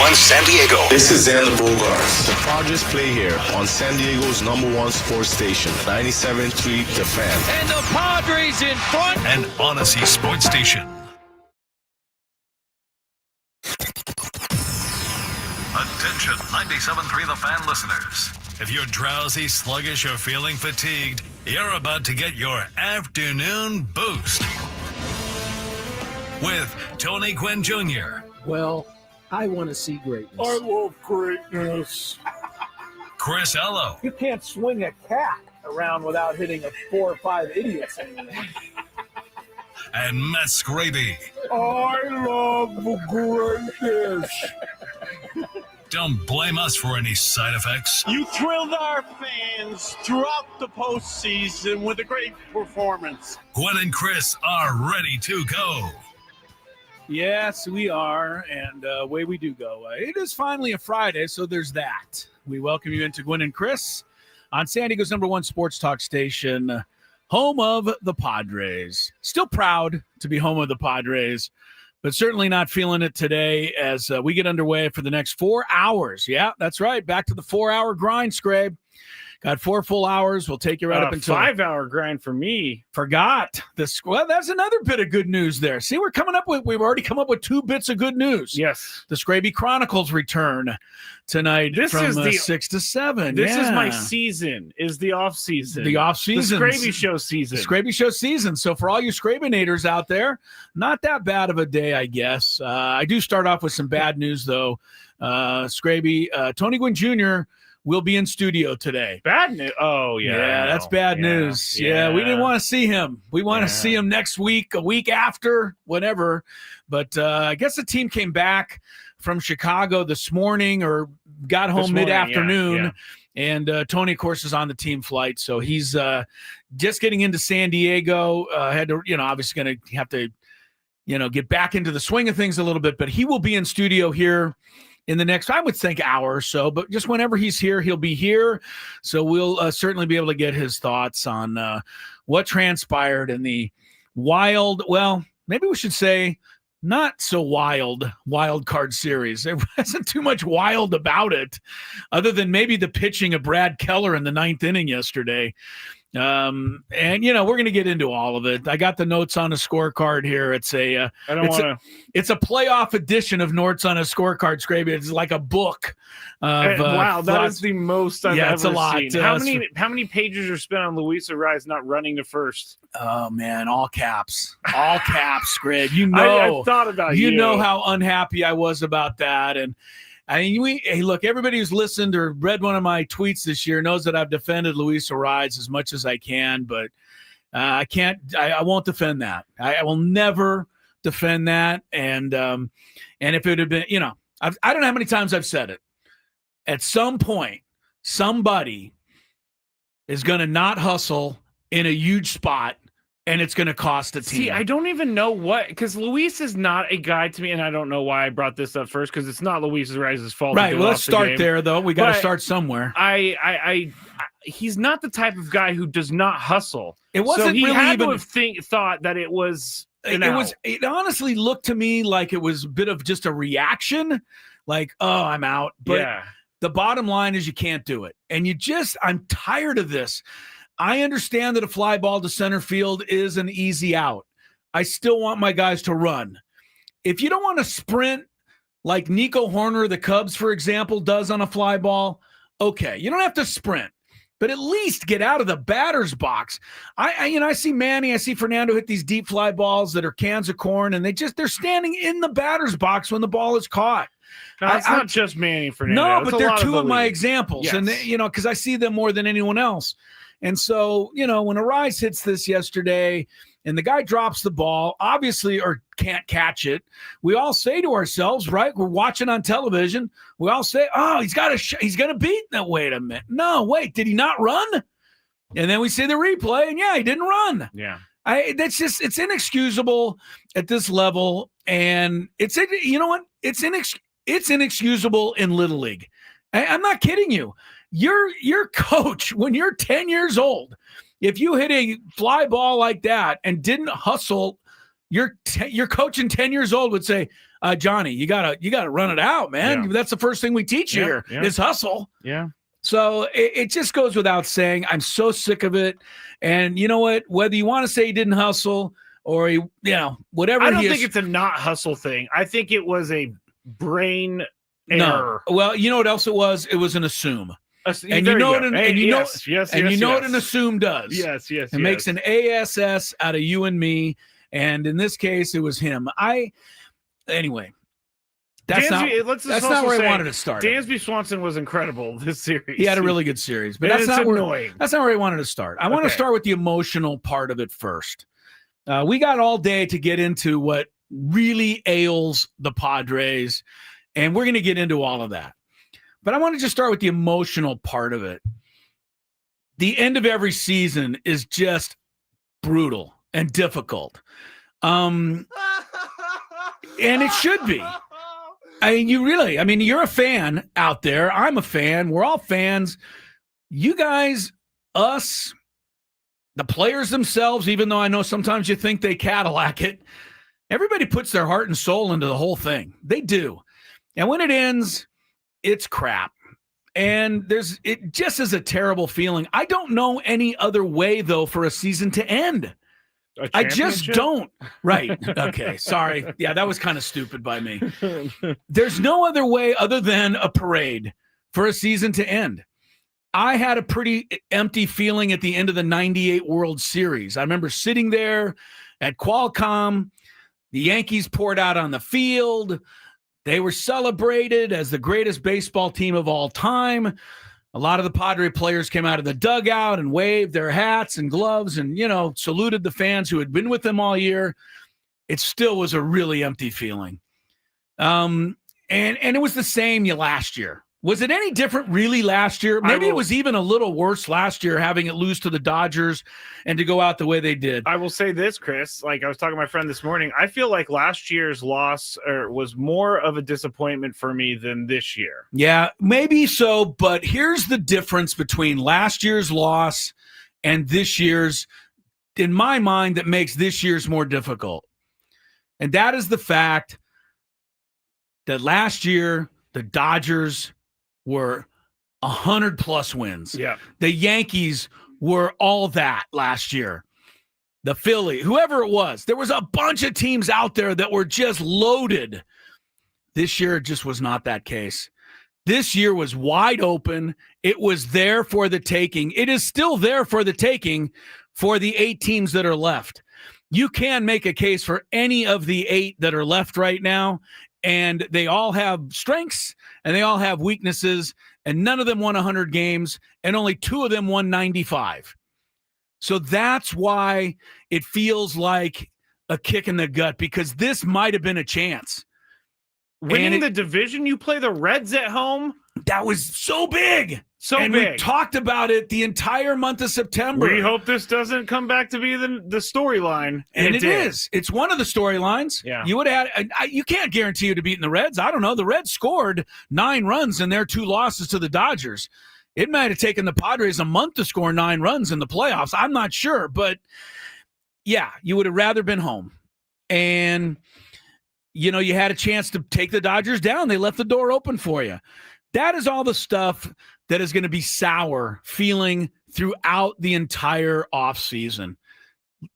on San Diego. This is Xander Bogaerts. The Padres play here on San Diego's #1 sports station, 97.3 The Fan. And the Padres in front. And Odyssey Sports Station. Attention, 97.3 The Fan listeners. If you're drowsy, sluggish, or feeling fatigued, you're about to get your afternoon boost. With Tony Gwynn Jr. Well, I want to see greatness. I love greatness. Chris Ello. You can't swing a cat around without hitting 4 or 5 idiots anymore. And Matt Scraby. I love greatness. Don't blame us for any side effects. You thrilled our fans throughout the postseason with a great performance. Gwynn and Chris are ready to go. Yes, we are, and away we do go. It is finally a Friday, so there's that. We welcome you into Gwynn and Chris on San Diego's #1 sports talk station, home of the Padres. Still proud to be home of the Padres, but certainly not feeling it today as we get underway for the next 4 hours. Yeah, that's right. Back to the 4-hour grind, Scrabe. Got 4 full hours. We'll take you right up until 5-hour grind for me. Forgot this. Well, that's another bit of good news there. See, we've already come up with 2 bits of good news. Yes. The Scraby Chronicles return tonight from 6 to 7. This is my season, is the off season. The off season. The Scraby Show season. The Scraby Show season. So for all you Scrabinators out there, not that bad of a day, I guess. I do start off with some bad news, though. Scraby, Tony Gwynn Jr., will be in studio today. Bad news. Oh, yeah. Yeah, that's bad news. Yeah, we didn't want to see him. We want to see him next week, a week after, whatever. But I guess the team came back from Chicago this morning or got home mid-afternoon. And Tony, of course, is on the team flight. So he's just getting into San Diego. Had to, obviously going to have to, get back into the swing of things a little bit. But he will be in studio here in the next, I would think, hour or so, but just whenever he's here, he'll be here. So we'll certainly be able to get his thoughts on what transpired in the wild, well, maybe we should say not so wild card series. There wasn't too much wild about it other than maybe the pitching of Brad Keller in the 9th inning yesterday. And we're going to get into all of it. I got the notes on a scorecard here. It's a playoff edition of notes on a scorecard, Scraby. It's like a book. Wow, that is the most I've ever it's a lot. seen. How many pages are spent on Luis Arraez not running to first? Oh man, all caps, Scraby. I thought about you know how unhappy I was about that. And I mean, look, everybody who's listened or read one of my tweets this year knows that I've defended Luis Arraez as much as I can, but I won't defend that. I will never defend that. And if it had been, I don't know how many times I've said it. At some point, somebody is going to not hustle in a huge spot, and it's going to cost a team. See, I don't even know because Luis is not a guy to me, and I don't know why I brought this up first, because it's not Luis Arraez's fault. Right, well, let's start there, though. We got to start somewhere. He's not the type of guy who does not hustle. It wasn't so he really had even to have thought that it was It honestly looked to me like it was a bit of just a reaction, like, oh, I'm out. But the bottom line is you can't do it. And I'm tired of this. I understand that a fly ball to center field is an easy out. I still want my guys to run. If you don't want to sprint like Nico Horner of the Cubs, for example, does on a fly ball, okay, you don't have to sprint, but at least get out of the batter's box. I see Manny, I see Fernando hit these deep fly balls that are cans of corn, and they're standing in the batter's box when the ball is caught. No, it's not just Manny and Fernando. No, it's but they're two of my league. examples, yes. And because I see them more than anyone else. And so, when Arraez hits this yesterday and the guy drops the ball, obviously, or can't catch it, we all say to ourselves, right? We're watching on television. We all say, oh, he's going to beat. No, wait a minute. No, wait, did he not run? And then we see the replay, and he didn't run. Yeah. It's inexcusable at this level. And it's inexcusable in Little League. I'm not kidding you. Your coach, when you're 10 years old, if you hit a fly ball like that and didn't hustle Your coach in 10 years old would say, Johnny, you gotta run it out, man. Yeah. That's the first thing we teach you here is hustle. Yeah. So it just goes without saying. I'm so sick of it. And you know what? Whether you want to say he didn't hustle or whatever. I don't think it's a not hustle thing. I think it was a brain error. No. Well, you know what else it was? It was an assume. And you know what an assume does. Yes. It makes an ASS out of you and me. And in this case, it was him. Anyway. That's not where I wanted to start. Dansby Swanson was incredible this series. He had a really good series, but that's not where I wanted to start. I want to start with the emotional part of it first. We got all day to get into what really ails the Padres, and we're going to get into all of that. But I want to just start with the emotional part of it. The end of every season is just brutal and difficult. And it should be. You're a fan out there. I'm a fan. We're all fans. You guys, us, the players themselves, even though I know sometimes you think they Cadillac it, everybody puts their heart and soul into the whole thing. They do. And when it ends, it's crap. And it just is a terrible feeling. I don't know any other way, though, for a season to end. I just don't. Right. Okay. Sorry. Yeah, that was kind of stupid by me. There's no other way other than a parade for a season to end. I had a pretty empty feeling at the end of the 98 World Series. I remember sitting there at Qualcomm. The Yankees poured out on the field. They were celebrated as the greatest baseball team of all time. A lot of the Padre players came out of the dugout and waved their hats and gloves and, saluted the fans who had been with them all year. It still was a really empty feeling. And it was the same last year. Was it any different really last year? Maybe it was even a little worse last year, having it lose to the Dodgers and to go out the way they did. I will say this, Chris, like I was talking to my friend this morning, I feel like last year's loss was more of a disappointment for me than this year. Yeah, maybe so, but here's the difference between last year's loss and this year's, in my mind, that makes this year's more difficult. And that is the fact that last year, the Dodgers were 100+ wins. Yeah. The Yankees were all that last year. The Philly, whoever it was, there was a bunch of teams out there that were just loaded. This year, it just was not that case. This year was wide open. It was there for the taking. It is still there for the taking for the 8 teams that are left. You can make a case for any of the 8 that are left right now, and they all have strengths and they all have weaknesses, and none of them won 100 games, and only 2 of them won 95. So that's why it feels like a kick in the gut, because this might have been a chance. Winning the division, you play the Reds at home? That was so big. And we talked about it the entire month of September. We hope this doesn't come back to be the storyline. And it is. It's one of the storylines. Yeah. You would have you can't guarantee you to beating the Reds. I don't know. The Reds scored 9 runs in their 2 losses to the Dodgers. It might have taken the Padres a month to score 9 runs in the playoffs. I'm not sure. But, yeah, you would have rather been home. And, you had a chance to take the Dodgers down. They left the door open for you. That is all the stuff that is going to be sour feeling throughout the entire offseason.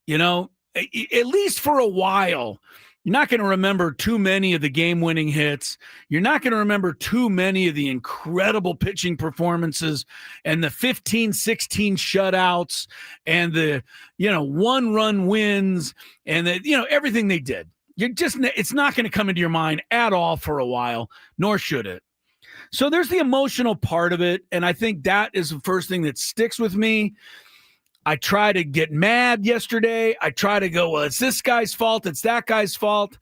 At least for a while, you're not going to remember too many of the game-winning hits. You're not going to remember too many of the incredible pitching performances and the 15, 16 shutouts and the, 1-run wins and the, everything they did. It's not going to come into your mind at all for a while, nor should it. So there's the emotional part of it, and I think that is the first thing that sticks with me. I try to get mad yesterday. I try to go, well, it's this guy's fault, it's that guy's fault.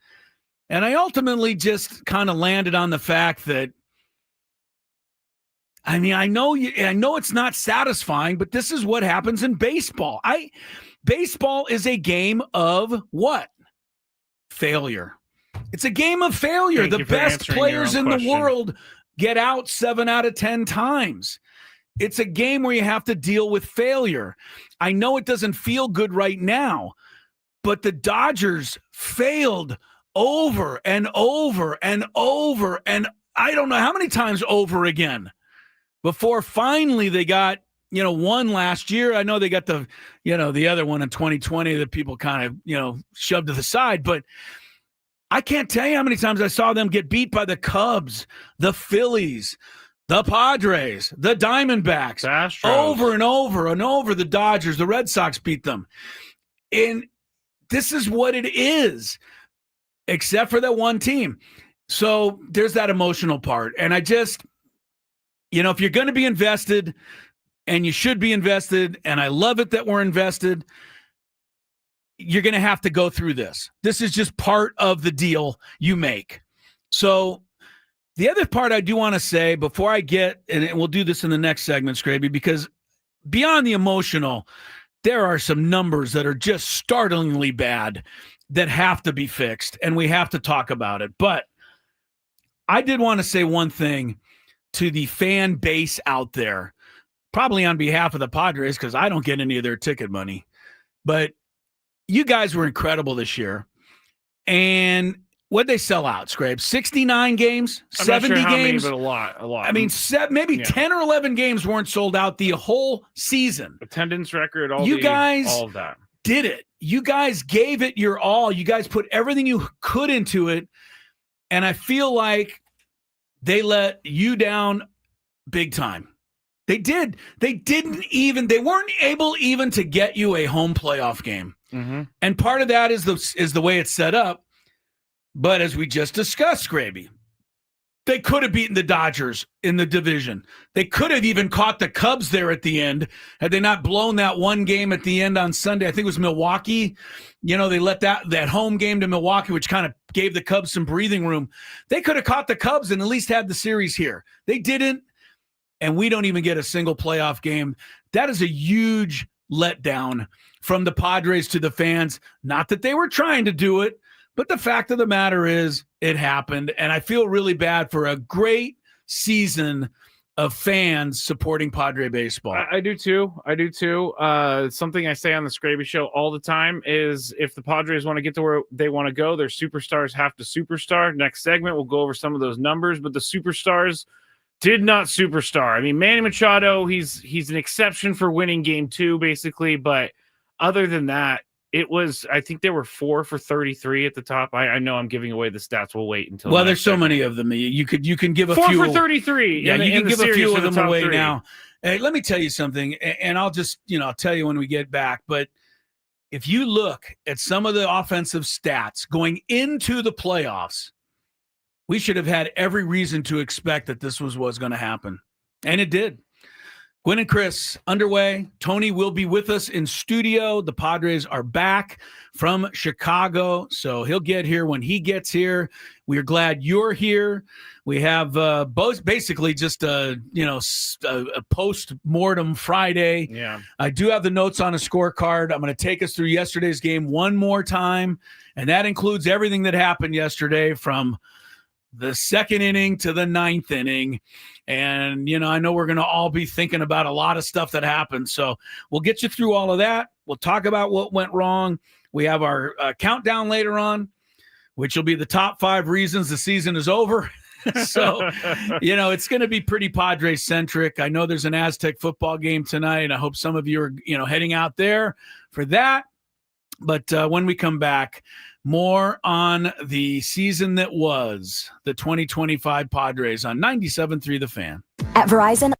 And I ultimately just kind of landed on the fact that, I know it's not satisfying, but this is what happens in baseball. Baseball is a game of what? Failure. It's a game of failure. The best players in the world get out 7 out of 10 times. It's a game where you have to deal with failure. I know it doesn't feel good right now, But the Dodgers failed over and over and over, and I don't know how many times over again before finally they got, one last year. I know they got the other one in 2020 that people kind of, shoved to the side, but I can't tell you how many times I saw them get beat by the Cubs, the Phillies, the Padres, the Diamondbacks, Astros. over and over and over. The Dodgers, the Red Sox beat them. And this is what it is, except for that one team. So there's that emotional part. And I just, if you're going to be invested, and you should be invested, and I love it that we're invested, you're going to have to go through this. This is just part of the deal you make. So the other part I do want to say before I get, and we'll do this in the next segment, Scraby, because beyond the emotional, there are some numbers that are just startlingly bad that have to be fixed, and we have to talk about it. But I did want to say one thing to the fan base out there, probably on behalf of the Padres, because I don't get any of their ticket money. But you guys were incredible this year. And what'd they sell out, Scrape? 69 games? I'm 70 not sure games? how many, but a lot. I mean, maybe 10 or 11 games weren't sold out the whole season. Attendance record, all of that. Did it. You guys gave it your all. You guys put everything you could into it. And I feel like they let you down big time. They did. They weren't able even to get you a home playoff game. Mm-hmm. And part of that is the way it's set up. But as we just discussed, Scraby, they could have beaten the Dodgers in the division. They could have even caught the Cubs there at the end had they not blown that one game at the end on Sunday. I think it was Milwaukee. They let that home game to Milwaukee, which kind of gave the Cubs some breathing room. They could have caught the Cubs and at least had the series here. They didn't. And we don't even get a single playoff game. That is a huge letdown from the Padres to the fans. Not that they were trying to do it, but the fact of the matter is it happened. And I feel really bad for a great season of fans supporting Padre baseball. I do too. Something I say on the Scraby Show all the time is if the Padres want to get to where they want to go, their superstars have to superstar. Next segment, we'll go over some of those numbers, but the superstars did not superstar. I mean, Manny Machado, he's an exception for winning game 2, basically. But other than that, I think there were 4 for 33 at the top. I know I'm giving away the stats. We'll wait until. Well, there's so many of them. You can give a 4 few. 4 for 33. Yeah, you can give a few of them away 3. now. Hey, let me tell you something, and I'll just I'll tell you when we get back. But if you look at some of the offensive stats going into the playoffs, we should have had every reason to expect that this was what's going to happen. And it did. Gwynn and Chris underway. Tony will be with us in studio. The Padres are back from Chicago, so he'll get here when he gets here. We're glad you're here. We have both basically just a post-mortem Friday. Yeah. I do have the notes on a scorecard. I'm going to take us through yesterday's game one more time, and that includes everything that happened yesterday from the second inning to the 9th inning. And, I know we're going to all be thinking about a lot of stuff that happened. So we'll get you through all of that. We'll talk about what went wrong. We have our countdown later on, which will be the top 5 reasons the season is over. So, it's going to be pretty Padres centric. I know there's an Aztec football game tonight. I hope some of you are, heading out there for that. But when we come back, more on the season that was the 2025 Padres on 97.3 The Fan. At Verizon.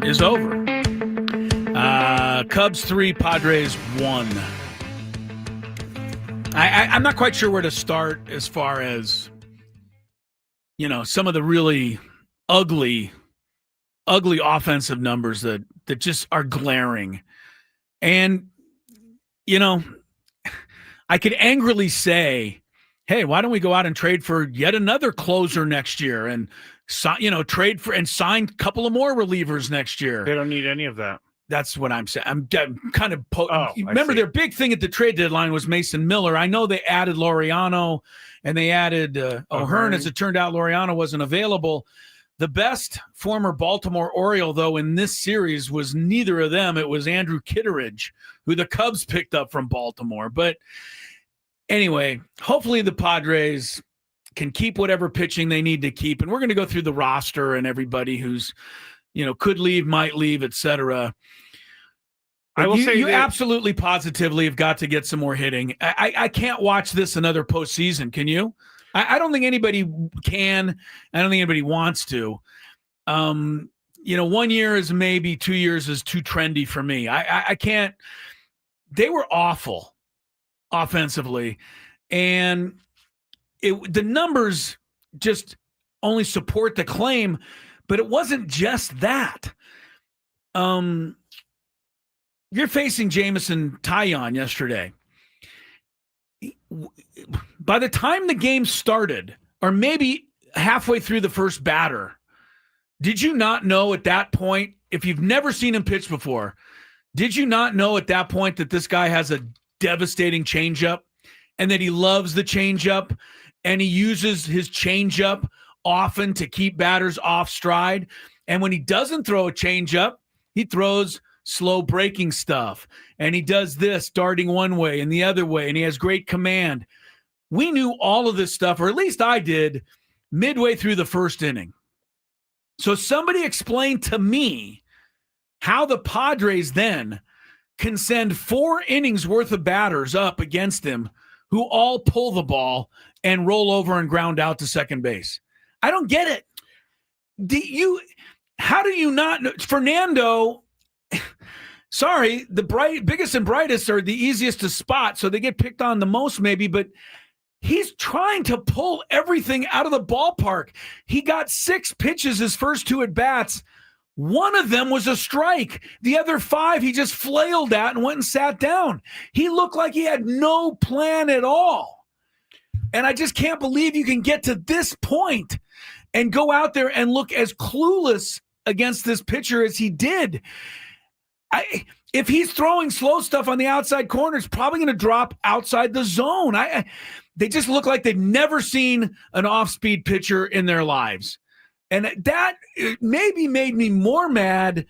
is over. Cubs 3, Padres 1. I'm not quite sure where to start as far as, some of the really ugly offensive numbers that just are glaring. And, I could angrily say, hey, why don't we go out and trade for yet another closer next year and, trade for and sign a couple of more relievers next year? They don't need any of that. That's what I'm saying. I'm kind of remember their big thing at the trade deadline was Mason Miller. I know they added Laureano and they added O'Hearn. As it turned out, Laureano wasn't available. The best former Baltimore Oriole, though, in this series was neither of them. It was Andrew Kitteridge, who the Cubs picked up from Baltimore. But anyway, hopefully the Padres can keep whatever pitching they need to keep. And we're going to go through the roster and everybody who's, could leave, might leave, etc. I will say you absolutely positively have got to get some more hitting. I can't watch this another postseason. Can you? I don't think anybody can. I don't think anybody wants to. 1 year is maybe 2 years is too trendy for me. I can't. They were awful offensively, and the numbers just only support the claim, but it wasn't just that. You're facing Jameson Taillon yesterday. By the time the game started, or maybe halfway through the first batter, did you not know at that point, if you've never seen him pitch before, did you not know at that point that this guy has a devastating changeup and that he loves the changeup and he uses his changeup often to keep batters off stride? And when he doesn't throw a changeup, he throws slow breaking stuff, and he does this, darting one way and the other way, and he has great command. We knew all of this stuff, or at least I did, midway through the first inning. So somebody explain to me how the Padres then can send 4 innings worth of batters up against him who all pull the ball and roll over and ground out to second base. I don't get it. How do you not know? Fernando, sorry, the biggest and brightest are the easiest to spot, so they get picked on the most maybe, but he's trying to pull everything out of the ballpark. He got 6 pitches his first 2 at-bats. 1 of them was a strike. The other 5 he just flailed at and went and sat down. He looked like he had no plan at all. And I just can't believe you can get to this point and go out there and look as clueless against this pitcher as he did. If he's throwing slow stuff on the outside corner, it's probably going to drop outside the zone. They just look like they've never seen an off-speed pitcher in their lives. And that maybe made me more mad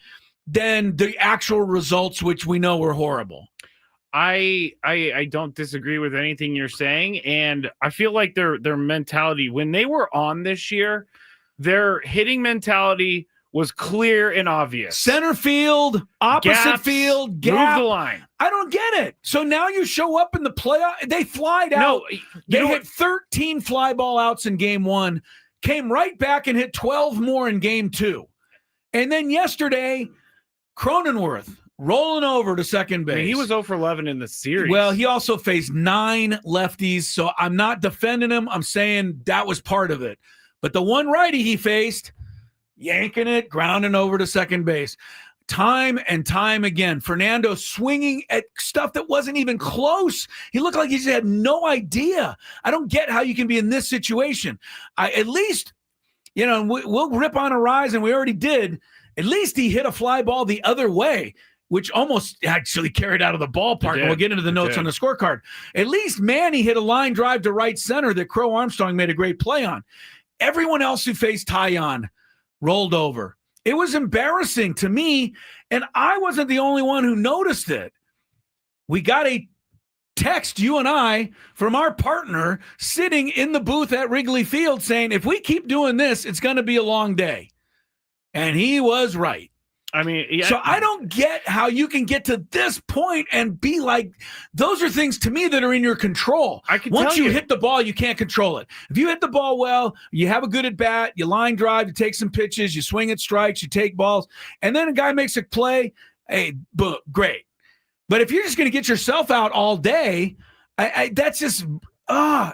than the actual results, which we know were horrible. I don't disagree with anything you're saying, and I feel like their mentality when they were on this year, their hitting mentality was clear and obvious. Center field, opposite field, gap. Move the line. I don't get it. So now you show up in the playoff. They flied out. They hit 13 fly ball outs in game 1, came right back and hit 12 more in game 2. And then yesterday, Cronenworth rolling over to second base. He was 0 for 11 in the series. Well, he also faced 9 lefties, so I'm not defending him. I'm saying that was part of it. But the one righty he faced, yanking it, grounding over to second base. Time and time again, Fernando swinging at stuff that wasn't even close. He looked like he just had no idea. I don't get how you can be in this situation. At least, we'll rip on Arraez, and we already did. At least he hit a fly ball the other way, which almost actually carried out of the ballpark. And we'll get into the notes on the scorecard. At least Manny hit a line drive to right center that Crow Armstrong made a great play on. Everyone else who faced Taillon rolled over. It was embarrassing to me, and I wasn't the only one who noticed it. We got a text, you and I, from our partner sitting in the booth at Wrigley Field saying, if we keep doing this, it's going to be a long day. And he was right. I mean, yeah. So I don't get how you can get to this point and be like, those are things to me that are in your control. Once you hit the ball, you can't control it. If you hit the ball well, you have a good at bat, you line drive, you take some pitches, you swing at strikes, you take balls, and then a guy makes a play, hey, boom, great. But if you're just going to get yourself out all day, that's just I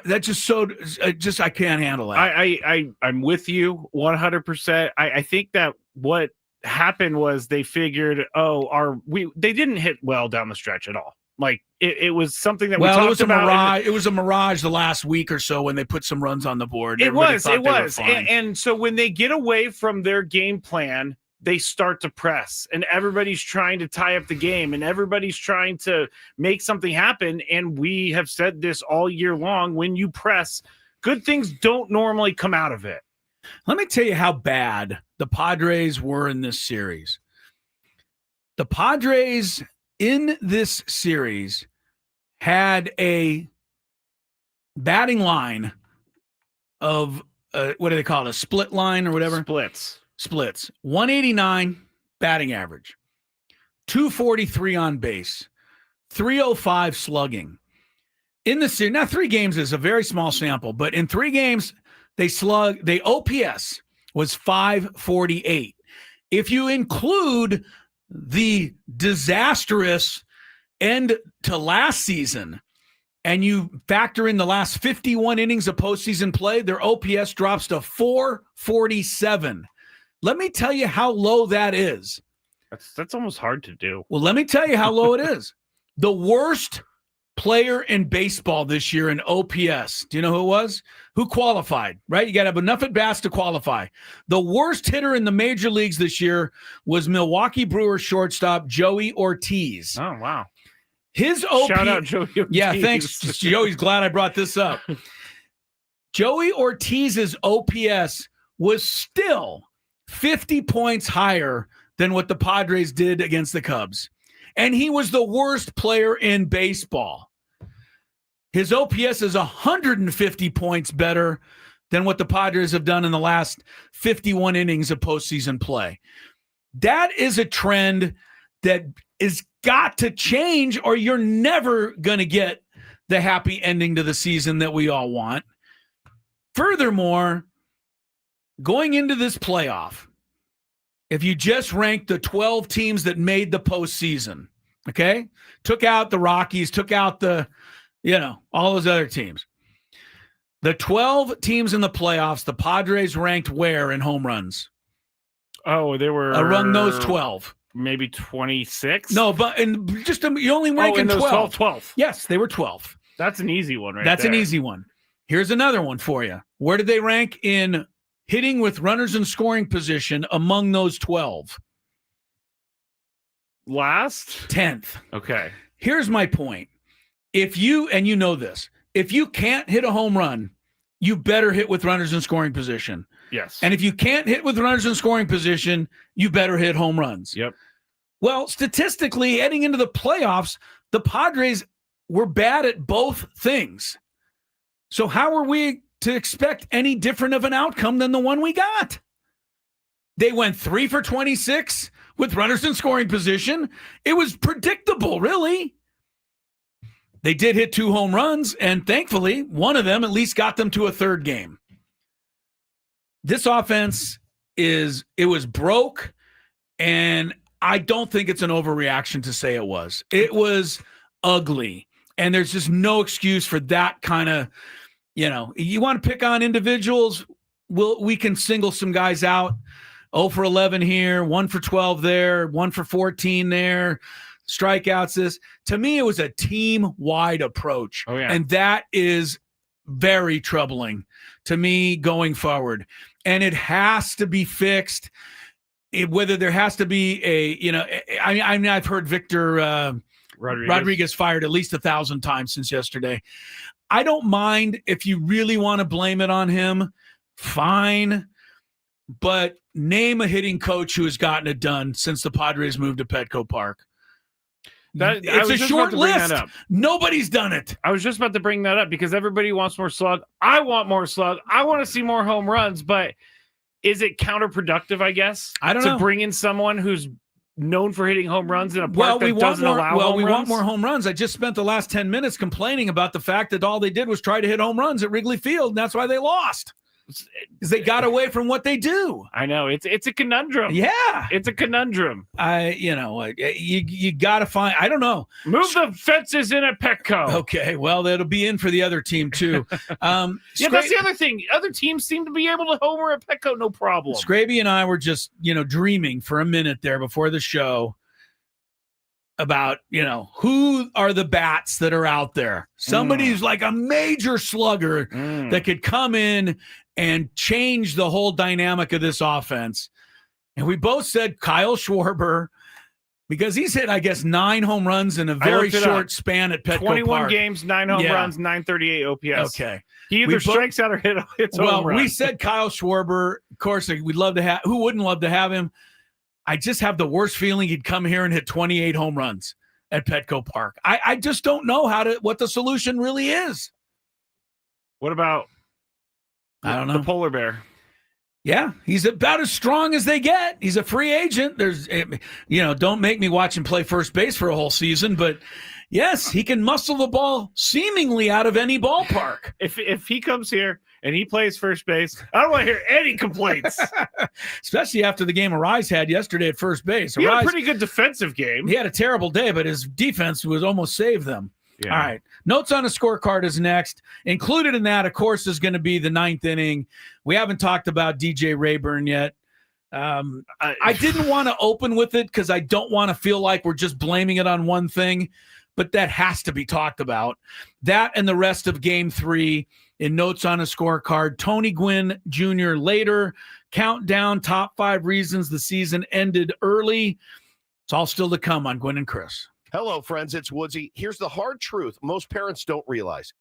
can't handle that. I'm with you 100%. I think that what happened was they figured, they didn't hit well down the stretch at all. Like it was something that we talked about. It was a mirage the last week or so when they put some runs on the board. It was. And so when they get away from their game plan, they start to press, and everybody's trying to tie up the game, and everybody's trying to make something happen. And we have said this all year long: when you press, good things don't normally come out of it. Let me tell you how bad the Padres were in this series. The Padres in this series had a batting line of what do they call it? A split line or whatever? Splits. 189 batting average, 243 on base, 305 slugging. In the series, now 3 games is a very small sample, but in 3 games, the OPS was 548. If you include the disastrous end to last season and you factor in the last 51 innings of postseason play, their OPS drops to 447. Let me tell you how low that is. That's almost hard to do. Well, let me tell you how low it is. The worst player in baseball this year in OPS. Do you know who it was? Who qualified, right? You got to have enough at bats to qualify. The worst hitter in the major leagues this year was Milwaukee Brewers shortstop Joey Ortiz. Oh, wow. His OPS. Shout out Joey Ortiz. Yeah, thanks. Joey's glad I brought this up. Joey Ortiz's OPS was still 50 points higher than what the Padres did against the Cubs. And he was the worst player in baseball. His OPS is 150 points better than what the Padres have done in the last 51 innings of postseason play. That is a trend that is got to change, or you're never going to get the happy ending to the season that we all want. Furthermore, going into this playoff, if you just rank the 12 teams that made the postseason, okay, took out the Rockies, took out all those other teams, the 12 teams in the playoffs, the Padres ranked where in home runs? Oh, they were among those 12. Maybe 26? No, but you only rank in 12. 12. Yes, they were 12. That's an easy one right That's there. an easy one. Here's another one for you. Where did they rank in hitting with runners in scoring position among those 12? Last? 10th. Okay. Here's my point. If you know this, if you can't hit a home run, you better hit with runners in scoring position. Yes. And if you can't hit with runners in scoring position, you better hit home runs. Yep. Well, statistically, heading into the playoffs, the Padres were bad at both things. So how are we to expect any different of an outcome than the one we got? They went 3 for 26 with runners in scoring position. It was predictable, really. They did hit 2 home runs, and thankfully, one of them at least got them to a third game. This offense it was broke, and I don't think it's an overreaction to say it was. It was ugly, and there's just no excuse for that kind of, you want to pick on individuals, we can single some guys out. 0 for 11 here, 1 for 12 there, 1 for 14 there. Strikeouts this. To me, it was a team-wide approach. Oh, yeah. And that is very troubling to me going forward. And it has to be fixed. Whether there has to be I've heard Victor Rodriguez fired at least 1,000 times since yesterday. I don't mind if you really want to blame it on him. Fine. But name a hitting coach who has gotten it done since the Padres moved to Petco Park. It's a short list. Nobody's done it. I was just about to bring that up because everybody wants more slug. I want more slug. I want to see more home runs, but is it counterproductive, I guess? I don't know. To bring in someone who's known for hitting home runs in a park that doesn't allow home runs? We want more home runs. I just spent the last 10 minutes complaining about the fact that all they did was try to hit home runs at Wrigley Field, and that's why they lost. Because they got away from what they do. I know it's a conundrum. Yeah, it's a conundrum. You got to find. I don't know. Move the fences in at Petco. Okay, well that'll be in for the other team too. That's the other thing. Other teams seem to be able to homer at Petco, no problem. Scraby and I were just dreaming for a minute there before the show about who are the bats that are out there. Somebody who's like a major slugger that could come in and change the whole dynamic of this offense. And we both said Kyle Schwarber, because he's hit, I guess, 9 home runs in a very short span at Petco 21 Park. games, 9 home runs, 938 OPS. Okay. He either strikes out or hits home run. We said Kyle Schwarber. Of course, we'd love to have. Who wouldn't love to have him? I just have the worst feeling he'd come here and hit 28 home runs at Petco Park. I just don't know what the solution really is. What about I don't know. The polar bear? Yeah, he's about as strong as they get. He's a free agent. There's, don't make me watch him play first base for a whole season, but yes, he can muscle the ball seemingly out of any ballpark. If he comes here and he plays first base, I don't want to hear any complaints. Especially after the game Arraez had yesterday at first base. He had a pretty good defensive game. He had a terrible day, but his defense was almost saved them. Yeah. All right. Notes on a scorecard is next. Included in that, of course, is going to be the 9th inning. We haven't talked about DJ Rayburn yet. I didn't want to open with it because I don't want to feel like we're just blaming it on one thing, but that has to be talked about. That and the rest of Game 3 in Notes on a Scorecard. Tony Gwynn Jr. later. Countdown, top 5 reasons the season ended early. It's all still to come on Gwynn and Chris. Hello, friends. It's Woodsy. Here's the hard truth most parents don't realize.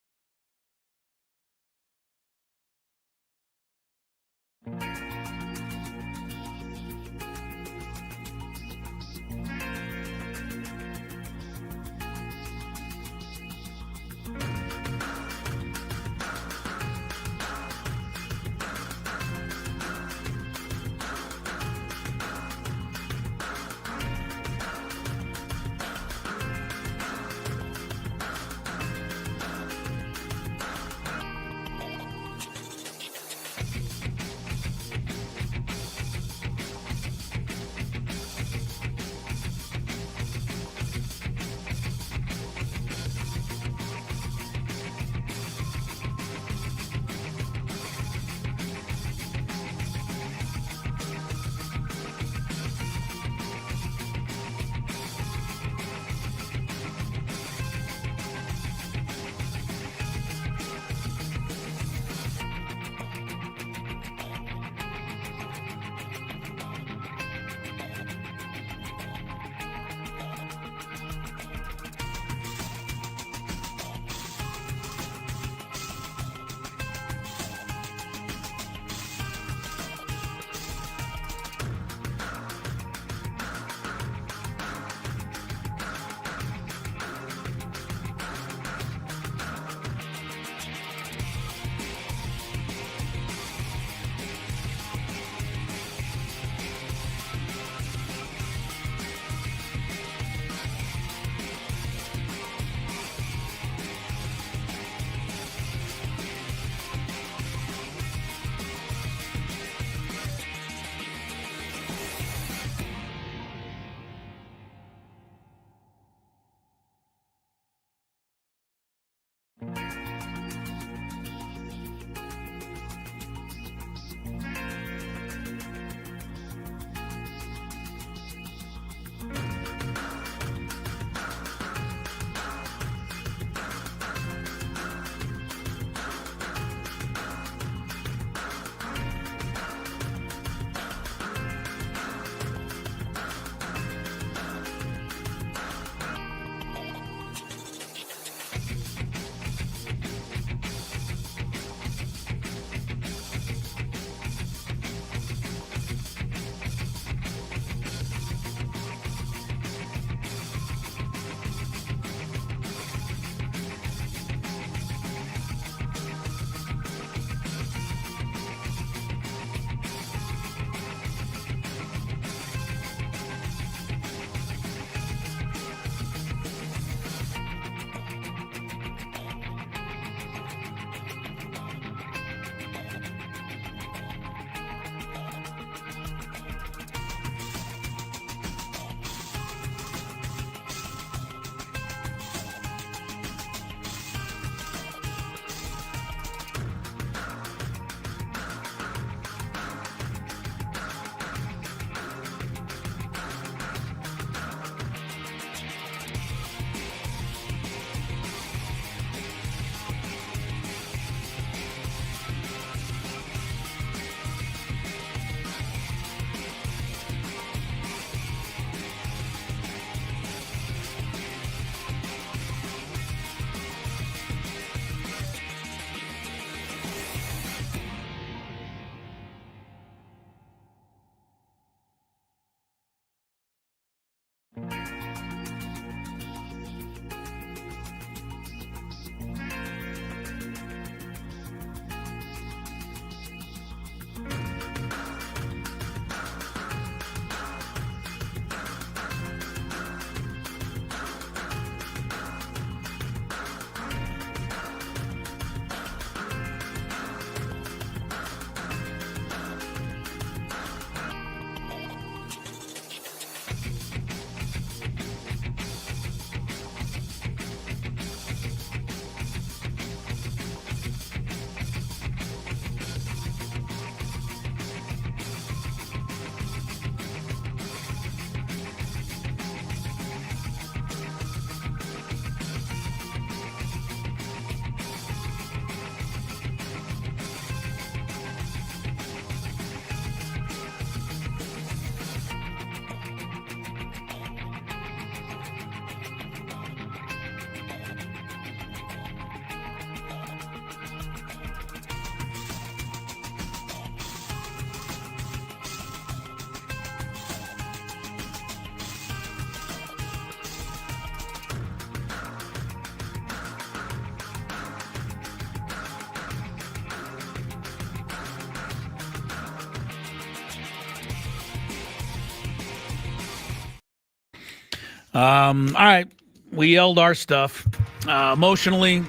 All right. We yelled our stuff. Emotionally,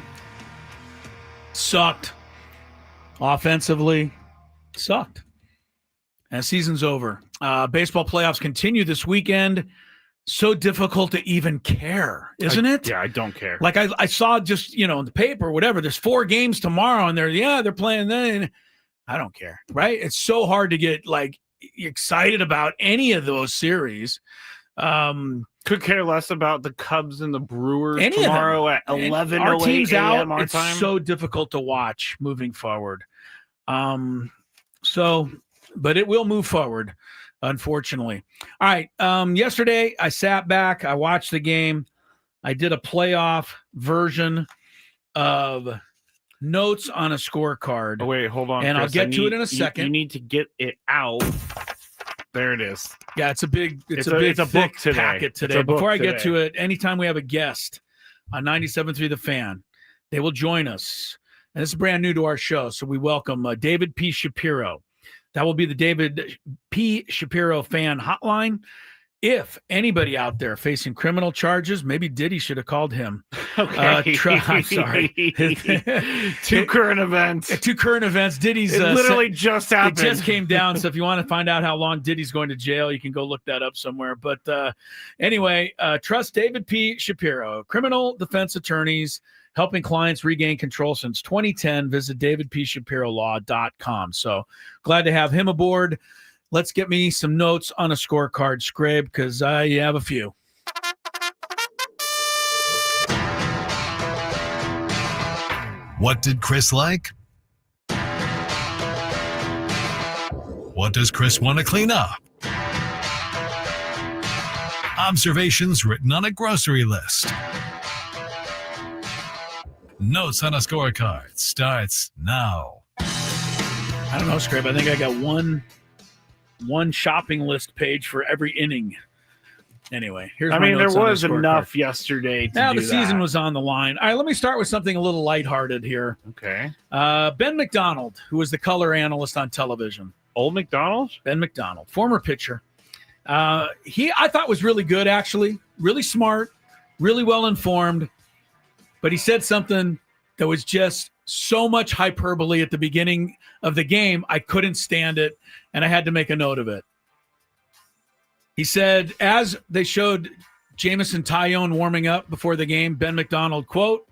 sucked. Offensively, sucked. And season's over. Baseball playoffs continue this weekend. So difficult to even care, isn't it? Yeah, I don't care. Like I saw just, in the paper or whatever, there's 4 games tomorrow and they're playing then. I don't care, right? It's so hard to get excited about any of those series. Could care less about the Cubs and the Brewers Any tomorrow at 11:08 our team's a.m. out. our It's time. so difficult to watch moving forward. But it will move forward, unfortunately. All right. Yesterday, I sat back. I watched the game. I did a playoff version of notes on a scorecard. Oh, wait, hold on. And Chris. I'll get to it in a second. You need to get it out. There it is. Yeah, it's a big It's thick a book today. packet It's a today. book Before I get today. to it, anytime we have a guest on 97.3 The Fan, they will join us. And this is brand new to our show, so we welcome David P. Shapiro. That will be the David P. Shapiro fan hotline. If anybody out there facing criminal charges, maybe Diddy should have called him. Okay. I'm sorry. 2 current events. 2 current events. Diddy's It literally just happened. It just came down. So if you want to find out how long Diddy's going to jail, you can go look that up somewhere. But anyway, trust David P. Shapiro, criminal defense attorneys helping clients regain control since 2010. Visit davidpshapirolaw.com. So glad to have him aboard. Let's get me some notes on a scorecard, Scrape, because I have a few. What did Chris like? What does Chris want to clean up? Observations written on a grocery list. Notes on a scorecard starts now. I don't know, Scrape. I think I got one shopping list page for every inning. Anyway, here's my there notes on the was scorecard. enough yesterday to Now do the season that. was on the line. All right, let me start with something a little lighthearted here. Okay. Ben McDonald, who was the color analyst on television. Old McDonald's? Ben McDonald, former pitcher. I thought was really good, actually. Really smart, really well informed. But he said something that was just so much hyperbole at the beginning of the game, I couldn't stand it, and I had to make a note of it. He said, as they showed Jameson Taillon warming up before the game, Ben McDonald, quote,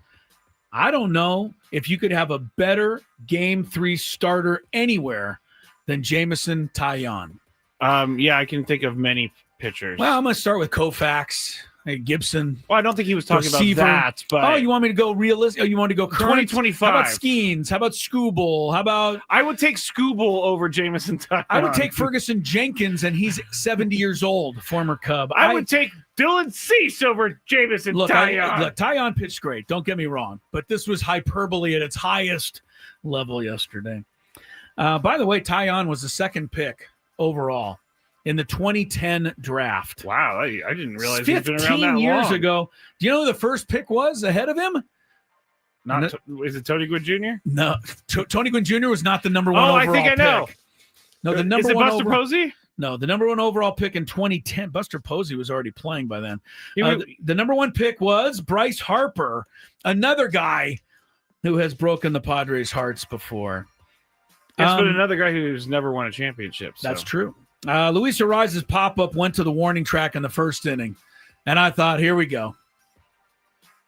"I don't know if you could have a better Game 3 starter anywhere than Jameson Taillon." Yeah, I can think of many pitchers. Well, I'm going to start with Koufax, Gibson. Well, I don't think he was talking about Seaver. that, but Oh, you want me to go realistic? Oh, you want to go current? 2025. How about Skeens? How about Skubal? How about I would take Skubal over Jameson Taillon. I would take Ferguson Jenkins, and he's 70 years old, former Cub. I would take Dylan Cease over Jameson Taillon. Taillon pitched great. Don't get me wrong, but this was hyperbole at its highest level yesterday. By the way, Taillon was the second pick overall in the 2010 draft. Wow, I didn't realize he's been around that 15 years long. ago. Do you know who the first pick was ahead of him? Is it Tony Gwynn Jr.? No, Tony Gwynn Jr. was not the number one overall I think I know. pick. No, the number Is it one Buster Posey? No, the number one overall pick in 2010. Buster Posey was already playing by then. The number one pick was Bryce Harper, another guy who has broken the Padres' hearts before. Yes, but another guy who's never won a championship. So. That's true. Luis Arraez's pop-up went to the warning track in the first inning, and I thought, here we go.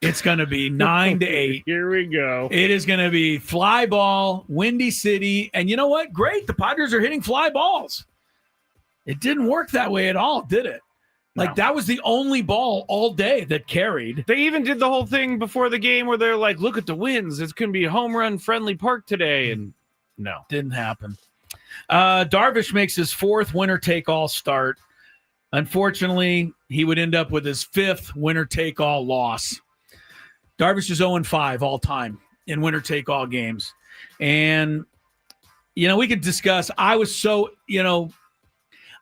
It's going to be 9-8. Here we go. It is going to be fly ball, Windy City, and you know what? Great. The Padres are hitting fly balls. It didn't work that way at all, did it? Like, that was the only ball all day that carried. They even did the whole thing before the game where they're like, look at the winds. It's going to be a home run friendly park today. And no. Didn't happen. Darvish makes his fourth winner-take-all start. Unfortunately, he would end up with his fifth winner-take-all loss. Darvish is 0-5 all time in winner-take-all games. And, we could discuss. I was so,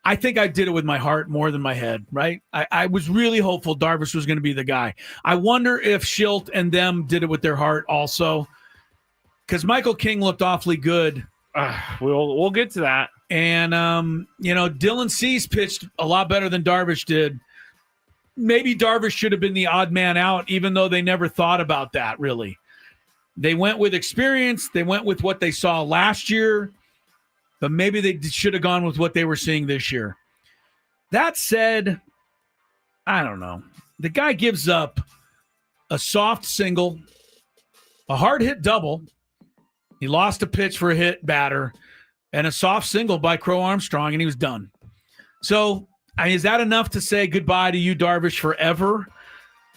I think I did it with my heart more than my head, right? I was really hopeful Darvish was going to be the guy. I wonder if Schilt and them did it with their heart also, because Michael King looked awfully good. We'll get to that. And, Dylan Cease pitched a lot better than Darvish did. maybe Darvish should have been the odd man out, even though they never thought about that, really. They went with experience. They went with what they saw last year, but maybe they should have gone with what they were seeing this year. That said, I don't know. The guy gives up a soft single, a hard hit double. He lost a pitch for a hit batter, and a soft single by Crow Armstrong, and he was done. So, is that enough to say goodbye to you, Darvish, forever?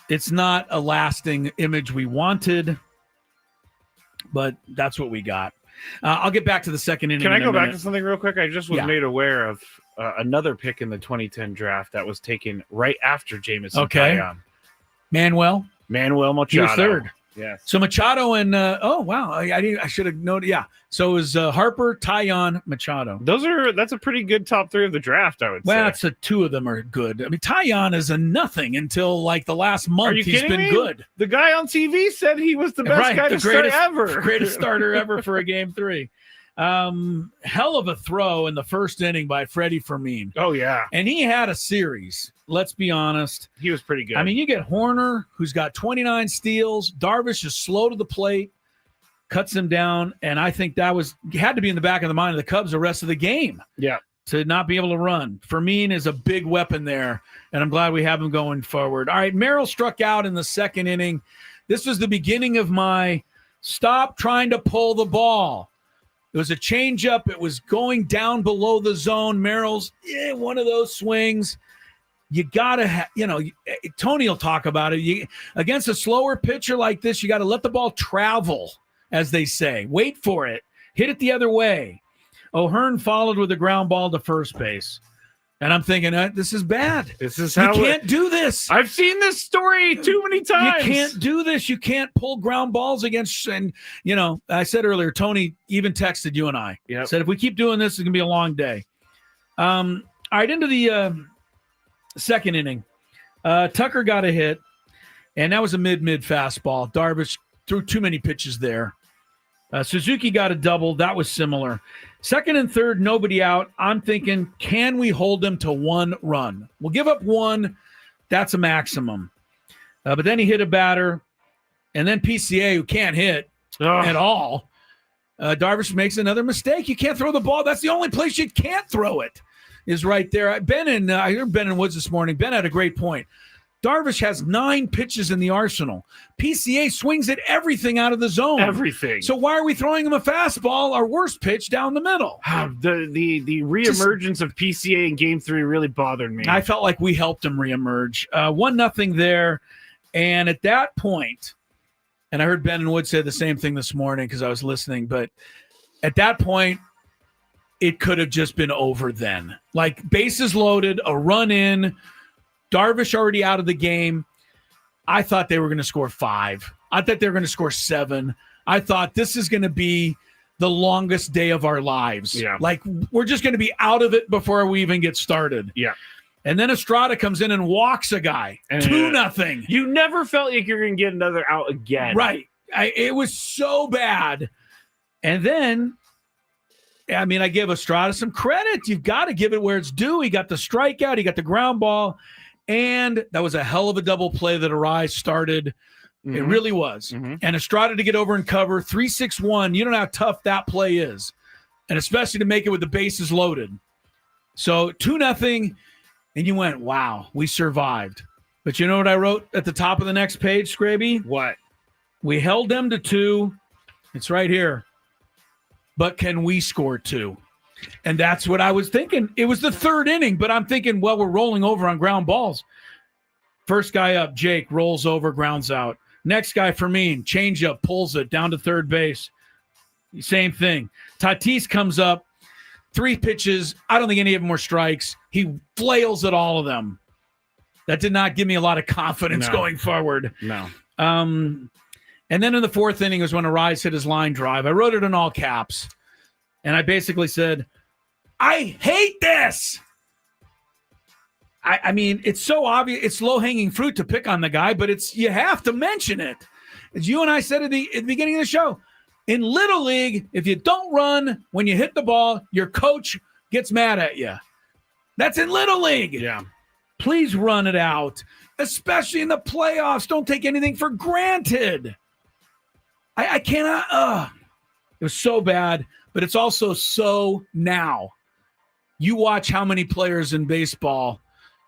It's not a lasting image we wanted, but that's what we got. I'll get back to the second inning. Can I go back to something real quick? I just was made aware of another pick in the 2010 draft that was taken right after Jameson. Okay. Manuel Machado. He was third. Yes. So Machado and I should have noted. Yeah. So it was Harper, Taillon, Machado. That's a pretty good top three of the draft, I would say. Well, that's two of them are good. I mean, Taillon is a nothing until like the last month. He's been good. The guy on TV said he was the best guy to start ever. Greatest starter ever for a game 3. Hell of a throw in the first inning by Freddie Fermin. Oh yeah. And he had a series. Let's be honest. He was pretty good. I mean, you get Horner, who's got 29 steals. Darvish is slow to the plate, cuts him down, and I think that had to be in the back of the mind of the Cubs the rest of the game. Yeah. To not be able to run. Fermin is a big weapon there, and I'm glad we have him going forward. All right, Merrill struck out in the second inning. This was the beginning of my stop trying to pull the ball. It was a changeup. It was going down below the zone. Merrill's one of those swings. You got to Tony will talk about it. Against a slower pitcher like this, you got to let the ball travel, as they say. Wait for it. Hit it the other way. O'Hearn followed with a ground ball to first base. And I'm thinking, this is bad. This is how you can't do this. I've seen this story too many times. You can't do this. You can't pull ground balls against. And, I said earlier, Tony even texted you and I. Yep. Said, if we keep doing this, it's going to be a long day. All right, into the second inning. Tucker got a hit, and that was a mid fastball. Darvish threw too many pitches there. Suzuki got a double. That was similar. Second and third, nobody out. I'm thinking, can we hold them to 1 run? We'll give up 1. That's a maximum. But then he hit a batter, and then PCA, who can't hit at all. Darvish makes another mistake. You can't throw the ball. That's the only place you can't throw it, is right there. I heard Ben in Woods this morning. Ben had a great point. Darvish has 9 pitches in the arsenal. PCA swings at everything out of the zone. Everything. So why are we throwing him a fastball, our worst pitch, down the middle? The reemergence of PCA in Game 3 really bothered me. I felt like we helped him reemerge. 1-0 there. And at that point, and I heard Ben and Wood say the same thing this morning because I was listening, but at that point, it could have just been over then. Like, bases loaded, a run in, Darvish already out of the game. I thought they were going to score 5. I thought they were going to score 7. I thought this is going to be the longest day of our lives. Yeah. Like, we're just going to be out of it before we even get started. Yeah. And then Estrada comes in and walks a guy. 2-0. You never felt like you're going to get another out again. Right. It was so bad. And then, I give Estrada some credit. You've got to give it where it's due. He got the strikeout. He got the ground ball. And that was a hell of a double play that Arraez started. Mm-hmm. It really was. Mm-hmm. And Estrada to get over and cover 3-6-1. You don't know how tough that play is. And especially to make it with the bases loaded. So 2-0. And you went, wow, we survived. But you know what I wrote at the top of the next page, Scraby? What? We held them to 2. It's right here. But can we score 2? And that's what I was thinking. It was the third inning, but I'm thinking, well, we're rolling over on ground balls. First guy up, Jake, rolls over, grounds out. Next guy, Fermin, change up, pulls it down to third base. Same thing. Tatis comes up, 3 pitches. I don't think any of them were strikes. He flails at all of them. That did not give me a lot of confidence going forward. No. And then in the fourth inning was when Arraez hit his line drive. I wrote it in all caps. And I basically said, I hate this. I mean, it's so obvious. It's low-hanging fruit to pick on the guy, but you have to mention it. As you and I said at the beginning of the show, in Little League, if you don't run when you hit the ball, your coach gets mad at you. That's in Little League. Yeah. Please run it out, especially in the playoffs. Don't take anything for granted. I cannot. It was so bad, but it's also so now. You watch how many players in baseball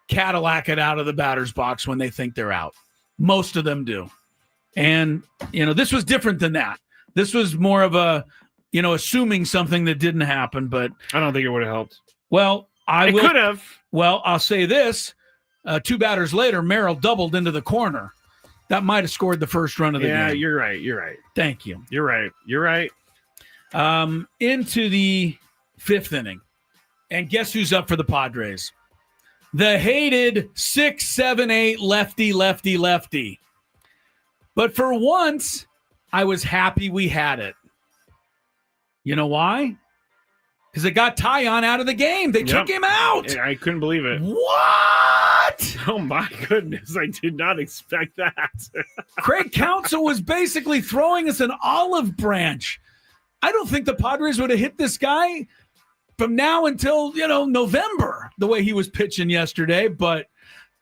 Cadillac it out of the batter's box when they think they're out. Most of them do. And, this was different than that. This was more of a, assuming something that didn't happen, but I don't think it would have helped. Well, It could have. Well, I'll say this. 2 batters later, Merrill doubled into the corner. That might have scored the first run of the game. Yeah, you're right. Thank you. You're right. Into the 5th inning. And guess who's up for the Padres? The hated 6-7-8 lefty. But for once, I was happy we had it. You know why? Because it got Tyon out of the game. They took him out. Yeah, I couldn't believe it. What? Oh, my goodness. I did not expect that. Craig Counsell was basically throwing us an olive branch. I don't think the Padres would have hit this guy from now until, November, the way he was pitching yesterday. But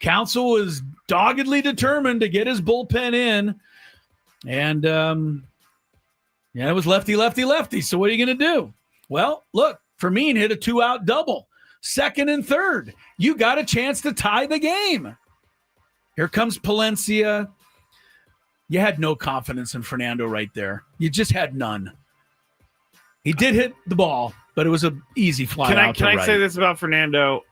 Counsell was doggedly determined to get his bullpen in. And, it was lefty. So what are you going to do? Well, look, Fermin hit a 2-out double. 2nd and 3rd. You got a chance to tie the game. Here comes Palencia. You had no confidence in Fernando right there. You just had none. He did hit the ball, but it was an easy fly out to right. Can I say this about Fernando?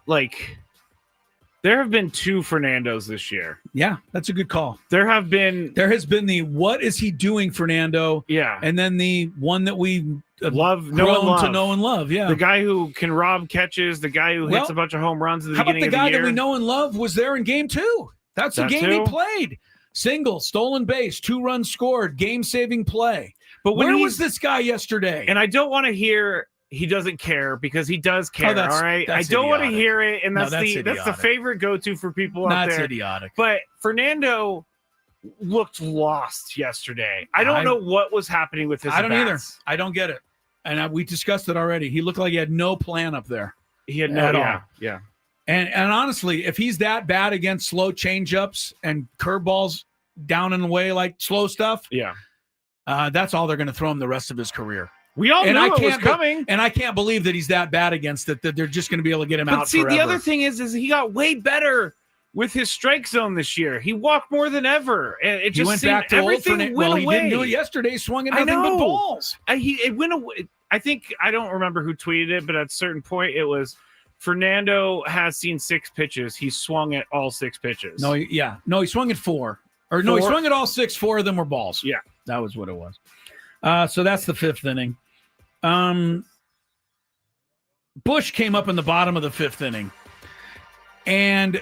There have been 2 Fernandos this year. Yeah, that's a good call. There has been the what is he doing, Fernando? Yeah. And then the one that we know and love. Yeah. The guy who can rob catches, the guy who hits a bunch of home runs at the beginning of the year. How about the guy that we know and love was there in game 2? That's the game he played. Single, stolen base, 2 runs scored, game-saving play. But where was this guy yesterday? And I don't want to hear he doesn't care, because he does care. All right, I don't want to hear it, and that's the favorite go-to for people out there. That's idiotic. But Fernando looked lost yesterday. I don't know what was happening with his. I don't either. I don't get it. And we discussed it already. He looked like he had no plan up there. He had no at all. Yeah. And honestly, if he's that bad against slow changeups and curveballs down and away like slow stuff, that's all they're going to throw him the rest of his career. We all knew it was coming. And I can't believe that he's that bad against it, that they're just going to be able to get him out forever. The other thing is he got way better with his strike zone this year. He walked more than ever. And it just went back to everything went away. He didn't do it yesterday, swung at nothing but balls. It went away. I think, I don't remember who tweeted it, but at a certain point it was Fernando has seen 6 pitches. He swung at all 6 pitches. No, he swung at 4. Or no, he swung at all 6. 4 of them were balls. Yeah. That was what it was. So that's the 5th inning. Bush came up in the bottom of the 5th inning, and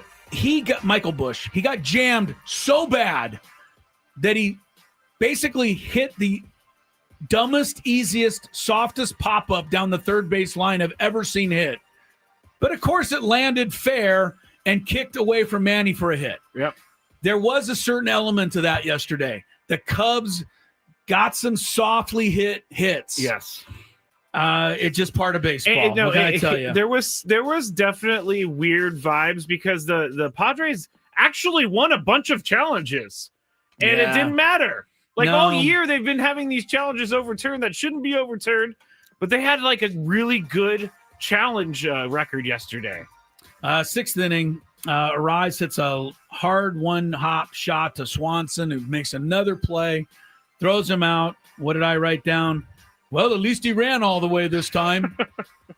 Michael Bush got jammed so bad that he basically hit the dumbest, easiest, softest pop-up down the third base line I've ever seen hit. But of course it landed fair and kicked away from Manny for a hit. Yep. There was a certain element to that yesterday. The Cubs got some softly hit hits. Yes. It's just part of baseball. No, what can I tell you? There was definitely weird vibes, because the Padres actually won a bunch of challenges, and it didn't matter. All year they've been having these challenges overturned that shouldn't be overturned, but they had a really good challenge record yesterday. 6th inning, Arraez hits a hard one-hop shot to Swanson, who makes another play, throws him out. What did I write down? Well, at least he ran all the way this time.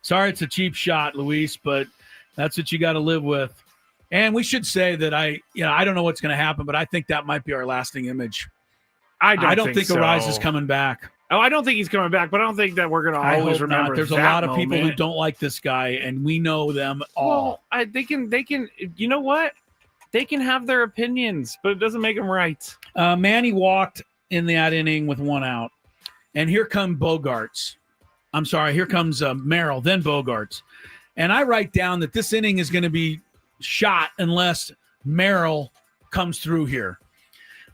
Sorry, it's a cheap shot, Luis, but that's what you got to live with. And we should say that I don't know what's going to happen, but I think that might be our lasting image. I don't think Arraez is coming back. Oh, I don't think he's coming back, but I don't think that we're going to always remember. There's a lot of people who don't like this guy, and we know them all. Well, they can. You know what? They can have their opinions, but it doesn't make them right. Manny walked in that inning with 1 out. And here come Bogarts. I'm sorry, here comes Merrill, then Bogarts. And I write down that this inning is going to be shot unless Merrill comes through here.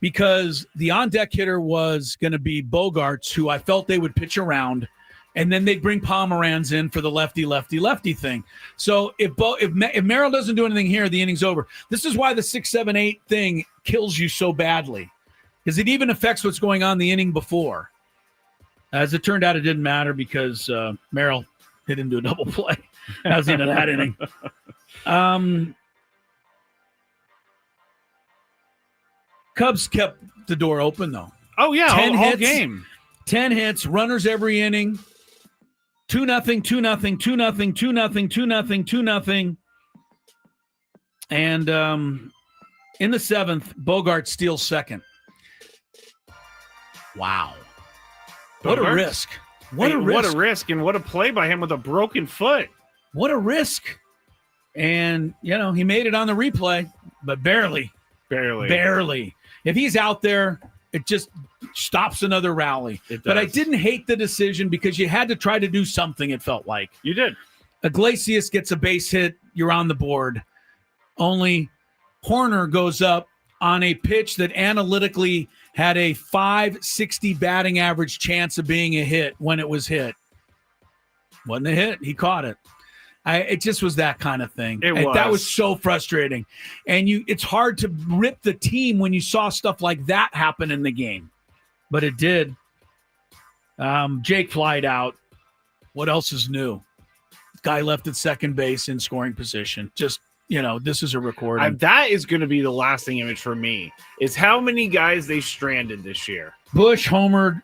Because the on-deck hitter was going to be Bogarts, who I felt they would pitch around And then they'd bring Pomeranz in for the lefty thing. So if Merrill doesn't do anything here, the inning's over. This is why the 6, 7, 8 thing kills you so badly, because it even affects what's going on the inning before. As it turned out, it didn't matter because Merrill hit into a double play. That was the end of that inning. Cubs kept the door open, though. Oh, yeah, 10 all hits, game. 10 hits, runners every inning. 2-0, 2-0, 2-0, 2-0, 2-0, 2-0. And in the 7th, Bogart steals second. Wow. What a risk. What a risk, and what a play by him with a broken foot. What a risk. And, he made it on the replay, but barely. If he's out there, it just stops another rally. But I didn't hate the decision because you had to try to do something, it felt like. You did. Iglesias gets a base hit, you're on the board. Only Horner goes up on a pitch that analytically had a 560 batting average chance of being a hit when it was hit. Wasn't a hit. He caught it. It just was that kind of thing. That was so frustrating. And it's hard to rip the team when you saw stuff like that happen in the game. But it did. Jake flied out. What else is new? Guy left at second base in scoring position. Just, this is a recording. That is going to be the lasting image for me, is how many guys they stranded this year. Bush homered,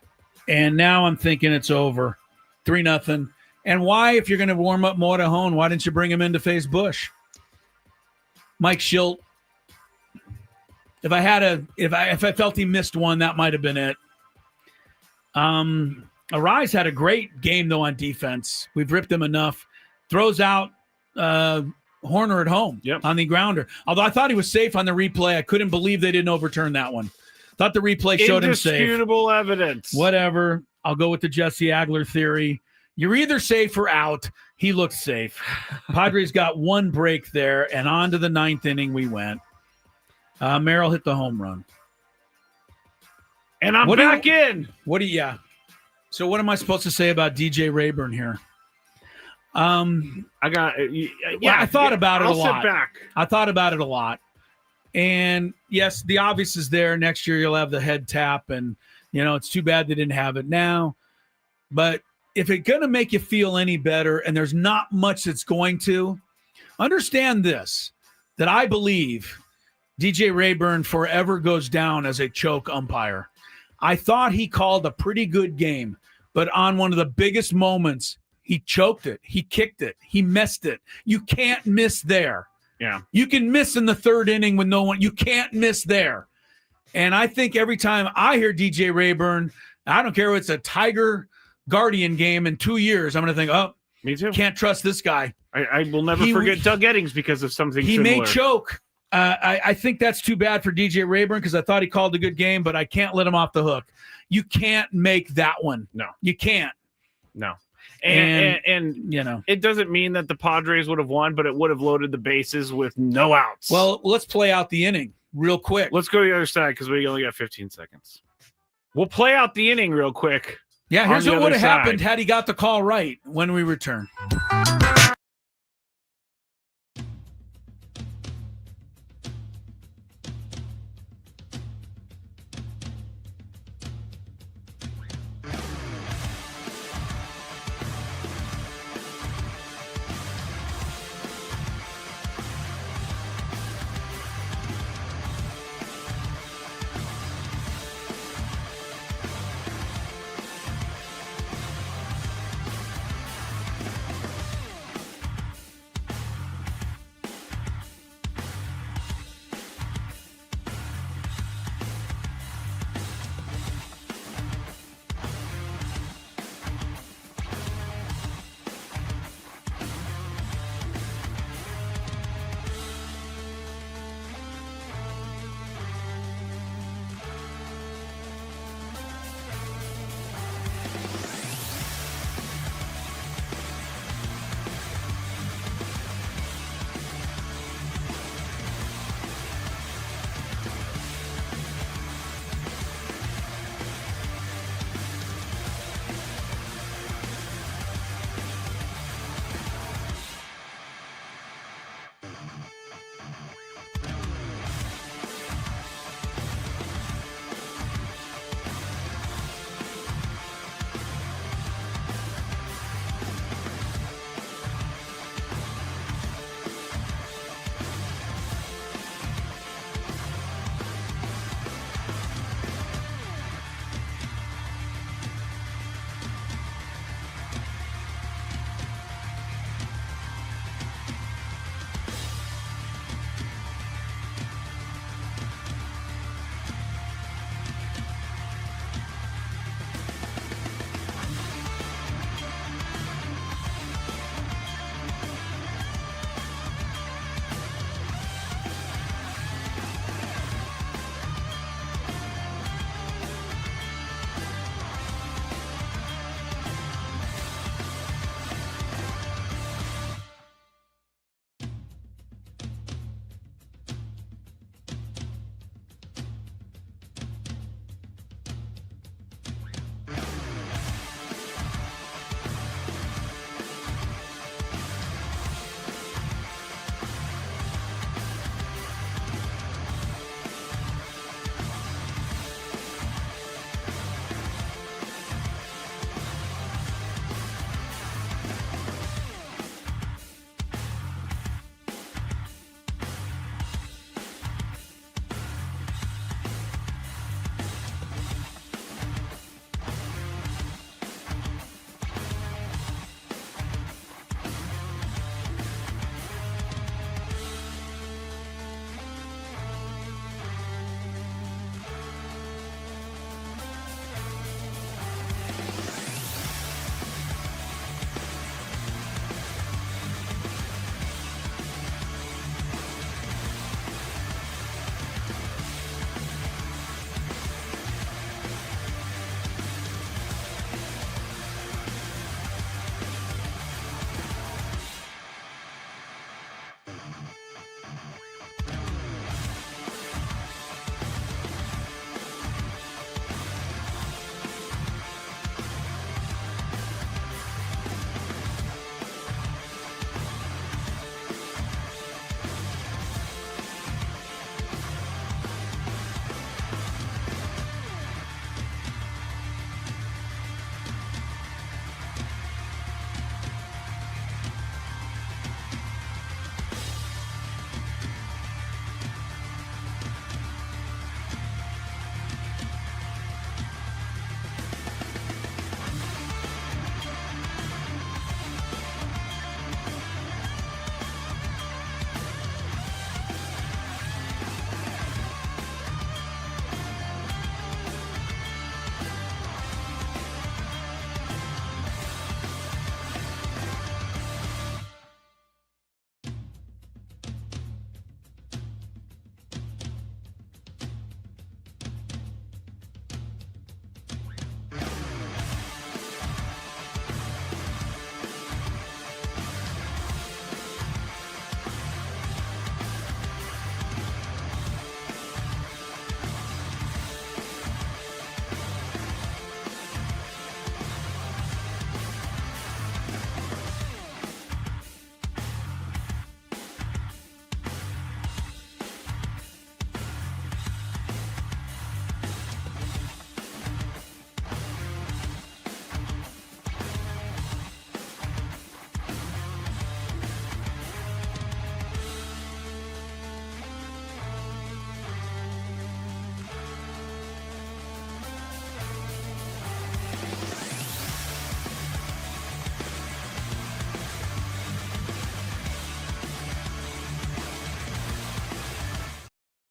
and now I'm thinking it's over. 3-0. And why, if you're going to warm up Morejon, why didn't you bring him in to face Bush? Mike Schilt. If I felt he missed one, that might have been it. Arraez had a great game, though, on defense. We've ripped him enough. Throws out Horner at home on the grounder. Although I thought he was safe on the replay. I couldn't believe they didn't overturn that one. Thought the replay showed him safe. Indisputable evidence. Whatever. I'll go with the Jesse Agler theory. You're either safe or out. He looked safe. Padres got one break there, and on to the 9th inning we went. Merrill hit the home run. And I'm back in. So what am I supposed to say about DJ Rayburn here? I thought about it a lot. I'll sit back. I thought about it a lot. And yes, the obvious is there. Next year you'll have the head tap, and it's too bad they didn't have it now. But if it's going to make you feel any better, and there's not much that's going to, understand this, that I believe DJ Rayburn forever goes down as a choke umpire. I thought he called a pretty good game, but on one of the biggest moments, he choked it. He kicked it. He missed it. You can't miss there. Yeah. You can miss in the 3rd inning with no one. You can't miss there. And I think every time I hear DJ Rayburn, I don't care if it's a Tiger Guardian game in 2 years, I'm going to think, oh, me too. Can't trust this guy. I will never forget Doug Eddings because of something he similar. May choke. I think that's too bad for DJ Rayburn because I thought he called a good game, but I can't let him off the hook. You can't make that one. No. You can't. No. And it doesn't mean that the Padres would have won, but it would have loaded the bases with no outs. Well, let's play out the inning real quick. Let's go to the other side because we only got 15 seconds. We'll play out the inning real quick. Yeah, here's what would have happened had he got the call right when we return.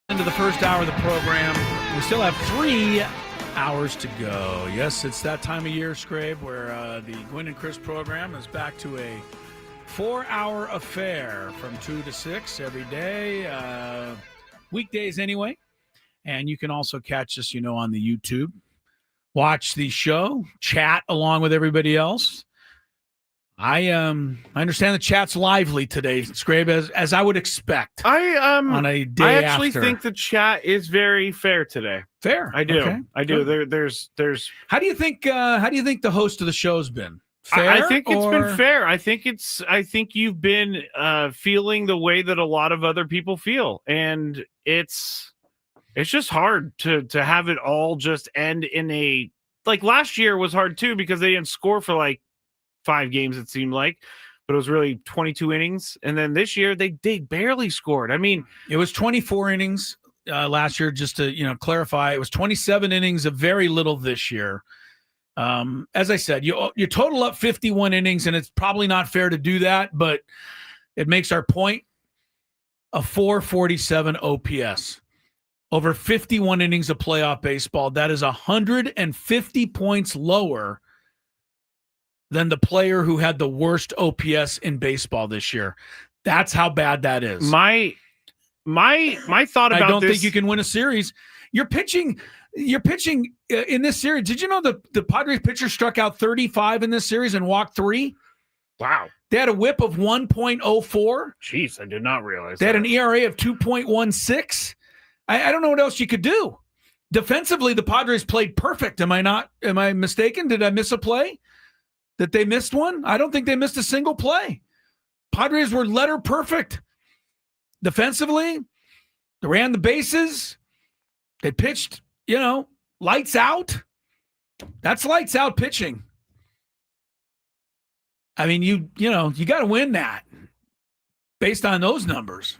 Into the first hour of the program. We still have 3 hours to go. Yes, it's that time of year, Scrape, where the Gwynn Chris program is back to a 4-hour affair from 2 to 6 every day, weekdays anyway. And you can also catch us, on the YouTube. Watch the show, chat along with everybody else. I understand the chat's lively today, Scrape, as I would expect. On a day I actually after. think the chat is very fair today. Fair. I do. Okay. I do. Good. There's. How do you think the host of the show's been? Fair, I think it's or? been fair. I think you've been feeling the way that a lot of other people feel, and it's just hard to have it all just end in a, like, last year was hard too because they didn't score for like 5 games, it seemed like, but it was really 22 innings. And then this year they barely scored. I mean, it was 24 innings last year, just to, clarify. It was 27 innings of very little this year. As I said, you total up 51 innings, and it's probably not fair to do that, but it makes our point. A 447 OPS. Over 51 innings of playoff baseball. That is 150 points lower than the player who had the worst OPS in baseball this year. That's how bad that is. My thought about I don't this, think you can win a series. You're pitching in this series. Did you know the Padres pitcher struck out 35 in this series and walked 3? Wow. They had a whip of 1.04. Jeez, I did not realize They that. had an ERA of 2.16. I don't know what else you could do. Defensively, the Padres played perfect. Am I mistaken? Did I miss a play? That they missed one? I don't think they missed a single play. Padres were letter perfect. Defensively, they ran the bases. They pitched, lights out. That's lights out pitching. I mean, you got to win that based on those numbers.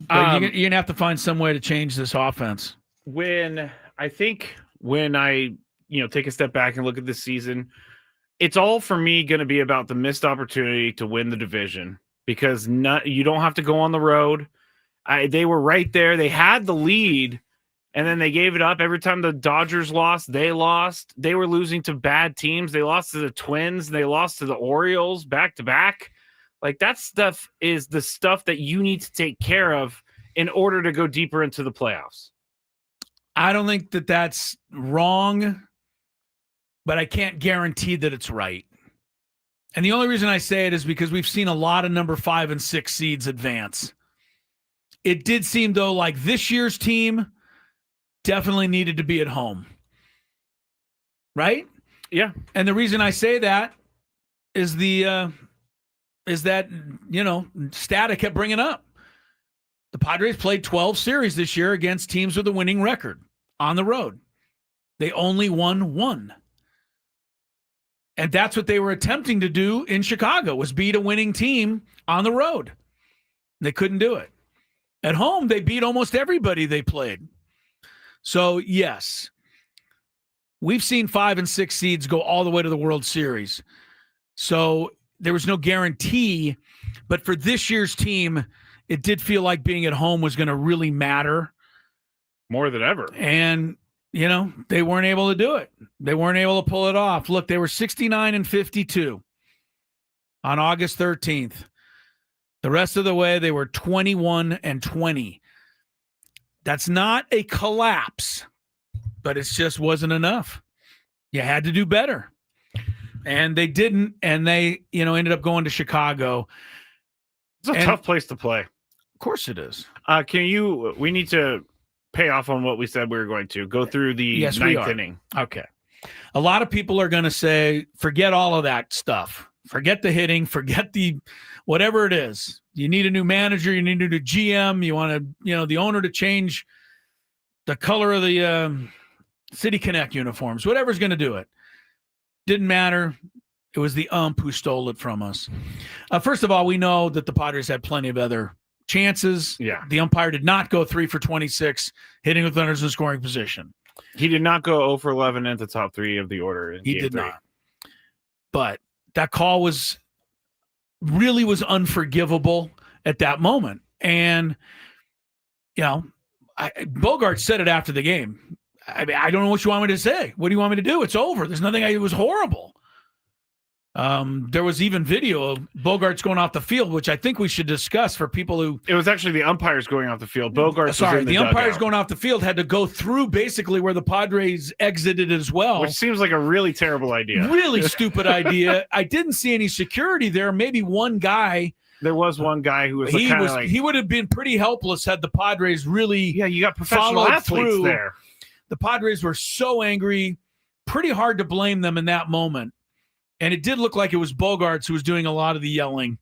But you're going to have to find some way to change this offense. When I take a step back and look at this season, it's all for me going to be about the missed opportunity to win the division, because you don't have to go on the road. They were right there. They had the lead, and then they gave it up. Every time the Dodgers lost, they lost. They were losing to bad teams. They lost to the Twins. They lost to the Orioles back-to-back. Like, that stuff is the stuff that you need to take care of in order to go deeper into the playoffs. I don't think that that's wrong, but I can't guarantee that it's right. And the only reason I say it is because we've seen a lot of number 5 and 6 seeds advance. It did seem, though, like this year's team definitely needed to be at home. Right? Yeah. And the reason I say that is that stat I kept bringing up. The Padres played 12 series this year against teams with a winning record on the road. They only won 1. And that's what they were attempting to do in Chicago, was beat a winning team on the road. They couldn't do it. At home, they beat almost everybody they played. So, yes, we've seen 5 and 6 seeds go all the way to the World Series. So there was no guarantee. But for this year's team, it did feel like being at home was going to really matter. More than ever. And they weren't able to do it. They weren't able to pull it off. Look, they were 69 and 52 on August 13th. The rest of the way, they were 21 and 20. That's not a collapse, but it just wasn't enough. You had to do better. And they didn't, and they, ended up going to Chicago. It's a tough place to play. Of course it is. We need to pay off on what we said we were going to. Go through the ninth inning. Okay. A lot of people are going to say, forget all of that stuff. Forget the hitting. Forget the whatever it is. You need a new manager. You need a new GM. You want to, the owner to change the color of the City Connect uniforms. Whatever's going to do it. Didn't matter. It was the ump who stole it from us. First of all, we know that the Padres had plenty of other chances. Yeah. The umpire did not go 3 for 26, hitting with runners in scoring position. He did not go 0 for 11 at the top 3 of the order. In He game did 3. not. But that call was unforgivable at that moment. And, Bogart said it after the game. I don't know what you want me to say. What do you want me to do? It's over. There's nothing. It was horrible. There was even video of Bogarts going off the field, which I think we should discuss for people who. It was actually the umpires going off the field. Bogarts was in the umpires dugout. going off the field had to go through basically where the Padres exited as well. Which seems like a really terrible idea. Really stupid idea. I didn't see any security there. Maybe one guy. There was one guy who was he would have been pretty helpless had the Padres really. Yeah, you got professional athletes through. there. The Padres were so angry. Pretty hard to blame them in that moment. And it did look like it was Bogarts who was doing a lot of the yelling.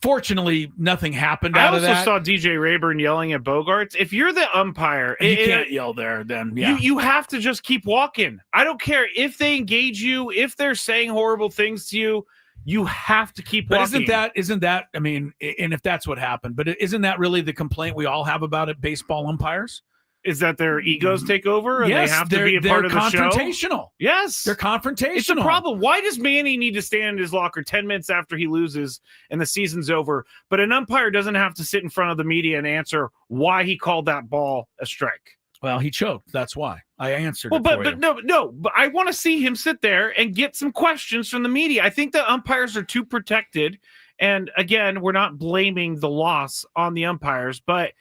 Fortunately, nothing happened out of that. I also saw DJ Rayburn yelling at Bogarts. If you're the umpire, you can't yell there then. Yeah. You have to just keep walking. I don't care if they engage you, if they're saying horrible things to you, you have to keep walking. But isn't that, I mean, and if that's what happened, but isn't that really the complaint we all have about it, baseball umpires? Is that their egos take over and yes, they have to be a part of the show? They're confrontational. Yes. They're confrontational. It's a problem. Why does Manny need to stand in his locker 10 minutes after he loses and the season's over, but an umpire doesn't have to sit in front of the media and answer why he called that ball a strike? Well, he choked. That's why. I answered but you. But I want to see him sit there and get some questions from the media. I think the umpires are too protected. And again, we're not blaming the loss on the umpires, but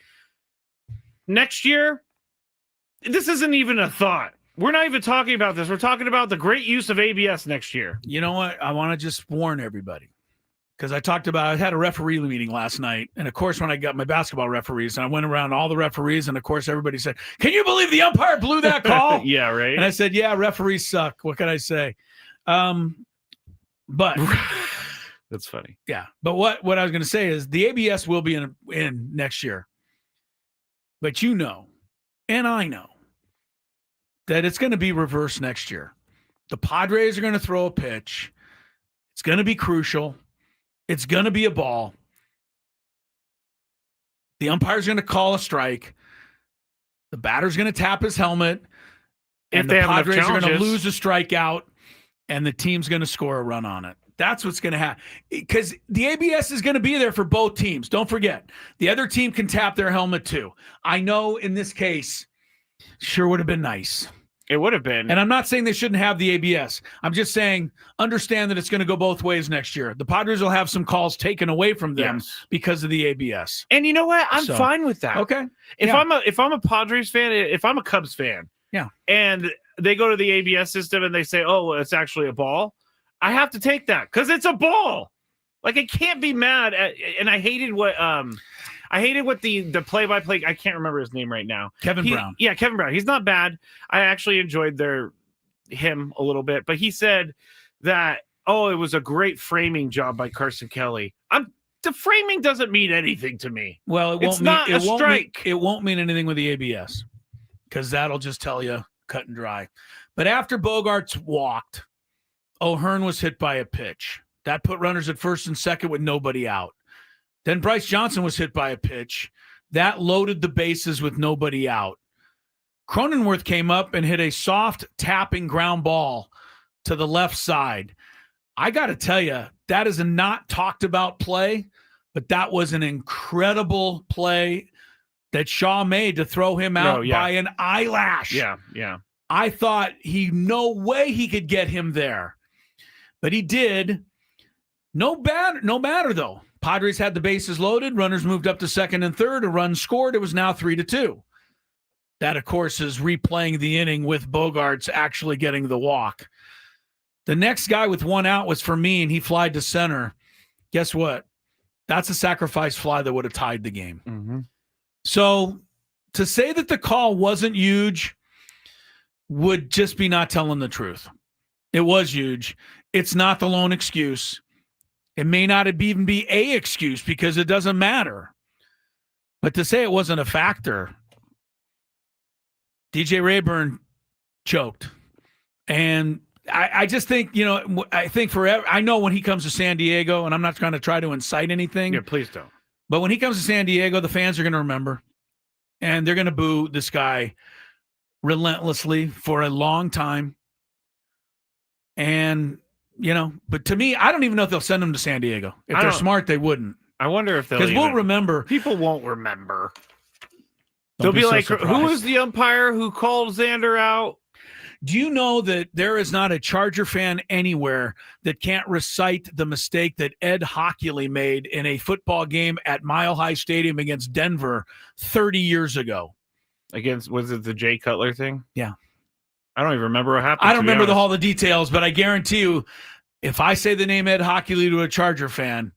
next year, this isn't even a thought. We're not even talking about this. We're talking about the great use of ABS next year. You know what? I want to just warn everybody because I had a referee meeting last night. And of course, when I got my basketball referees and I went around all the referees and of course, everybody said, can you believe the umpire blew that call? Yeah, right. And I said, yeah, referees suck. What can I say? But that's funny. Yeah. But what I was going to say is the ABS will be in next year. But and I know that it's going to be reversed next year. The Padres are going to throw a pitch. It's going to be crucial. It's going to be a ball. The umpire's going to call a strike. The batter's going to tap his helmet. And the Padres are going to lose a strikeout, and the team's going to score a run on it. That's what's going to happen. Because the ABS is going to be there for both teams. Don't forget. The other team can tap their helmet too. I know in this case, sure would have been nice. It would have been. And I'm not saying they shouldn't have the ABS. I'm just saying understand that it's going to go both ways next year. The Padres will have some calls taken away from them because of the ABS. And you know what? I'm fine with that. Okay. If I'm a Padres fan, if I'm a Cubs fan, and they go to the ABS system and they say, "Oh, it's actually a ball," I have to take that because it's a ball. Like I can't be mad at. And I hated what the play-by-play. I can't remember his name right now. Kevin Brown. Yeah, Kevin Brown. He's not bad. I actually enjoyed him a little bit, but he said that it was a great framing job by Carson Kelly. The framing doesn't mean anything to me. Well, it's not a strike. It won't mean anything with the ABS because that'll just tell you cut and dry. But after Bogarts walked, O'Hearn was hit by a pitch. That put runners at first and second with nobody out. Then Bryce Johnson was hit by a pitch. That loaded the bases with nobody out. Cronenworth came up and hit a soft tapping ground ball to the left side. I got to tell you, that is a not talked about play, but that was an incredible play that Shaw made to throw him out by an eyelash. Yeah. I thought no way he could get him there, but he did. No matter though. Padres had the bases loaded. Runners moved up to second and third. A run scored. It was now 3-2. That, of course, is replaying the inning with Bogarts actually getting the walk. The next guy with one out was Fermin. He flied to center. Guess what? That's a sacrifice fly that would have tied the game. Mm-hmm. So to say that the call wasn't huge would just be not telling the truth. It was huge. It's not the lone excuse. It may not even be a excuse because it doesn't matter. But to say it wasn't a factor, DJ Rayburn choked. And I just think, I think forever. I know when he comes to San Diego, and I'm not trying to try to incite anything. Yeah, please don't. But when he comes to San Diego, the fans are going to remember. and they're going to boo this guy relentlessly for a long time. And, but to me, I don't even know if they'll send him to San Diego. If they're smart, they wouldn't. I wonder if they'll, because we'll remember. People won't remember. They'll be so like, surprised. who was the umpire who called Xander out? Do you know that there is not a Charger fan anywhere that can't recite the mistake that Ed Hockley made in a football game at Mile High Stadium against Denver 30 years ago? Was it the Jay Cutler thing? Yeah. I don't even remember what happened. I don't remember all the details, but I guarantee you, if I say the name Ed Hockley to a Charger fan,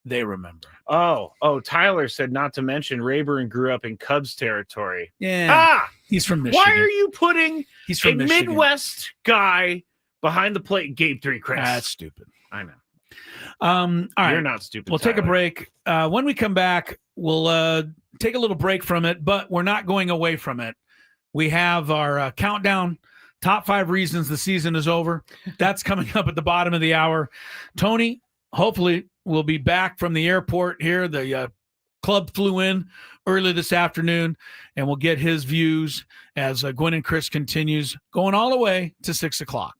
they remember. Oh, Tyler said not to mention Rayburn grew up in Cubs territory. Yeah. He's from Michigan. Why are you putting a Michigan. Midwest guy behind the plate and gave 3 Chris? That's stupid. I know. All right. You're not stupid. We'll Tyler. take a break. When we come back, we'll take a little break from it, but we're not going away from it. We have our countdown, top 5 reasons the season is over. That's coming up at the bottom of the hour. Tony, hopefully, will be back from the airport here. The club flew in early this afternoon, and we'll get his views as Gwynn and Chris continues going all the way to 6 o'clock.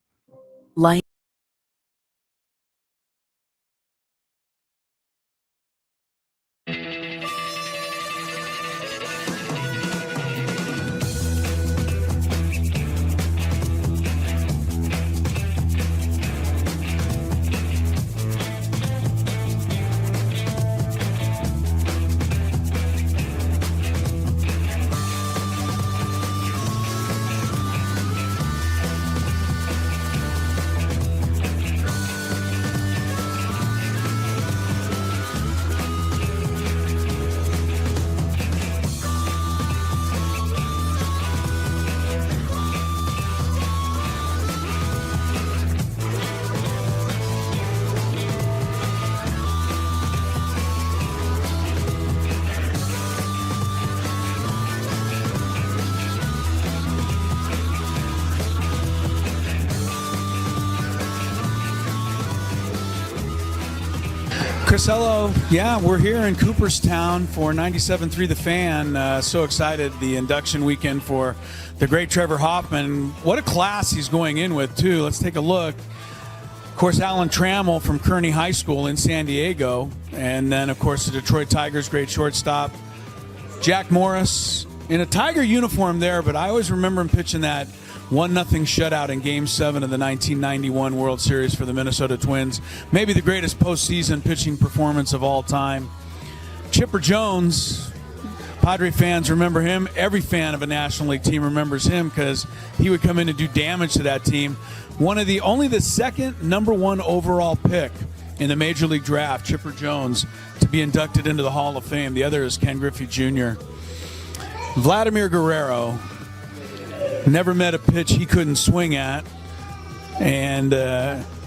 Chris, hello. Yeah, we're here in Cooperstown for 97.3 The Fan. So excited, the induction weekend for the great Trevor Hoffman. What a class he's going in with, too. Let's take a look. Of course, Alan Trammell from Kearney High School in San Diego. And then, of course, the Detroit Tigers' great shortstop, Jack Morris, in a Tiger uniform there, but I always remember him pitching that 1-0 shutout in Game 7 of the 1991 World Series for the Minnesota Twins. Maybe the greatest postseason pitching performance of all time. Chipper Jones, Padre fans remember him. Every fan of a National League team remembers him because he would come in and do damage to that team. Only the second #1 overall pick in the Major League Draft, Chipper Jones, to be inducted into the Hall of Fame. The other is Ken Griffey Jr. Vladimir Guerrero, never met a pitch he couldn't swing at, and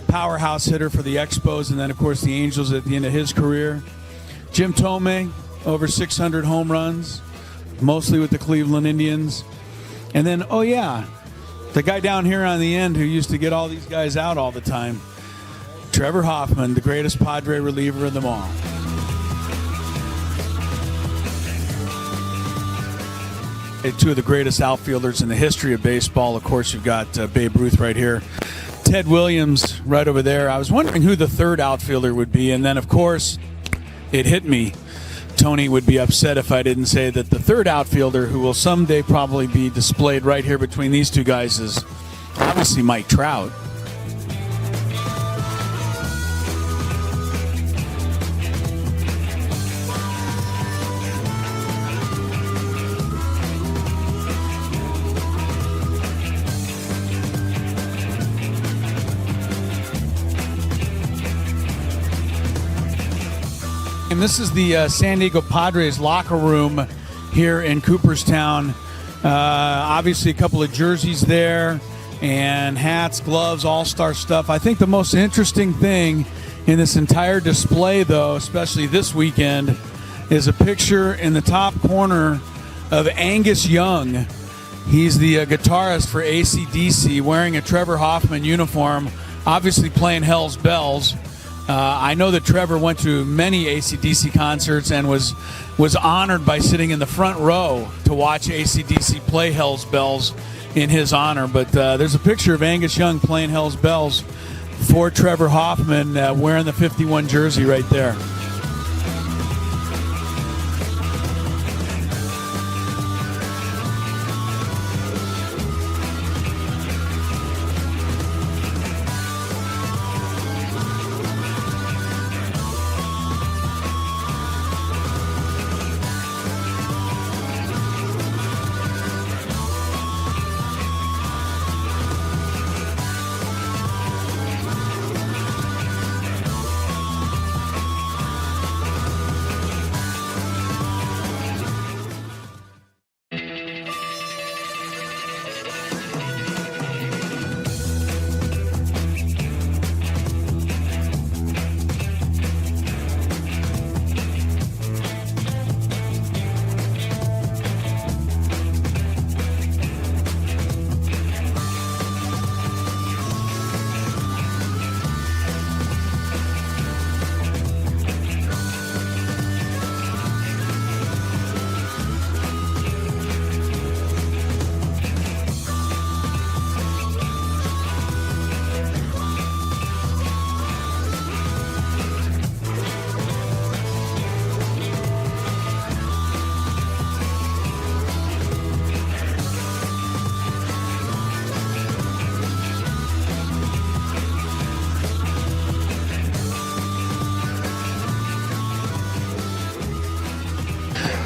powerhouse hitter for the Expos, and then, of course, the Angels at the end of his career. Jim Thome, over 600 home runs, mostly with the Cleveland Indians. And then, the guy down here on the end who used to get all these guys out all the time, Trevor Hoffman, the greatest Padre reliever of them all. Two of the greatest outfielders in the history of baseball. Of course, you've got Babe Ruth right here. Ted Williams right over there. I was wondering who the third outfielder would be. And then, of course, it hit me. Tony would be upset if I didn't say that the third outfielder, who will someday probably be displayed right here between these two guys, is obviously Mike Trout. And this is the San Diego Padres locker room here in Cooperstown. Obviously, a couple of jerseys there and hats, gloves, all-star stuff. I think the most interesting thing in this entire display, though, especially this weekend, is a picture in the top corner of Angus Young. He's the guitarist for AC/DC, wearing a Trevor Hoffman uniform, obviously playing Hell's Bells. I know that Trevor went to many AC/DC concerts and was honored by sitting in the front row to watch AC/DC play Hell's Bells in his honor. But there's a picture of Angus Young playing Hell's Bells for Trevor Hoffman wearing the 51 jersey right there.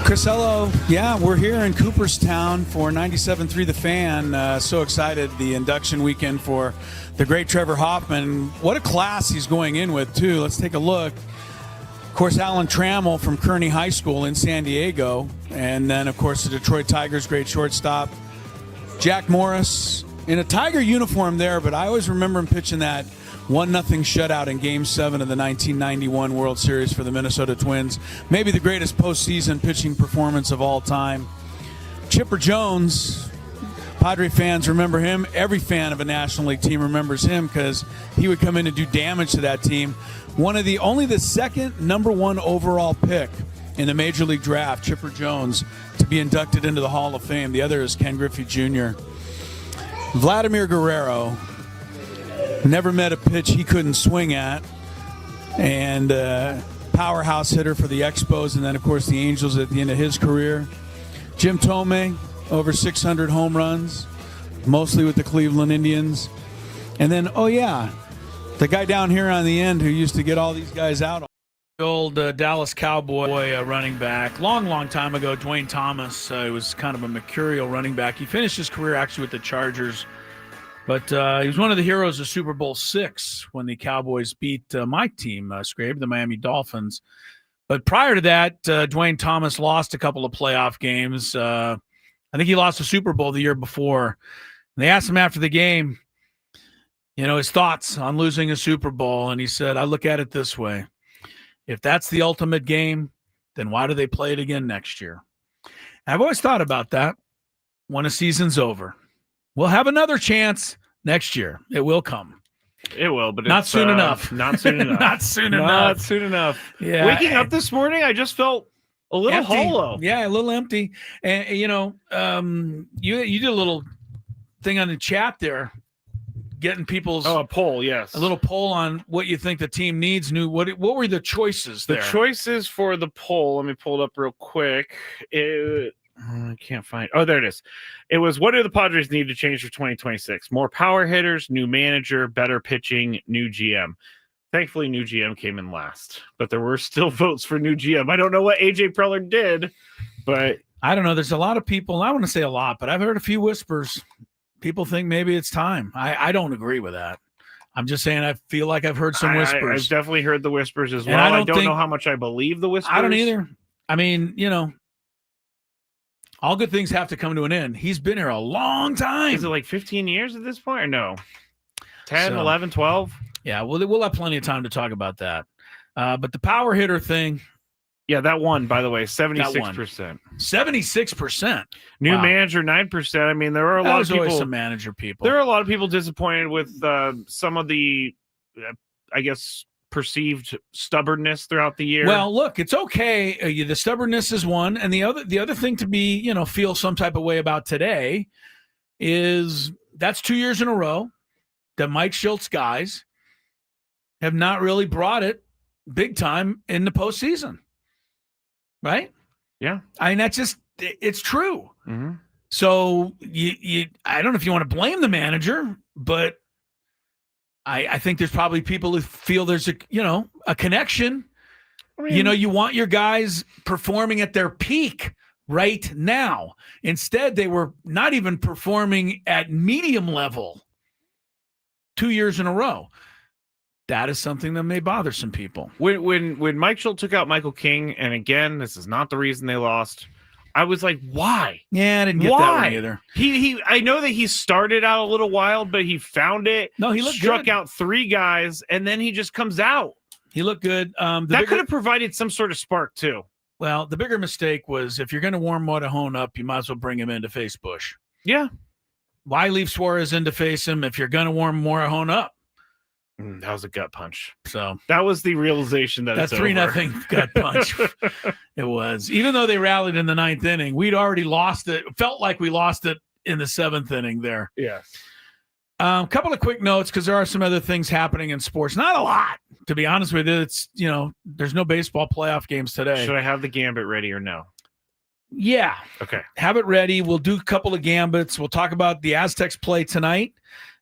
Crisello, yeah, we're here in Cooperstown for 97.3 The Fan. So excited, the induction weekend for the great Trevor Hoffman. What a class he's going in with, too. Let's take a look. Of course, Alan Trammell from Kearney High School in San Diego. And then, of course, the Detroit Tigers' great shortstop, Jack Morris, in a Tiger uniform there, but I always remember him pitching that 1-0 shutout in Game 7 of the 1991 World Series for the Minnesota Twins. Maybe the greatest postseason pitching performance of all time. Chipper Jones, Padre fans remember him. Every fan of a National League team remembers him because he would come in and do damage to that team. Only the second #1 overall pick in the Major League Draft, Chipper Jones, to be inducted into the Hall of Fame. The other is Ken Griffey Jr. Vladimir Guerrero, never met a pitch he couldn't swing at, and powerhouse hitter for the Expos, and then, of course, the Angels at the end of his career. Jim Thome, over 600 home runs, mostly with the Cleveland Indians. And then, the guy down here on the end who used to get all these guys out. The old Dallas Cowboy running back. Long time ago, Dwayne Thomas. He was kind of a mercurial running back. He finished his career actually with the Chargers. But he was one of the heroes of Super Bowl VI when the Cowboys beat my team, Scrape, the Miami Dolphins. But prior to that, Dwayne Thomas lost a couple of playoff games. I think he lost the Super Bowl the year before. And they asked him after the game, his thoughts on losing a Super Bowl. And he said, I look at it this way. If that's the ultimate game, then why do they play it again next year? And I've always thought about that when a season's over. We'll have another chance next year. It will come. It will, but not soon enough. Not soon enough. Not soon enough. Not soon enough. Yeah. Waking up this morning, I just felt a little empty. hollow. Yeah, a little empty. And you did a little thing on the chat there, getting people's a poll. Yes, a little poll on what you think the team needs. What were the choices there? The choices for the poll. Let me pull it up real quick. I can't find. Oh, there it is. It was, what do the Padres need to change for 2026? More power hitters, new manager, better pitching, new GM. Thankfully, new GM came in last, but there were still votes for new GM. I don't know what AJ Preller did, but I don't know. There's a lot of people. I want to say a lot, but I've heard a few whispers. People think maybe it's time. I don't agree with that. I'm just saying I feel like I've heard some whispers. I've definitely heard the whispers as well. And I don't know how much I believe the whispers. I don't either. I mean, all good things have to come to an end. He's been here a long time. Is it like 15 years at this point or no? 10, 11, 12? Yeah, we'll have plenty of time to talk about that. But the power hitter thing. Yeah, that one, by the way, 76%. 76%. New manager, 9%. I mean, there are a lot of people. Always some manager people. There are a lot of people disappointed with some of the, I guess, perceived stubbornness throughout the year. Well, look, it's okay. The stubbornness is one, and the other thing to be, feel some type of way about today is that's 2 years in a row that Mike Schultz guys have not really brought it big time in the postseason, right? Yeah, I mean it's true. Mm-hmm. So I don't know if you want to blame the manager, but I think there's probably people who feel there's a connection. I mean, you want your guys performing at their peak right now. Instead, they were not even performing at medium level 2 years in a row. That is something that may bother some people. When Mike Schultz took out Michael King, and again, this is not the reason they lost, I was like, why? Yeah, I didn't get that one either. I know that he started out a little wild, but he found it. No, he struck good. Out 3 guys, and then he just comes out. He looked good. That could have provided some sort of spark too. Well, the bigger mistake was if you're going to warm Motorhone up, you might as well bring him in to face Bush. Yeah. Why leave Suarez in to face him if you're going to warm Motorhone up? That was a gut punch. So that was the realization that it's 3-0 gut punch. It was. Even though they rallied in the 9th inning, we'd already lost it. Felt like we lost it in the 7th inning there. Yeah. A couple of quick notes because there are some other things happening in sports. Not a lot, to be honest with you. It's there's no baseball playoff games today. Should I have the gambit ready or no? Yeah. Okay. Have it ready. We'll do a couple of gambits. We'll talk about the Aztecs play tonight.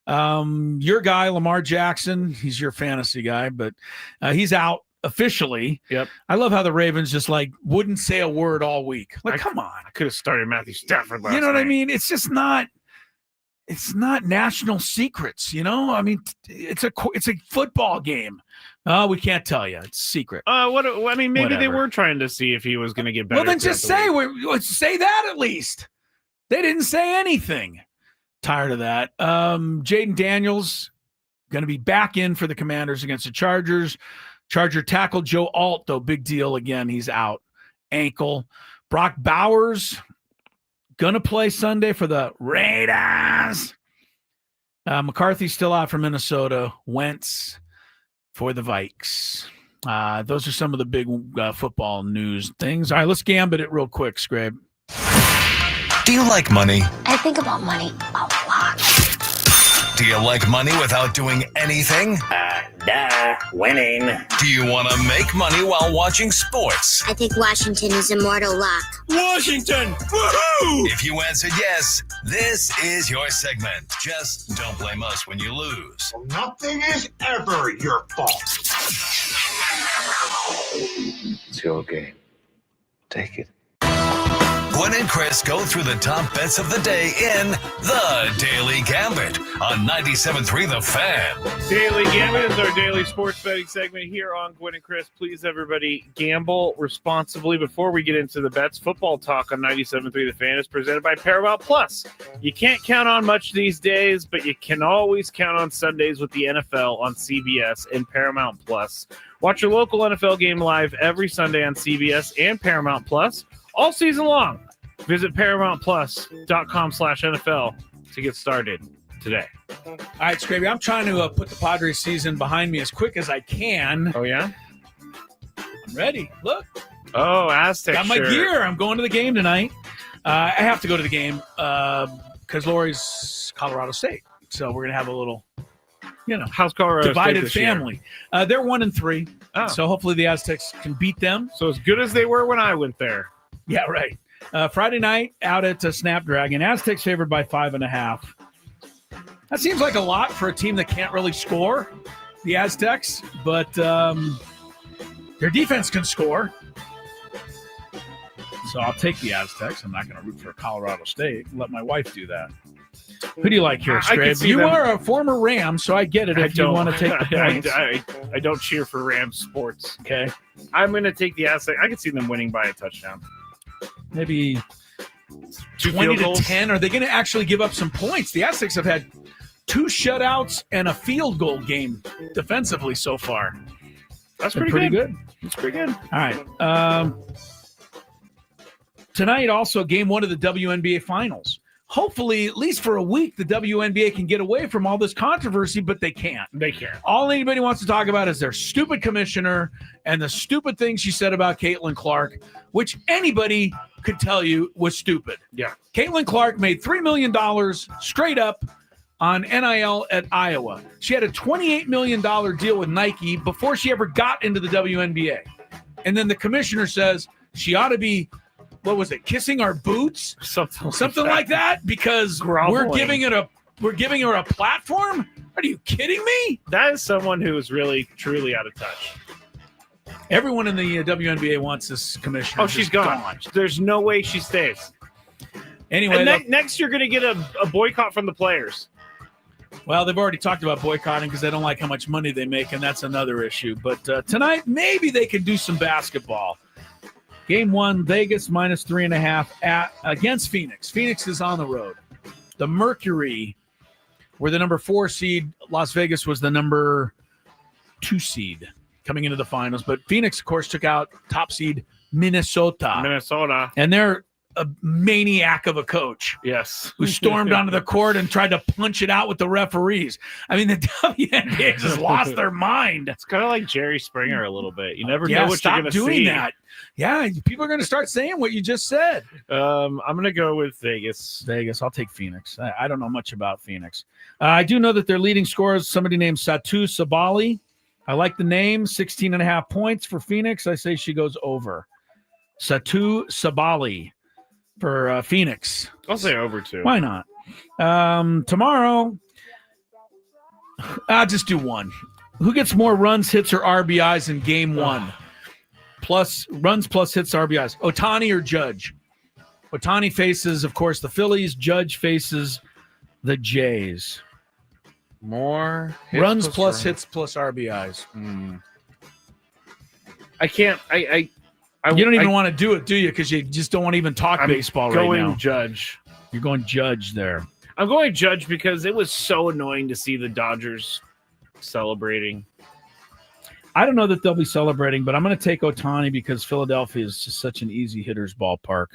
Your guy, Lamar Jackson, he's your fantasy guy, but he's out officially. Yep. I love how the Ravens just wouldn't say a word all week. Come on. I could have started Matthew Stafford last You know what night. I mean? It's just not. It's not national secrets, I mean, it's a football game. We can't tell you. It's secret. Maybe Whatever. they were trying to see if he was going to get better. Well, then just say that at least. They didn't say anything. Tired of that. Jaden Daniels going to be back in for the Commanders against the Chargers. Charger tackle Joe Alt, though, big deal again. He's out. Ankle. Brock Bowers going to play Sunday for the Raiders. McCarthy's still out for Minnesota. Wentz for the Vikes. Those are some of the big football news things. All right, let's gambit it real quick, Scrape. Do you like money? I think about money a lot. Do you like money without doing anything? Winning. Do you want to make money while watching sports? I think Washington is immortal luck. Washington! Woohoo! If you answered yes, this is your segment. Just don't blame us when you lose. Nothing is ever your fault. It's your game. Take it. Gwynn and Chris go through the top bets of the day in The Daily Gambit on 97.3 The Fan. Daily Gambit is our daily sports betting segment here on Gwynn and Chris. Please, everybody, gamble responsibly. Before we get into the bets, football talk on 97.3 The Fan is presented by Paramount Plus. You can't count on much these days, but you can always count on Sundays with the NFL on CBS and Paramount Plus. Watch your local NFL game live every Sunday on CBS and Paramount Plus all season long. Visit ParamountPlus.com/NFL to get started today. All right, Scrappy, I'm trying to put the Padres season behind me as quick as I can. Oh, yeah? I'm ready. Look. Oh, Aztec got my shirt. gear. I'm going to the game tonight. I have to go to the game because Lori's Colorado State. So we're going to have a little, how's Colorado divided State family. They're 1-3. Oh. So hopefully the Aztecs can beat them. So as good as they were when I went there. Yeah, right. Friday night out at Snapdragon. Aztecs favored by 5.5. That seems like a lot for a team that can't really score, the Aztecs, but their defense can score. So I'll take the Aztecs. I'm not going to root for Colorado State. Let my wife do that. Who do you like here, Scrape? You are a former Ram, so I get it if you want to take the points. I don't cheer for Rams sports. Okay. I'm going to take the Aztecs. I can see them winning by a touchdown. Maybe 2 20 field goals. to 10. Are they going to actually give up some points? The Aztecs have had 2 shutouts and a field goal game defensively so far. That's pretty good. That's pretty good. All right. Tonight, also, game 1 of the WNBA Finals. hopefully, at least for a week, the WNBA can get away from all this controversy, but they can't. They can't. All anybody wants to talk about is their stupid commissioner and the stupid things she said about Caitlin Clark, which anybody could tell you was stupid. Yeah. Caitlin Clark made $3 million straight up on NIL at Iowa. She had a $28 million deal with Nike before she ever got into the WNBA. And then the commissioner says she ought to be, what was it, kissing our boots? Something like that, because we're giving her a platform? Are you kidding me? That is someone who is really, truly out of touch. Everyone in the WNBA wants this commissioner. Oh, she's gone. There's no way she stays. Anyway, next you're going to get a boycott from the players. Well, they've already talked about boycotting because they don't like how much money they make, and that's another issue. But tonight, maybe they can do some basketball. Game 1, Vegas minus 3.5 against Phoenix. Phoenix is on the road. The Mercury were the number 4 seed. Las Vegas was the number 2 seed coming into the finals. But Phoenix, of course, took out top seed Minnesota. And they're a maniac of a coach. Yes. Who stormed onto the court and tried to punch it out with the referees. I mean, the WNBA just lost their mind. It's kind of like Jerry Springer a little bit. You never know what you're going to see. Stop doing that. Yeah, people are going to start saying what you just said. I'm going to go with Vegas. I'll take Phoenix. I don't know much about Phoenix. I do know that their leading scorer is somebody named Satu Sabali. I like the name. 16.5 points for Phoenix. I say she goes over. Satu Sabali for Phoenix. I'll say over too. Why not? Tomorrow, I'll just do one. Who gets more runs, hits, or RBIs in game 1? Plus runs plus hits, RBIs. Ohtani or Judge? Ohtani faces, of course, the Phillies. Judge faces the Jays. More runs plus hits plus RBIs. I can't. You don't even want to do it, do you? Because you just don't want to even talk baseball right now. I'm going Judge. You're going Judge there. I'm going Judge because it was so annoying to see the Dodgers celebrating. I don't know that they'll be celebrating, but I'm going to take Ohtani because Philadelphia is just such an easy hitter's ballpark.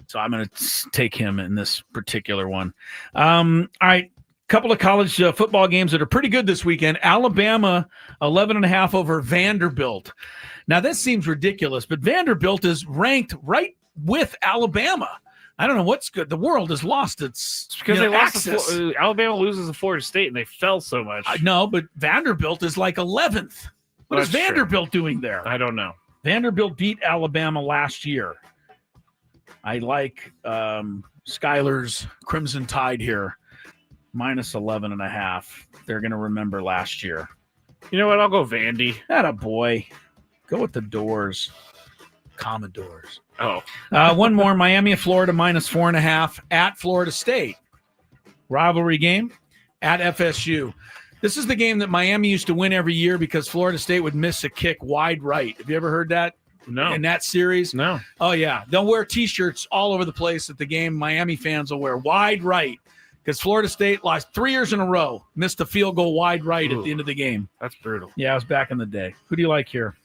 So I'm going to take him in this particular one. All right. Couple of college football games that are pretty good this weekend. Alabama, 11.5 over Vanderbilt. Now, this seems ridiculous, but Vanderbilt is ranked right with Alabama. I don't know what's good. The world has lost its because they lost. access. Alabama loses to Florida State, and they fell so much. No, but Vanderbilt is like 11th. What is Vanderbilt doing there? I don't know. Vanderbilt beat Alabama last year. I like Skylar's Crimson Tide here. Minus 11.5. They're going to remember last year. You know what? I'll go Vandy. Atta boy. Go with the Doors. Commodores. Oh. One more. Miami of Florida minus 4.5 at Florida State. Rivalry game at FSU. This is the game that Miami used to win every year because Florida State would miss a kick wide right. Have you ever heard that? No. In that series? No. Oh, yeah. They'll wear T-shirts all over the place at the game. Miami fans will wear wide right because Florida State lost 3 years in a row, missed a field goal wide right at the end of the game. That's brutal. Yeah, it was back in the day. Who do you like here?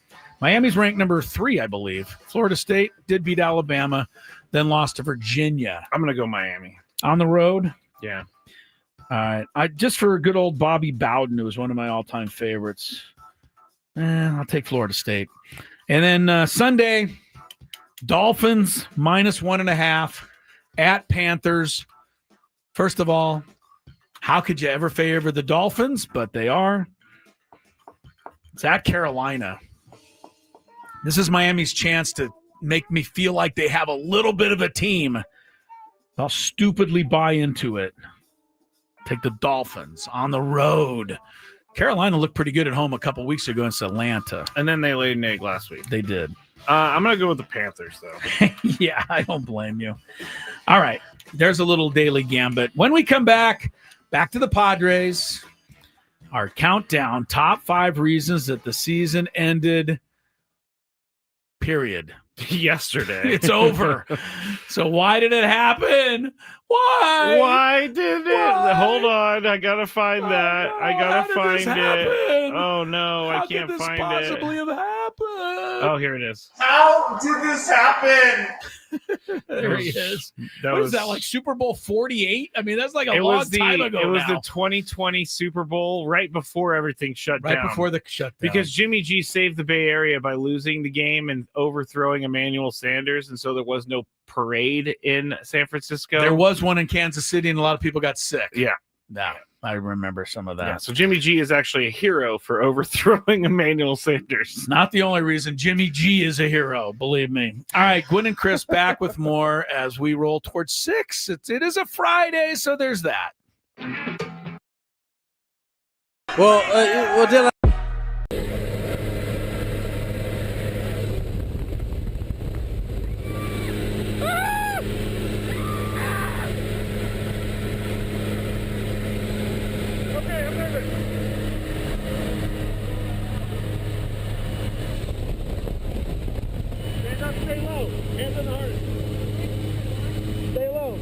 Miami's ranked number 3, I believe. Florida State did beat Alabama, then lost to Virginia. I'm going to go Miami. On the road? Yeah. All right. Just for good old Bobby Bowden, who was one of my all-time favorites, I'll take Florida State. And then Sunday, Dolphins minus 1.5 at Panthers. First of all, how could you ever favor the Dolphins? But they are. It's at Carolina. This is Miami's chance to make me feel like they have a little bit of a team. I'll stupidly buy into it. Take the Dolphins on the road. Carolina looked pretty good at home a couple weeks ago against Atlanta. And then they laid an egg last week. They did. I'm going to go with the Panthers, though. Yeah, I don't blame you. All right. There's a little daily gambit. When we come back to the Padres, our countdown, top 5 reasons that the season ended, period. Yesterday. It's over. So why did it happen? Why? Why did it? Why? Hold on. I got to find that. I got to find it. Oh, no. How I can't could this find possibly have happened? Oh, here it is. How did this happen? There he is. That What was is that, like Super Bowl 48? I mean, that's like a long time ago. It was now. the 2020 Super Bowl right before everything shut down. Right before the shutdown. Because Jimmy G saved the Bay Area by losing the game and overthrowing Emmanuel Sanders, and so there was no parade in San Francisco. There was one in Kansas City, and a lot of people got sick. Yeah. No, I remember some of that. Yeah, so Jimmy G is actually a hero for overthrowing Emmanuel Sanders. Not the only reason. Jimmy G is a hero, believe me. All right, Gwynn and Chris back with more as we roll towards 6. It is a Friday, so there's that. Well, Dylan. Stay low. Hands on the heart. Stay low.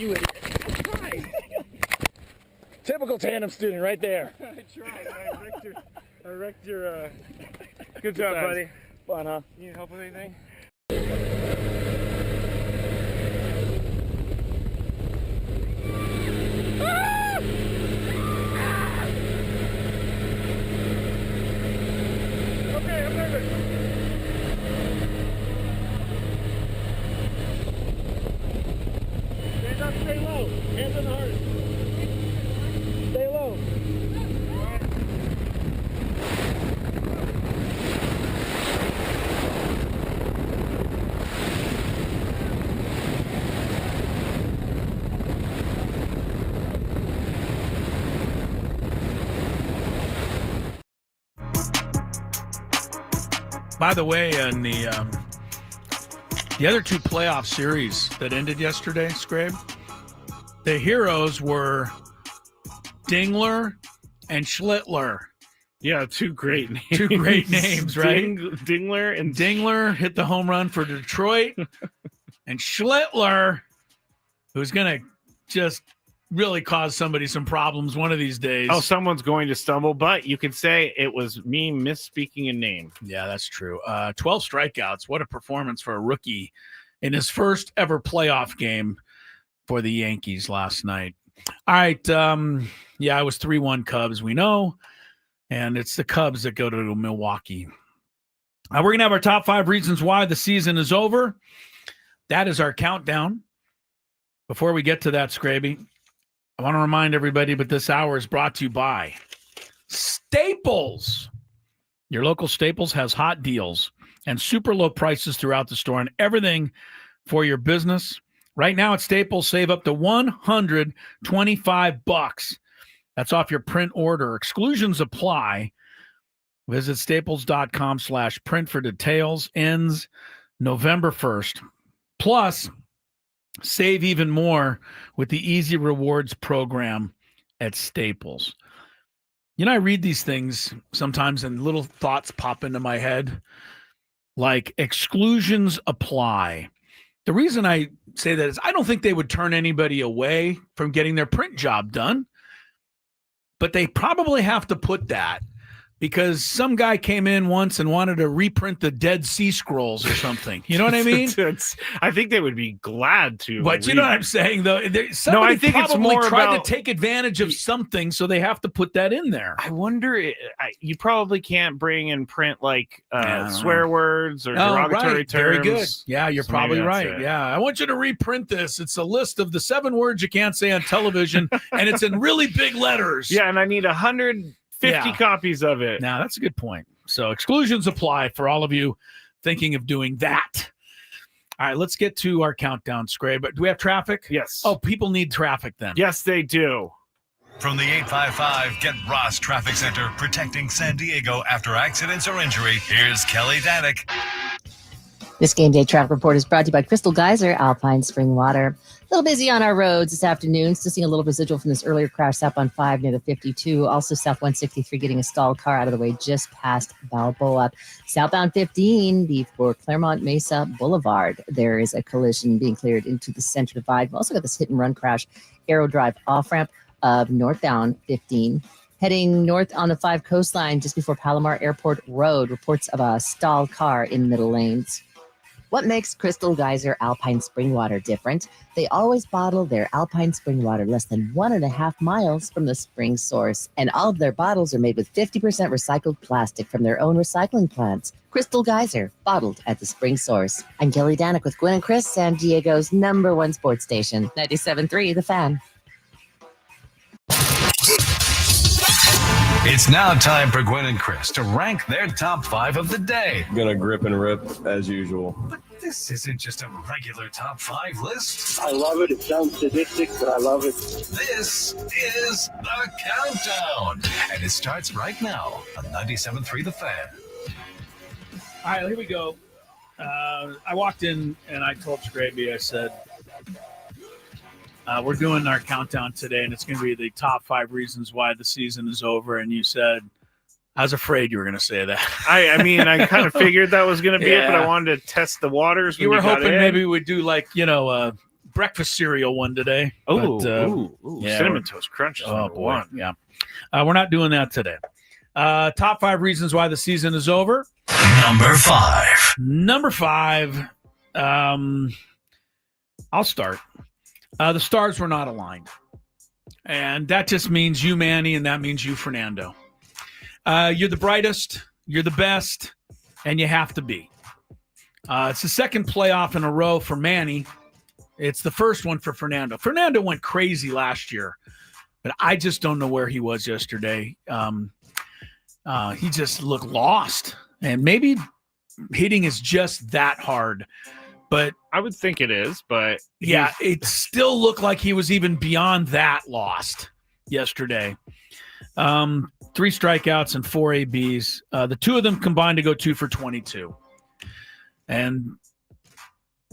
You idiot. Typical tandem student right there. I tried. I wrecked your good job, buddy. Fun, huh? You need help with anything? Okay, I'm nervous. Stand up, stay low. Hands on the heart. Stay low. By the way, in the other two playoff series that ended yesterday, Scrabe, the heroes were Dingler and Schlittler. Yeah, two great names. Two great names, right? Dingler hit the home run for Detroit, and Schlittler, who's going to just really cause somebody some problems one of these days. Oh, someone's going to stumble, but you could say it was me misspeaking a name. Yeah, that's true. 12 strikeouts. What a performance for a rookie in his first ever playoff game for the Yankees last night. All right. Yeah, I was 3-1 Cubs, we know. And it's the Cubs that go to Milwaukee. We're going to have our top 5 reasons why the season is over. That is our countdown. Before we get to that, Scraby, I want to remind everybody, but this hour is brought to you by Staples. Your local Staples has hot deals and super low prices throughout the store on everything for your business. Right now at Staples, save up to $125. That's off your print order. Exclusions apply. Visit staples.com/print for details. Ends November 1st. Plus, save even more with the Easy Rewards program at Staples. You know, I read these things sometimes and little thoughts pop into my head, like exclusions apply. The reason I say that is I don't think they would turn anybody away from getting their print job done, but they probably have to put that because some guy came in once and wanted to reprint the Dead Sea Scrolls or something. You know what I mean? I think they would be glad to. But you know what I'm saying, though? Somebody I think it's more tried about to take advantage of something, so they have to put that in there. I wonder, you probably can't bring in print like swear words or derogatory right. terms. Very good. Yeah, you're probably right. It. Yeah, I want you to reprint this. It's a list of the 7 words you can't say on television, and it's in really big letters. Yeah, and I need 150 copies of it. Now, that's a good point. So exclusions apply for all of you thinking of doing that. All right, let's get to our countdown, Scrape. But do we have traffic? Yes. Oh, people need traffic then. Yes, they do. From the 855 Get Ross Traffic Center, protecting San Diego after accidents or injury, here's Kelly Danick. This game day traffic report is brought to you by Crystal Geyser, Alpine Spring Water. A little busy on our roads this afternoon. Still seeing a little residual from this earlier crash south on 5 near the 52. Also south 163 getting a stalled car out of the way just past Balboa. Southbound 15 before Claremont Mesa Boulevard. There is a collision being cleared into the center divide. We've also got this hit and run crash, Arrow Drive off-ramp of northbound 15. Heading north on the 5 coastline just before Palomar Airport Road. Reports of a stalled car in middle lanes. What makes Crystal Geyser Alpine Spring Water different? They always bottle their Alpine Spring Water less than 1.5 miles from the spring source. And all of their bottles are made with 50% recycled plastic from their own recycling plants. Crystal Geyser, bottled at the spring source. I'm Kelly Danick with Gwynn and Chris, San Diego's #1 sports station, 97.3 The Fan. It's now time for Gwynn and Chris to rank their top 5 of the day. Gonna grip and rip as usual. But this isn't just a regular top 5 list. I love it. It sounds sadistic, but I love it. This is the countdown. And it starts right now on 97.3 The Fan. All right, here we go. I walked in and I told Scraby, I said, we're doing our countdown today, and it's going to be the top 5 reasons why the season is over. And you said, I was afraid you were going to say that. I mean, I kind of figured that was going to be it, but I wanted to test the waters. You were hoping maybe we'd do like, breakfast cereal one today. Cinnamon Toast Crunch is number one. Yeah. We're not doing that today. Top 5 reasons why the season is over. Number 5. I'll start. The stars were not aligned. And that just means you, Manny, and that means you, Fernando. You're the brightest, you're the best, and you have to be. It's the second playoff in a row for Manny. It's the first one for Fernando. Fernando went crazy last year, but I just don't know where he was yesterday. He just looked lost, and maybe hitting is just that hard. But I would think it is, but yeah, it still looked like he was even beyond that lost yesterday. 3 strikeouts and 4 ABs. The 2 of them combined to go 2 for 22. And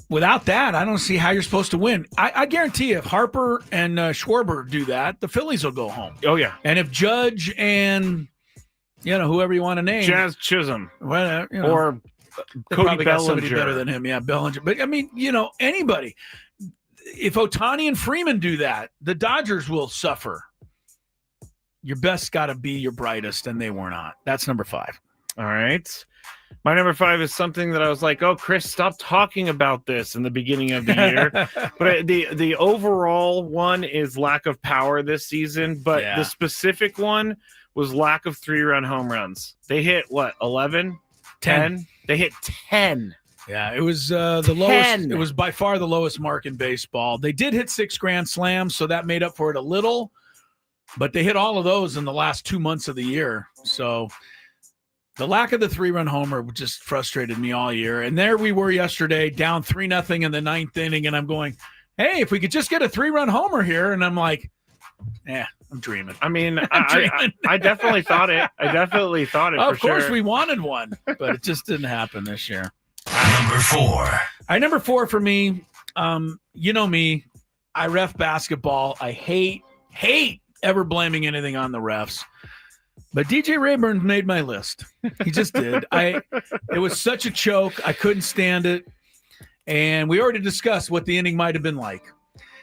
without that, I don't see how you're supposed to win. I guarantee you, if Harper and Schwarber do that, the Phillies will go home. Oh, yeah. And if Judge and, whoever you want to name. Jazz Chisholm. Well, or Cody Bellinger. Better than him. Yeah, Bellinger. But, I mean, anybody. If Ohtani and Freeman do that, the Dodgers will suffer. Your best got to be your brightest, and they were not. That's number 5. All right. My number 5 is something that I was like, oh, Chris, stop talking about this in the beginning of the year. But the overall one is lack of power this season. But the specific one was lack of 3-run home runs. They hit, 11? 10? They hit 10. Yeah, it was the lowest. It was by far the lowest mark in baseball. They did hit 6 grand slams, so that made up for it a little. But they hit all of those in the last 2 months of the year. So the lack of the 3-run homer just frustrated me all year. And there we were yesterday, down 3-0 in the 9th inning, and I'm going, hey, if we could just get a 3-run homer here. And I'm like, I'm dreaming. I mean, I definitely thought it. Of course, we wanted one, but it just didn't happen this year. Number 4. Number 4 for me, you know me, I ref basketball. I hate ever blaming anything on the refs. But DJ Rayburn made my list. He just did. It was such a choke. I couldn't stand it. And we already discussed what the inning might have been like.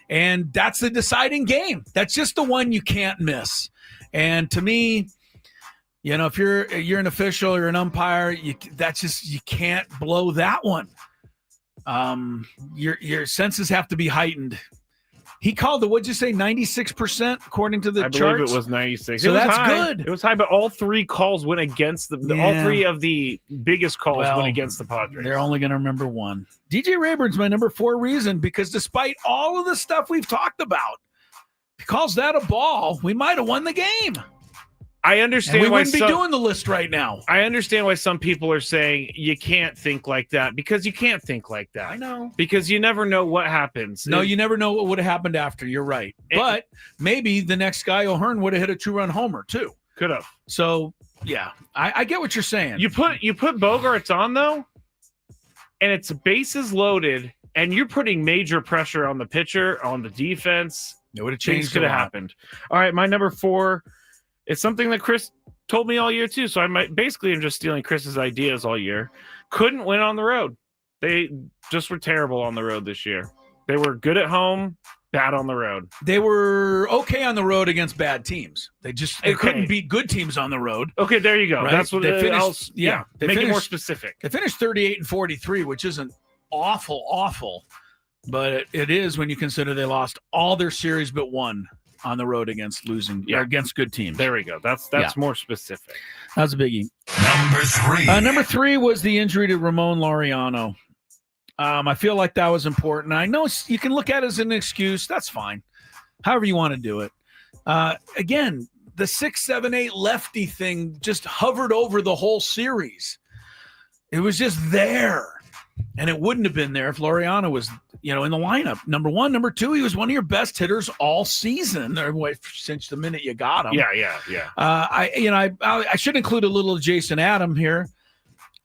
And that's the deciding game. That's just the one you can't miss. And to me, if you're an official or an umpire, you can't blow that one. Your senses have to be heightened. He called what'd you say, 96% according to the charts? I believe it was 96. So that's high. good. It was high, but all 3 calls went against all 3 of the biggest calls went against the Padres. They're only going to remember one. DJ Rayburn's my number 4 reason, because despite all of the stuff we've talked about, if he calls that a ball, we might have won the game. I understand we why wouldn't be doing the list right now. I understand why some people are saying you can't think like that, because you can't think like that. I know. Because you never know what happens. No, you never know what would have happened after. You're right. But maybe the next guy, O'Hearn, would have hit a 2-run homer too. Could have. So, yeah, I get what you're saying. You put Bogaerts on, though, and it's bases loaded, and you're putting major pressure on the pitcher, on the defense. It would have changed. Things could have happened. All right, my number 4. It's something that Chris told me all year, too. So I'm just stealing Chris's ideas all year. Couldn't win on the road. They just were terrible on the road this year. They were good at home, bad on the road. They were okay on the road against bad teams. They couldn't beat good teams on the road. Okay, there you go. Right? That's what they finished. Make it more specific. They finished 38-43, which isn't awful, but it is when you consider they lost all their series but one on the road against against good teams. There we go. That's more specific. That's a biggie. Number 3. Number 3 was the injury to Ramon Laureano. I feel like that was important. I know you can look at it as an excuse. That's fine. However you want to do it. Again, the 6, 7, 8 lefty thing just hovered over the whole series. It was just there. And it wouldn't have been there if Laureano was, in the lineup. Number 1, number 2, he was one of your best hitters all season, since the minute you got him. Yeah. I should include a little Jason Adam here,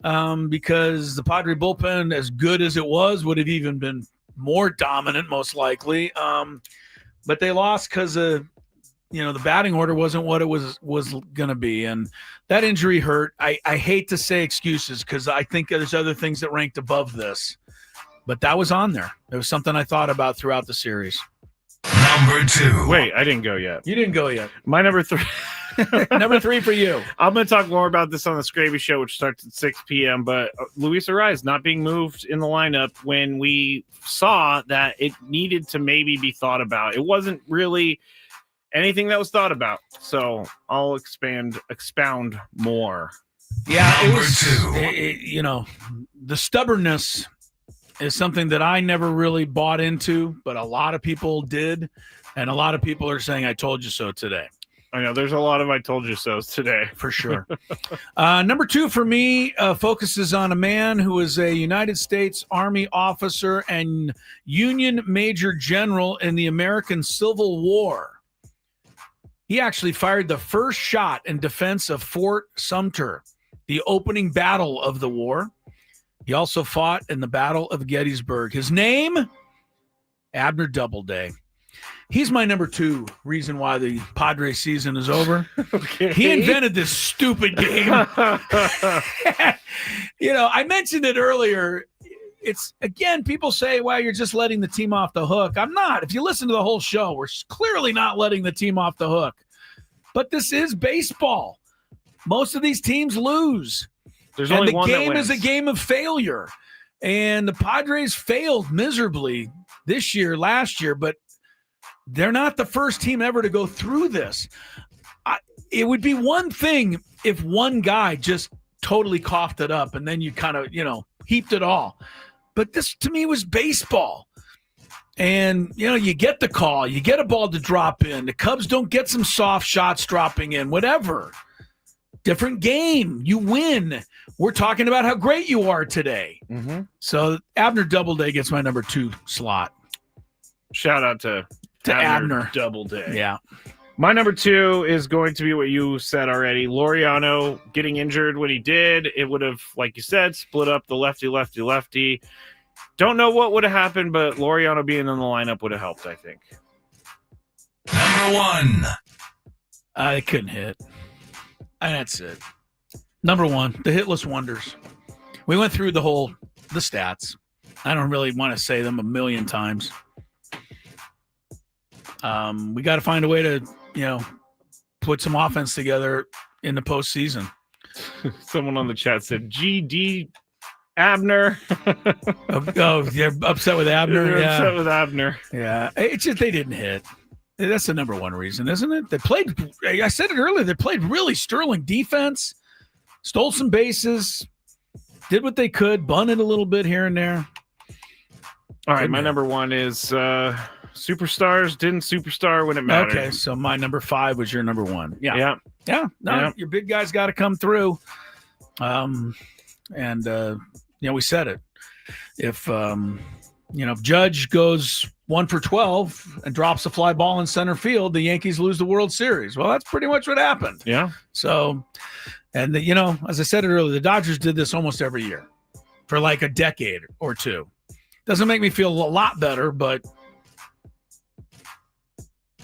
because the Padre bullpen, as good as it was, would have even been more dominant, most likely. But they lost because the batting order wasn't what it was going to be. And that injury hurt. I hate to say excuses, because I think there's other things that ranked above this. but that was on there. It was something I thought about throughout the series. Number 2. Wait, I didn't go yet. You didn't go yet. My number 3. Number 3 for you. I'm going to talk more about this on the Scraby Show, which starts at 6 p.m. But Luis Arraez not being moved in the lineup when we saw that it needed to maybe be thought about. It wasn't really anything that was thought about. So I'll expound more. Yeah, Number 2. You know, the stubbornness is something that I never really bought into, but a lot of people did, and a lot of people are saying, I told you so today. I know there's a lot of I told you so's today. For sure. Number 2 for me focuses on a man who is a United States Army officer and Union Major General in the American Civil War. He actually fired the first shot in defense of Fort Sumter, the opening battle of the war. He also fought in the Battle of Gettysburg. His name, Abner Doubleday. He's my number 2 reason why the Padres season is over. Okay. He invented this stupid game. You know, I mentioned it earlier. It's, again, people say, well, you're just letting the team off the hook. I'm not. If you listen to the whole show, we're clearly not letting the team off the hook. But this is baseball. Most of these teams lose. There's only one that game wins. is a game of failure. And the Padres failed miserably last year, but they're not the first team ever to go through this. It would be one thing if one guy just totally coughed it up and then you kind of, heaped it all. But this, to me, was baseball. And, you get the call. You get a ball to drop in. The Cubs don't get some soft shots dropping in, whatever. Different game. You win. We're talking about how great you are today. Mm-hmm. So Abner Doubleday gets my number 2 slot. Shout out to Abner Doubleday. Yeah. My number 2 is going to be what you said already. Laureano getting injured when he did. It would have, like you said, split up the lefty. Don't know what would have happened, but Laureano being in the lineup would have helped, I think. Number 1. I couldn't hit. And that's it. Number 1, the hitless wonders. We went through the stats. I don't really want to say them a million times. We got to find a way to, put some offense together in the postseason. Someone on the chat said, GD Abner. You're upset with Abner? They're Yeah. upset with Abner. Yeah. It's just they didn't hit. That's the number 1 reason, isn't it? They played, I said it earlier, they played really sterling defense, stole some bases, did what they could, bunted a little bit here and there. All right, my number 1 is superstars didn't superstar when it mattered. Okay, so my number 5 was your number 1. Yeah. Your big guys got to come through. We said it. If Judge goes 1 for 12 and drops a fly ball in center field, the Yankees lose the World Series. Well, that's pretty much what happened. Yeah. So, and as I said it earlier, the Dodgers did this almost every year for like a decade or two. Doesn't make me feel a lot better, but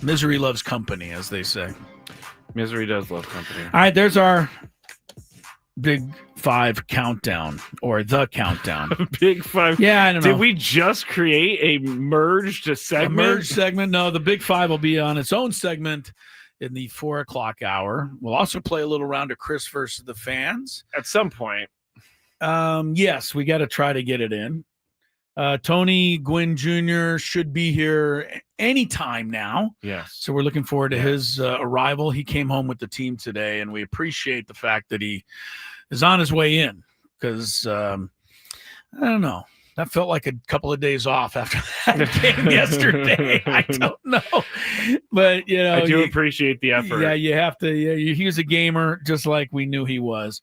misery loves company, as they say. Misery does love company. All right, there's our Big 5 countdown, or the countdown. Big 5. Yeah, I don't know. Did we just create a merged segment? A merged segment? No, the Big 5 will be on its own segment in the 4 o'clock hour. We'll also play a little round of Chris versus the fans. At some point. Yes, we got to try to get it in. Tony Gwynn Jr. should be here anytime now. Yes. So we're looking forward to his arrival. He came home with the team today, and we appreciate the fact that he is on his way in because, I don't know. That felt like a couple of days off after that game yesterday. I don't know. But, I do appreciate the effort. Yeah, you have to. He was a gamer just like we knew he was.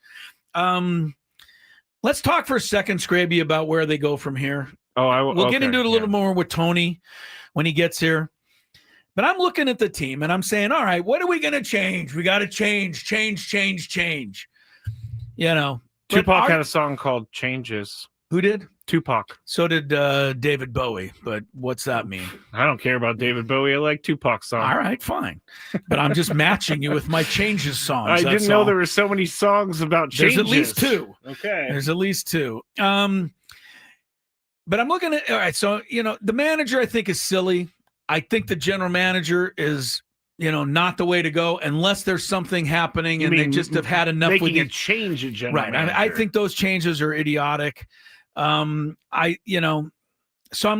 Let's talk for a second, Scraby, about where they go from here. We'll get into it a little more with Tony when he gets here. But I'm looking at the team, and I'm saying, all right, what are we going to change? We got to change. Tupac had a song called Changes. Who did? Tupac. So did David Bowie, but what's that mean? I don't care about David Bowie. I like Tupac's song. All right, fine. But I'm just matching you with my Changes songs. I didn't know there were so many songs about changes. There's at least 2. Okay. There's at least 2. But I'm looking at, all right, so, the manager I think is silly. I think the general manager is, not the way to go unless there's something happening and they just have had enough making a change in general manager. I think those changes are idiotic. So I'm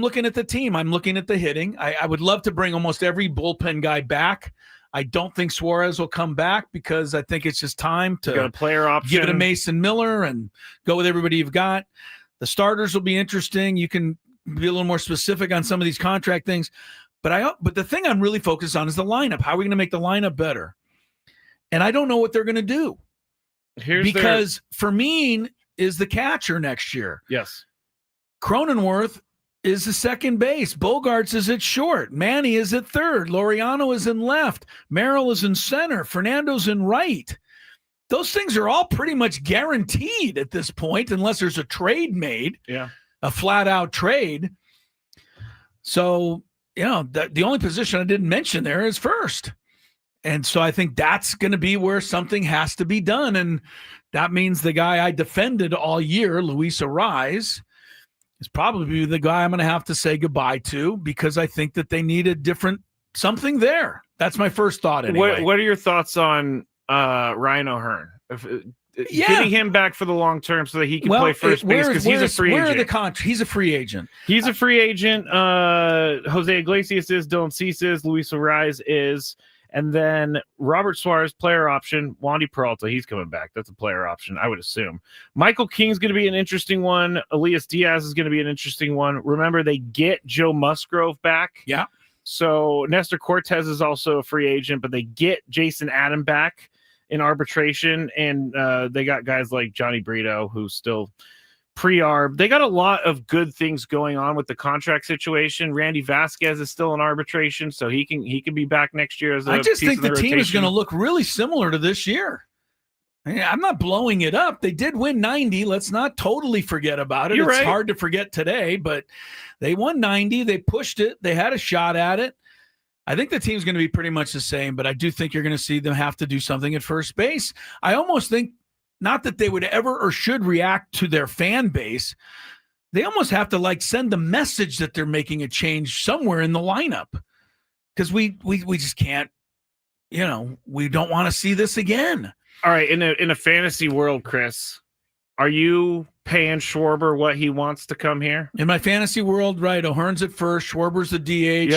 looking at the team. I'm looking at the hitting. I would love to bring almost every bullpen guy back. I don't think Suarez will come back because I think it's just time to got a player option. Give it to Mason Miller and go with everybody you've got. The starters will be interesting. You can be a little more specific on some of these contract things. But the thing I'm really focused on is the lineup. How are we going to make the lineup better? And I don't know what they're going to do. Because Fermin is the catcher next year. Yes. Cronenworth is the second base. Bogarts is at short. Manny is at third. Laureano is in left. Merrill is in center. Fernando's in right. Those things are all pretty much guaranteed at this point, unless there's a trade made. Yeah. A flat-out trade. So, the only position I didn't mention there is first. And so I think that's going to be where something has to be done. And that means the guy I defended all year, Luis Arraez, is probably the guy I'm going to have to say goodbye to because I think that they need a different something there. That's my first thought anyway. What are your thoughts on Ryan O'Hearn? Getting him back for the long term so that he can play first base because he's a free agent. He's a free agent. He's a free agent. Jose Iglesias is, Dylan Cease is, Luis Arraez is, and then Robert Suarez, player option. Wandy Peralta, he's coming back. That's a player option, I would assume. Michael King's going to be an interesting one. Elias Diaz is going to be an interesting one. Remember, they get Joe Musgrove back. Yeah. So Nestor Cortez is also a free agent, but they get Jason Adam back in arbitration, and they got guys like Johnny Brito, who's still pre-arb. They got a lot of good things going on with the contract situation. Randy Vasquez is still in arbitration, so he can be back next year as a I just piece think of the team is rotation. going to look really similar to this year. I'm not blowing it up. They did win 90. Let's not totally forget about it. You're it's right. hard to forget today, but they won 90. They pushed it. They had a shot at it. I think the team's going to be pretty much the same, but I do think you're going to see them have to do something at first base. I almost think not that they would ever or should react to their fan base. They almost have to send the message that they're making a change somewhere in the lineup because we just can't, we don't want to see this again. All right, in a fantasy world, Chris, are you paying Schwarber what he wants to come here? In my fantasy world, right, O'Hearn's at first, Schwarber's the DH,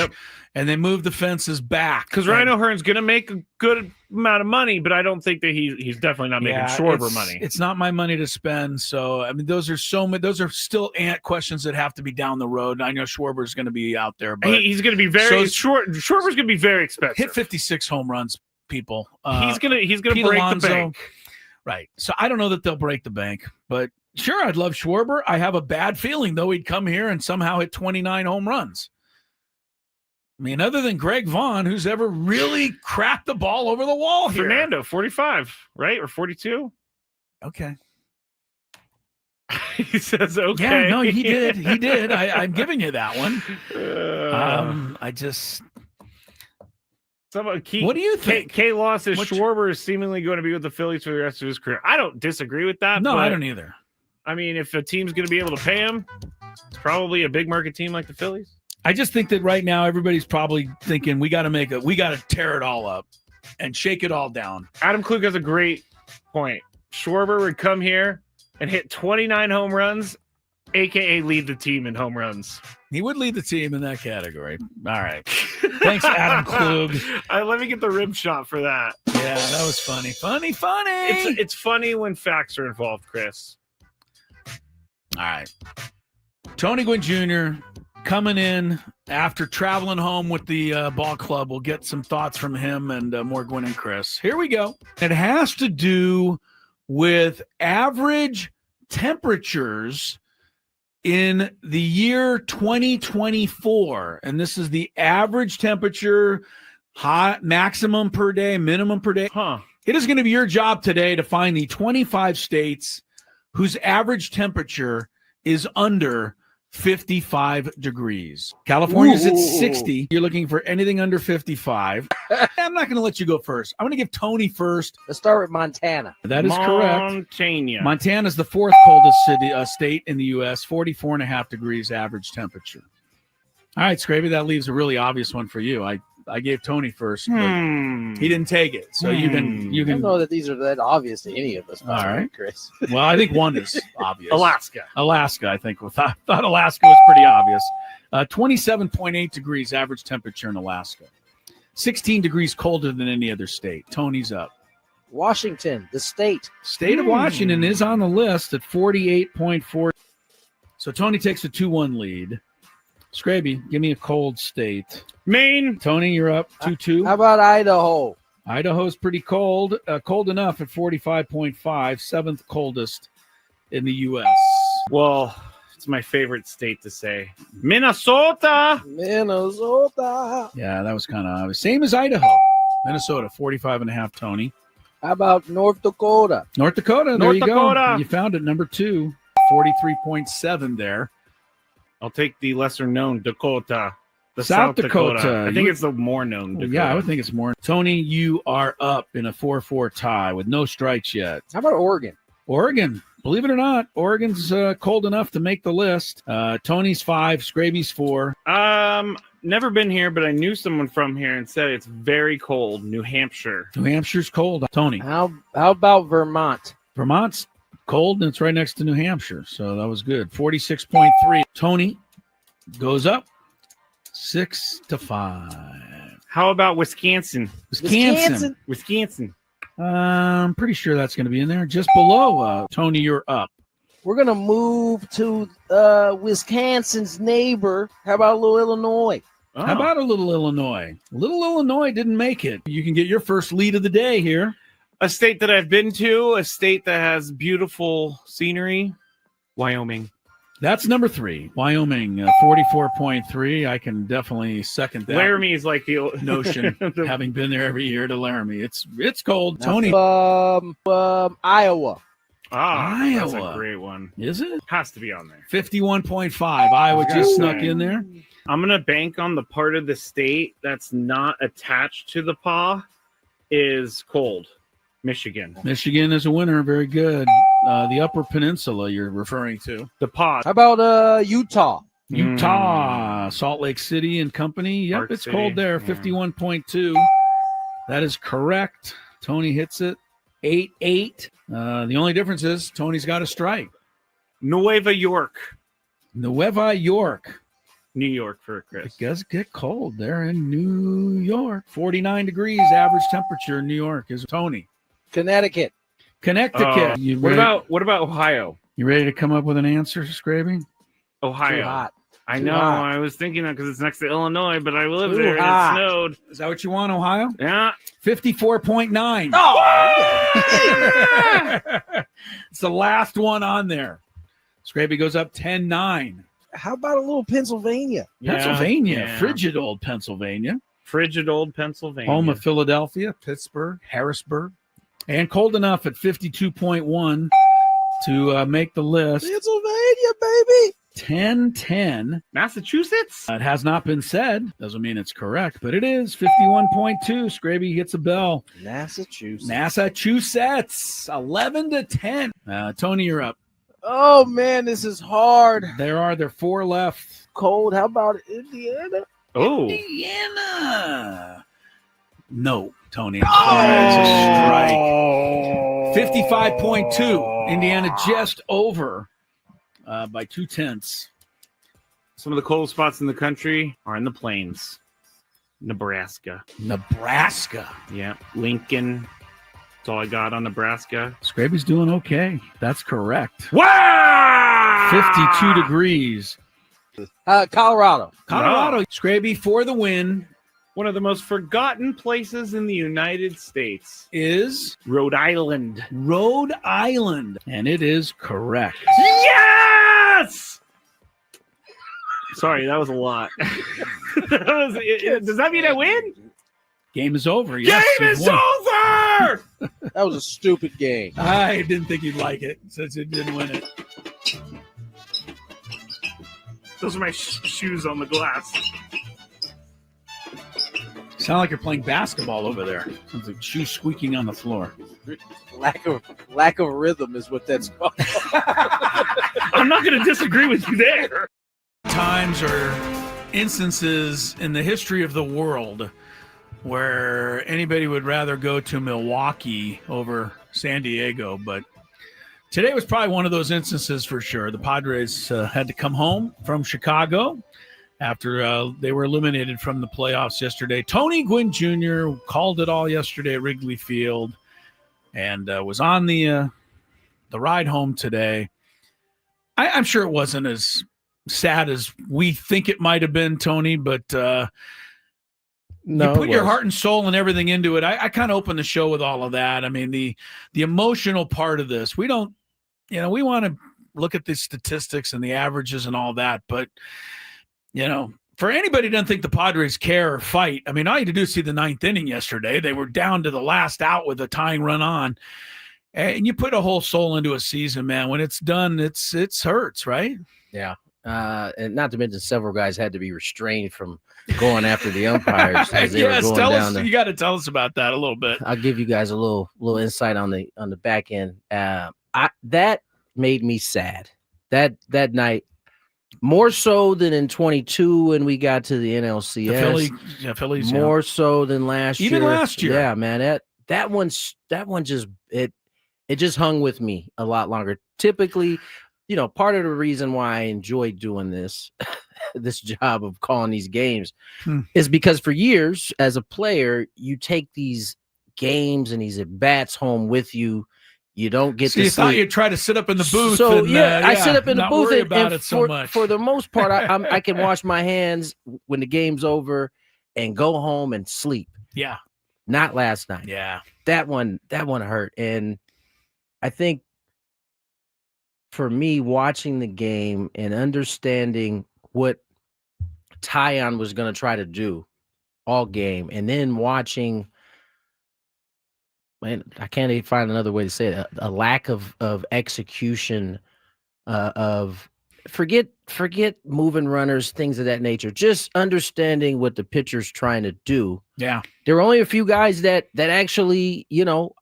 and they move the fences back. Because Ryan O'Hearn's going to make a good amount of money, but I don't think that he's definitely not making Schwarber money. It's not my money to spend. So, I mean, those are still questions that have to be down the road. I know Schwarber's going to be out there, but he's going to be Schwarber's going to be very expensive. Hit 56 home runs, people. He's going to break Alonso, the bank. Right. So I don't know that they'll break the bank, but sure, I'd love Schwarber. I have a bad feeling, though, he'd come here and somehow hit 29 home runs. I mean, other than Greg Vaughn, who's ever really cracked the ball over the wall here. Fernando, 45, right? Or 42? Okay. He says, okay. Yeah, no, he did. He did. I'm giving you that one. What do you think? K Law says Schwarber is seemingly going to be with the Phillies for the rest of his career. I don't disagree with that. No, I don't either. I mean, if a team's going to be able to pay him, it's probably a big market team like the Phillies. I just think that right now everybody's probably thinking we got to tear it all up and shake it all down. Adam Klug has a great point. Schwarber would come here and hit 29 home runs, aka lead the team in home runs. He would lead the team in that category. All right. Thanks, Adam Klug. Let me get the rim shot for that. Yeah, that was funny. Funny. It's funny when facts are involved, Chris. All right. Tony Gwynn Jr. coming in after traveling home with the ball club. We'll get some thoughts from him and more Gwynn and Chris. Here we go. It has to do with average temperatures in the year 2024. And this is the average temperature, high, maximum per day, minimum per day. It is going to be your job today to find the 25 states whose average temperature is under 55 degrees. California's at 60. You're looking for anything under 55. I'm not going to let you go first. I'm going to give Tony first. Let's start with Montana. That is correct. Montana. Montana's the fourth coldest state in the U.S., 44.5 degrees average temperature. All right, Scraby, that leaves a really obvious one for you. I gave Tony first, but he didn't take it. So you can. I don't know that these are that obvious to any of us. All right, Chris. Well, I think one is obvious. Alaska, I think. Thought Alaska was pretty obvious. 27.8 degrees average temperature in Alaska. 16 degrees colder than any other state. Tony's up. Washington, the state. State of Washington is on the list at 48.4. So Tony takes a 2-1 lead. Scraby, give me a cold state. Maine. Tony, you're up 2-2. How about Idaho? Idaho's pretty cold. Cold enough at 45.5, seventh coldest in the U.S. Well, it's my favorite state to say. Minnesota. Yeah, that was kind of obvious. Same as Idaho. Minnesota, 45.5, Tony. How about North Dakota? North Dakota, there North you Dakota. go. You found it, number 2, 43.7 there. I'll take the lesser-known Dakota. The South Dakota. I think it's the more-known Dakota. Yeah, I would think it's more. Tony, you are up in a 4-4 tie with no strikes yet. How about Oregon? Oregon, believe it or not, Oregon's cold enough to make the list. Tony's 5, Scraby's 4. Never been here, but I knew someone from here and said it's very cold. New Hampshire. New Hampshire's cold. Tony. How about Vermont? Vermont's cold, and it's right next to New Hampshire, so that was good. 46.3. Tony goes up 6-5. How about Wisconsin? Wisconsin. I'm pretty sure that's going to be in there. Just below. Tony, you're up. We're going to move to Wisconsin's neighbor. How about a little Illinois? Oh. How about a little Illinois? Little Illinois didn't make it. You can get your first lead of the day here. A state that I've been to, a state that has beautiful scenery, Wyoming. That's number 3. Wyoming, 44.3. I can definitely second that. Laramie is like the notion, having been there every year to Laramie. It's cold. Tony. Iowa. Iowa. That's a great one. Is it? Has to be on there. 51.5. Iowa just snuck in there. I'm going to bank on the part of the state that's not attached to the paw is cold. Michigan. Michigan is a winner. Very good. The Upper Peninsula you're referring to. The pod. How about Utah? Utah, Salt Lake City and company. Yep, Park it's City. cold there. 51.2. That is correct. Tony hits it. 8-8. The only difference is Tony's got a strike. Nueva York. Nueva York. New York for Chris. It does get cold there in New York. 49 degrees average temperature in New York is Tony. Connecticut. What about Ohio? You ready to come up with an answer, Scraby? Ohio. Too hot. I Too know. hot. I was thinking that because it's next to Illinois, but I live Too there hot. and it snowed. Is that what you want, Ohio? Yeah. 54.9. Oh! It's the last one on there. Scraby goes up 10-9. How about a little Pennsylvania? Pennsylvania. Yeah. Frigid old Pennsylvania. Home of Philadelphia, Pittsburgh, Harrisburg. And cold enough at 52.1 to make the list. Pennsylvania, baby. 10-10. Massachusetts? It has not been said. Doesn't mean it's correct, but it is. 51.2. Scraby hits a bell. Massachusetts. 11-10. Tony, you're up. Oh, man, this is hard. There are 4 left. Cold. How about Indiana? Oh. Indiana. No, Tony. That's a strike. 55.2. Indiana just over by 0.2. Some of the cold spots in the country are in the plains. Nebraska. Yeah. Lincoln. That's all I got on Nebraska. Scraby's doing okay. That's correct. Wow! 52 degrees. Colorado. Scraby for the win. One of the most forgotten places in the United States Is Rhode Island. And it is correct. Yes! Sorry, that was a lot. Does that mean I win? Game is over. Yes, Game is over! That was a stupid game. I didn't think you'd like it since it didn't win it. Those are my shoes on the glass. Sound like you're playing basketball over there. Sounds like shoes squeaking on the floor. Lack of rhythm is what that's called. I'm not going to disagree with you there. Times or instances in the history of the world where anybody would rather go to Milwaukee over San Diego, but today was probably one of those instances for sure. The Padres had to come home from Chicago after they were eliminated from the playoffs yesterday. Tony Gwynn Jr. called it all yesterday at Wrigley Field and was on the ride home today. I'm sure it wasn't as sad as we think it might have been, Tony, but no, you put your heart and soul and everything into it. I kind of opened the show with all of that. I mean, the emotional part of this, we don't, we want to look at the statistics and the averages and all that, but for anybody who doesn't think the Padres care or fight, I mean, all you had to do is see the ninth inning yesterday. They were down to the last out with a tying run on. And you put a whole soul into a season, man. When it's done, it's hurts, right? Yeah. And not to mention several guys had to be restrained from going after the umpires. As they yes, were going down you got to tell us about that a little bit. I'll give you guys a little insight on the back end. That made me sad. That night, more so than in 22 when we got to the NLCS. The Phillies, more so than last year. Even last year. Yeah, man. That one just it just hung with me a lot longer. Typically, part of the reason why I enjoy doing this job of calling these games is because for years as a player, you take these games and these at-bats home with you. You don't get to you sleep. thought you'd try to sit up in the booth. So and, I sit up in the booth and for the most part, I can wash my hands when the game's over and go home and sleep. Yeah. Not last night. Yeah. That one hurt. And I think for me, watching the game and understanding what Tyon was going to try to do all game, and then watching, man, I can't even find another way to say it, a lack of execution, of forget moving runners, things of that nature, just understanding what the pitcher's trying to do. Yeah. There were only a few guys that actually,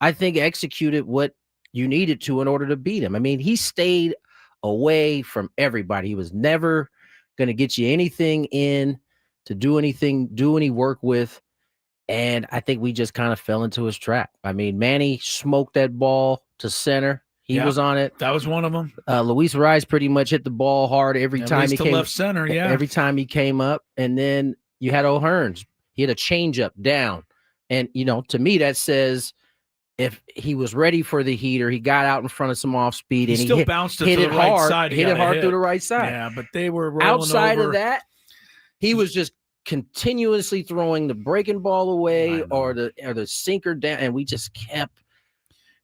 I think executed what you needed to in order to beat him. I mean, he stayed away from everybody. He was never going to get you anything in to do any work with. And I think we just kind of fell into his trap. I mean, Manny smoked that ball to center. He was on it. That was one of them. Luis Arraez pretty much hit the ball hard every time he came left center. Yeah. Every time he came up. And then you had O'Hearns. He had a changeup down. And, to me, that says if he was ready for the heater, he got out in front of some off speed and he bounced it to the right side. Hit it hard through the right side. Yeah, but they were rolling outside over. of that. He was just continuously throwing the breaking ball away or the sinker down, and we just kept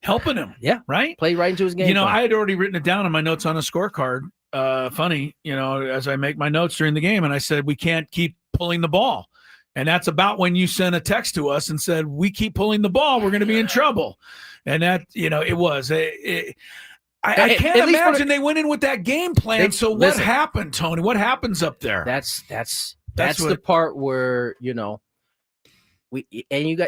helping him. Yeah, right. Play right into his game. I had already written it down in my notes on a scorecard. Funny, as I make my notes during the game, and I said we can't keep pulling the ball. And that's about when you sent a text to us and said, we keep pulling the ball, we're going to be in trouble. And that, it was. I can't imagine they went in with that game plan. What happened, Tony? What happens up there? That's the part where,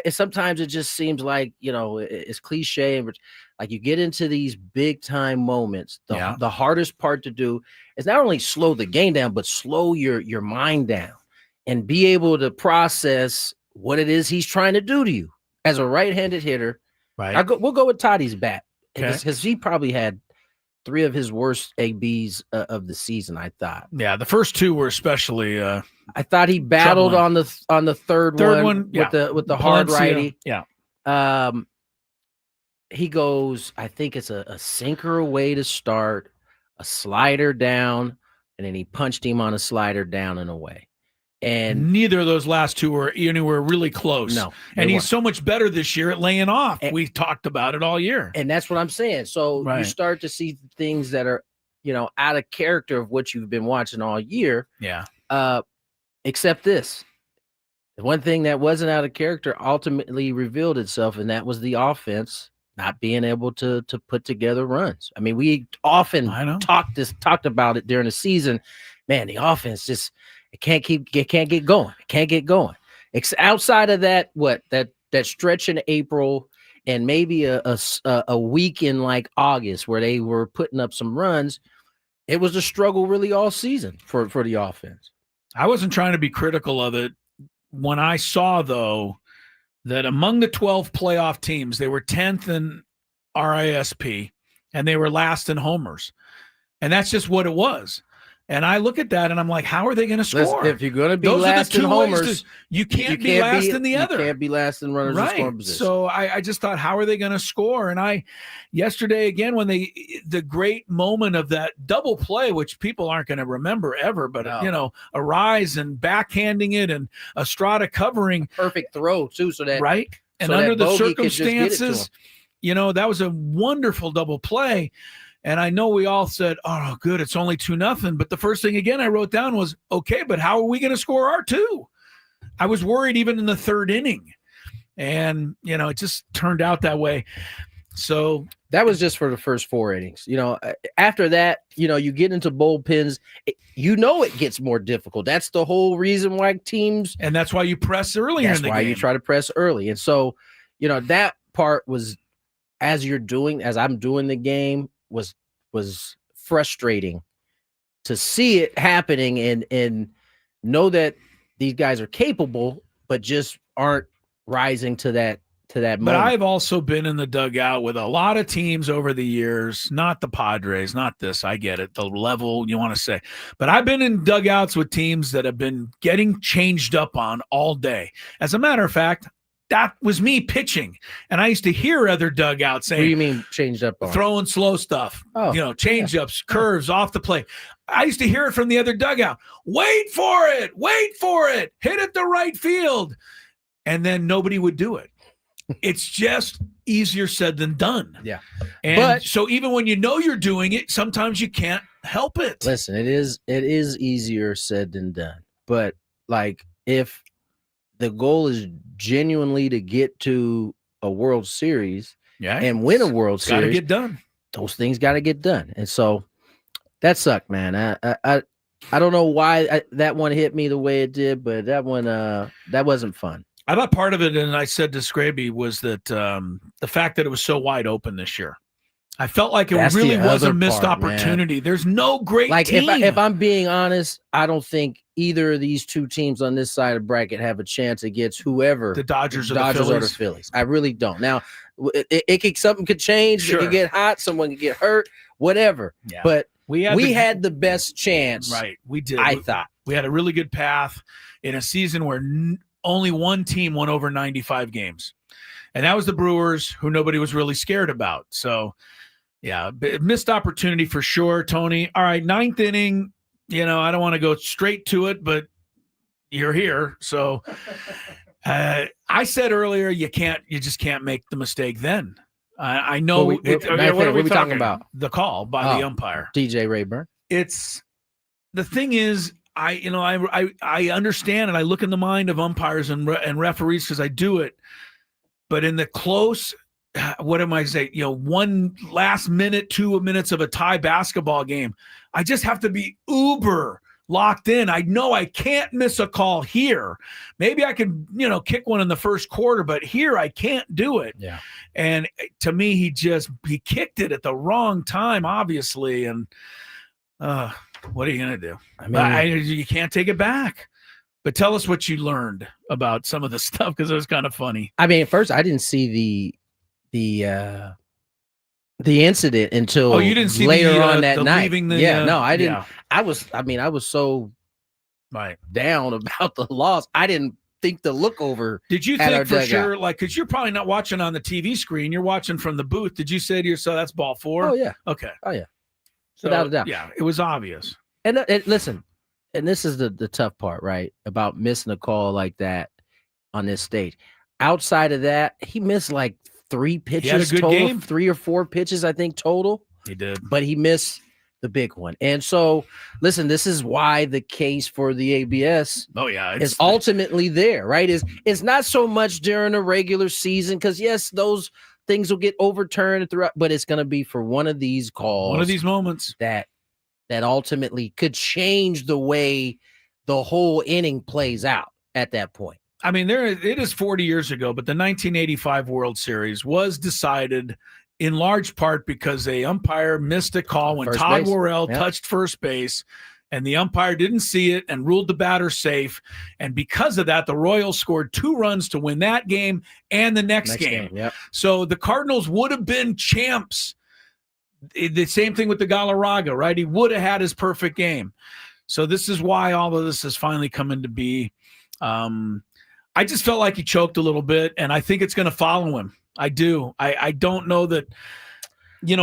sometimes it just seems like, it's cliche. And like you get into these big time moments, the hardest part to do is not only slow the game down, but slow your mind down. And be able to process what it is he's trying to do to you as a right-handed hitter. Right. We'll go with Toddy's bat because he probably had 3 of his worst ABs of the season. I thought. Yeah, the first 2 were especially. I thought he battled on the third one with the hard righty. Yeah. He goes. I think it's a sinker away to start, a slider down, and then he punched him on a slider down and away. And neither of those last 2 were anywhere really close. No, and he's so much better this year at laying off. We talked about it all year. And that's what I'm saying. So you start to see things that are, out of character of what you've been watching all year. Yeah. Except this. The one thing that wasn't out of character ultimately revealed itself, and that was the offense not being able to put together runs. I mean, we often talked about it during the season. man, the offense just it can't get going. It can't get going. Outside of that, that stretch in April and maybe a week in like August where they were putting up some runs, it was a struggle really all season for the offense. I wasn't trying to be critical of it. When I saw, though, that among the 12 playoff teams, they were 10th in RISP and they were last in homers. And that's just what it was. And I look at that and I'm like, how are they going to score? Listen, if you're going to be last in homers, you can't be last in the other. You can't be last in runners in scoring position. So I just thought, how are they going to score? And yesterday again, when the great moment of that double play, which people aren't going to remember ever, but Arraez and backhanding it and Estrada covering, perfect throw too, so that right. And so under that the Bogey circumstances, that was a wonderful double play. And I know we all said, oh, good, it's only 2-0. But the first thing, again, I wrote down was, okay, but how are we going to score our 2? I was worried even in the third inning. And, it just turned out that way. So that was just for the first 4 innings. After that, you get into bullpens, it gets more difficult. That's the whole reason why teams. And that's why you press earlier in the game. That's why you try to press early. And so, that part was, as I'm doing the game, was frustrating to see it happening and know that these guys are capable, but just aren't rising to that moment. But I've also been in the dugout with a lot of teams over the years, not the Padres, not this. I get it, the level you want to say. But I've been in dugouts with teams that have been getting changed up on all day. As a matter of fact, that was me pitching. And I used to hear other dugouts saying, what do you mean changed up on? Throwing slow stuff, change-ups, curves off the plate. I used to hear it from the other dugout. Wait for it, hit it the right field. And then nobody would do it. It's just easier said than done. Yeah. And so even when you're doing it, sometimes you can't help it. Listen, it is easier said than done. But like if the goal is genuinely to get to a World Series and win a World Series, got to get done. Those things got to get done. And so that sucked, man. I don't know why that one hit me the way it did, but that one that wasn't fun. I thought part of it, and I said to Scraby, was that the fact that it was so wide open this year. I felt like it really was a missed opportunity. Man. There's no great team. If I'm being honest, I don't think either of these two teams on this side of the bracket have a chance against whoever the Dodgers or the Phillies. I really don't. Now, something could change. Sure. It could get hot. Someone could get hurt. Whatever. Yeah. But we had the best chance. Right. We did. I thought we had a really good path in a season where only one team won over 95 games, and that was the Brewers, who nobody was really scared about. So. Yeah, missed opportunity for sure, Tony. All right, 9th inning, I don't want to go straight to it, but you're here. So I said earlier, you just can't make the mistake then. I know. What are we talking about? The call by the umpire. DJ Rayburn. The thing is, I understand and I look in the mind of umpires and referees because I do it, but in the close, what am I saying? 1 last minute, 2 minutes of a tie basketball game. I just have to be uber locked in. I know I can't miss a call here. Maybe I could, kick one in the first quarter, but here I can't do it. Yeah. And to me, he kicked it at the wrong time, obviously. And what are you going to do? I mean, you can't take it back. But tell us what you learned about some of the stuff, because it was kind of funny. I mean, at first I didn't see the incident until you didn't see later on that night. I didn't. Yeah. I was so down about the loss. I didn't think to look over. Did you think for sure, because you're probably not watching on the TV screen, you're watching from the booth. Did you say to yourself, "That's ball 4"? Oh yeah. Okay. Oh yeah. So, without a doubt. Yeah, it was obvious. And listen, and this is the tough part, right? About missing a call like that on this stage. Outside of that, he missed like 3 pitches he had a good total, game. 3 or 4 pitches, I think, total. He did. But he missed the big one. And so, listen, this is why the case for the ABS is ultimately there, right? It's not so much during a regular season, because, yes, those things will get overturned throughout, but it's going to be for one of these calls. One of these moments. That that ultimately could change the way the whole inning plays out at that point. I mean, it is 40 years ago, but the 1985 World Series was decided in large part because a umpire missed a call when Todd Worrell touched first base, and the umpire didn't see it and ruled the batter safe. And because of that, the Royals scored 2 runs to win that game and the next game. Yep. So the Cardinals would have been champs. The same thing with the Galarraga, right? He would have had his perfect game. So this is why all of this has finally come into be. I just felt like he choked a little bit, and I think it's going to follow him. I do. I don't know that,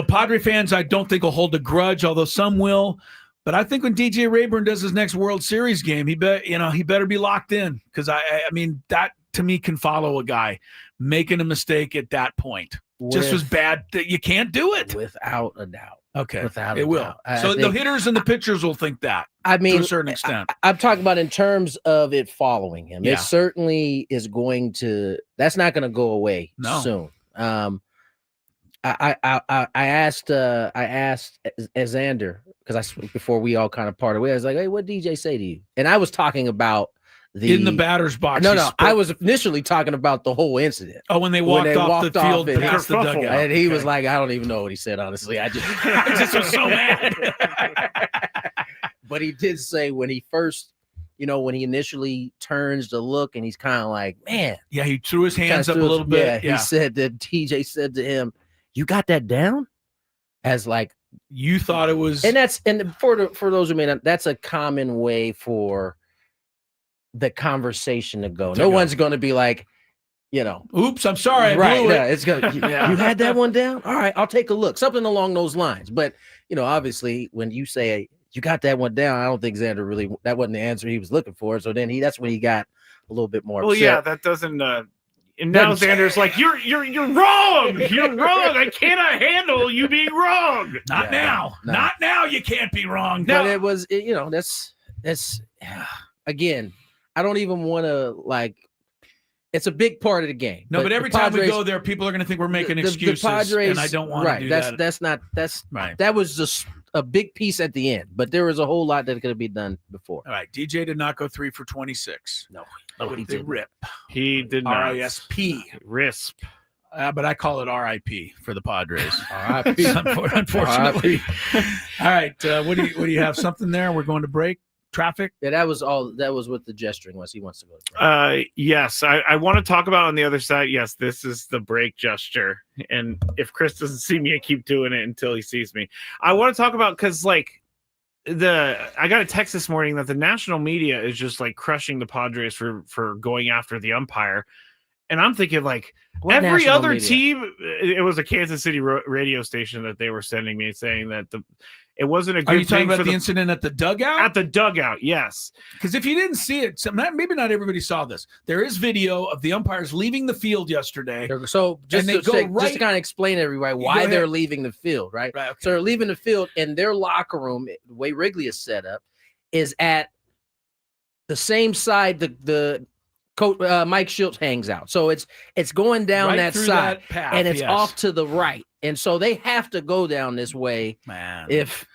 Padre fans, I don't think will hold a grudge, although some will. But I think when DJ Rayburn does his next World Series game, he better be locked in, because I mean, that to me can follow a guy making a mistake at that point. Just was bad that you can't do it. Without a doubt. Okay. Without it a will. doubt. So the hitters and the pitchers will think that. I mean, to a certain extent. I'm talking about in terms of it following him. Yeah. It certainly is going to. That's not going to go away soon. I asked Xander, because before we all kind of parted ways, I was like, "Hey, what did DJ say to you?" And I was talking about in the batter's box. No, I was initially talking about the whole incident. Oh, when they walked off the field past the dugout, and he was like, "I don't even know what he said. Honestly, I just was so mad." But he did say when he first, when he initially turns to look, and he's kind of like, "Man." Yeah, he threw his hands up a little bit. Yeah, he said that TJ said to him, "You got that down?" As like you thought it was, and for those who may not, that's a common way for the conversation to go. No one's going to be like, oops, I'm sorry. Right. Yeah, it's going you had that one down. All right, I'll take a look. Something along those lines. But, obviously when you say you got that one down, I don't think Xander really, that wasn't the answer he was looking for. So then that's when he got a little bit more upset. Yeah, that doesn't, and now Xander's like, you're wrong. You're wrong. I cannot handle you being wrong. Not now. No. Not now. You can't be wrong. But it was, that's again, I don't even want to it's a big part of the game. No, but every time we go there, people are going to think we're making excuses, the Padres, and I don't want to do that. That's right. That was just a big piece at the end, but there was a whole lot that could be done before. All right, DJ did not go 3 for 26. No, he did. RIP. He did not. RISP. RISP. But I call it RIP for the Padres. RIP. Unfortunately. All right, what do you have? Something there? We're going to break. Traffic? Yeah, that was what the gesturing was. He wants to go. Yes, I want to talk about on the other side. Yes, this is the break gesture. And if Chris doesn't see me, I keep doing it until he sees me. I want to talk about, because I got a text this morning that the national media is just crushing the Padres for going after the umpire. And I'm thinking every other team, it was a Kansas City radio station that they were sending me saying that it wasn't a good thing. Are you talking about the incident at the dugout? At the dugout, yes. Because if you didn't see it, maybe not everybody saw this. There is video of the umpires leaving the field yesterday. So just to kind of explain to everybody why they're leaving the field, right? Right. Okay. So they're leaving the field, and their locker room, the way Wrigley is set up, is at the same side the Mike Schultz hangs out. So it's going down that side, and it's off to the right. And so they have to go down this way, man, if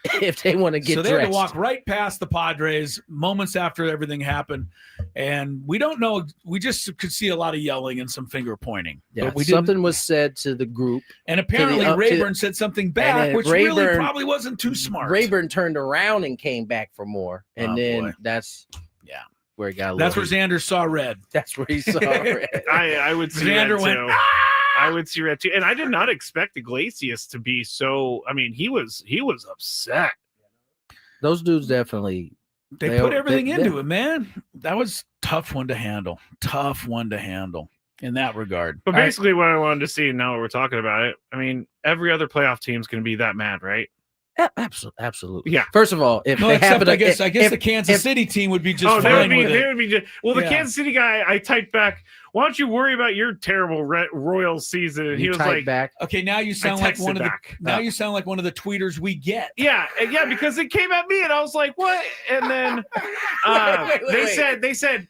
they want to get dressed. So they had to walk right past the Padres moments after everything happened. And we don't know. We just could see a lot of yelling and some finger pointing. Yeah, but something was said to the group. And apparently Rayburn said something back, which really probably wasn't too smart. Rayburn turned around and came back for more. And that's where he got That's where Xander saw red. That's where he saw red. I would see Xander that went, too. I would see red too. And I did not expect Iglesias to be so. I mean, he was upset. Those dudes definitely. They put everything into it, man. That was tough one to handle. Tough one to handle in that regard. But basically, what I wanted to see, now that we're talking about it, I mean, every other playoff team's going to be that mad, right? Absolutely. Yeah. First of all, if they happen, I guess the Kansas City team would be just fine with it. They would be just, the Kansas City guy, I typed back, why don't you worry about your terrible Royals season? And he was like, back. Okay, now you sound like one of the you sound like one of the tweeters we get. Yeah, because it came at me and I was like, what? And then they said,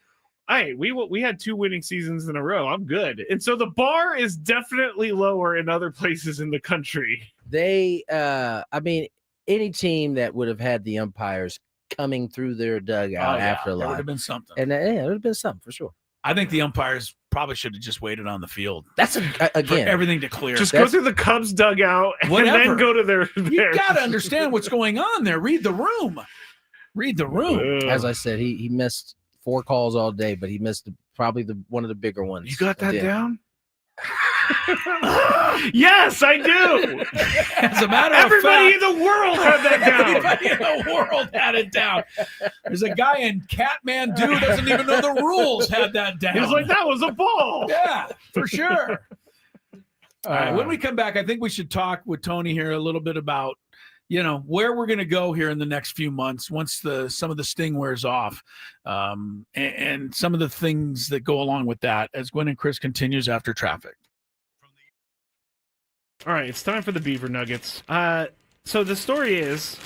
hey, we had 2 winning seasons in a row. I'm good. And so the bar is definitely lower in other places in the country. I mean, any team that would have had the umpires coming through their dugout after there would live. have been something. And it would have been something for sure. I think the umpires probably should have just waited on the field. That's again for everything to clear. Just go through the Cubs dugout and then go to their. You got to understand what's going on there. Read the room. Read the room. As I said, he missed 4 calls all day, but he missed probably one of the bigger ones. You got that down? Yes, I do. As a matter of everybody fact, in the world had that down. Everybody in the world had it down. There's a guy in Kathmandu doesn't even know the rules had that down. He's like, that was a ball. Yeah, for sure. All right. When we come back, I think we should talk with Tony here a little bit about, where we're going to go here in the next few months once some of the sting wears off, and some of the things that go along with that as Gwynn and Chris continues after traffic. All right, it's time for the Beaver Nuggets. So the story is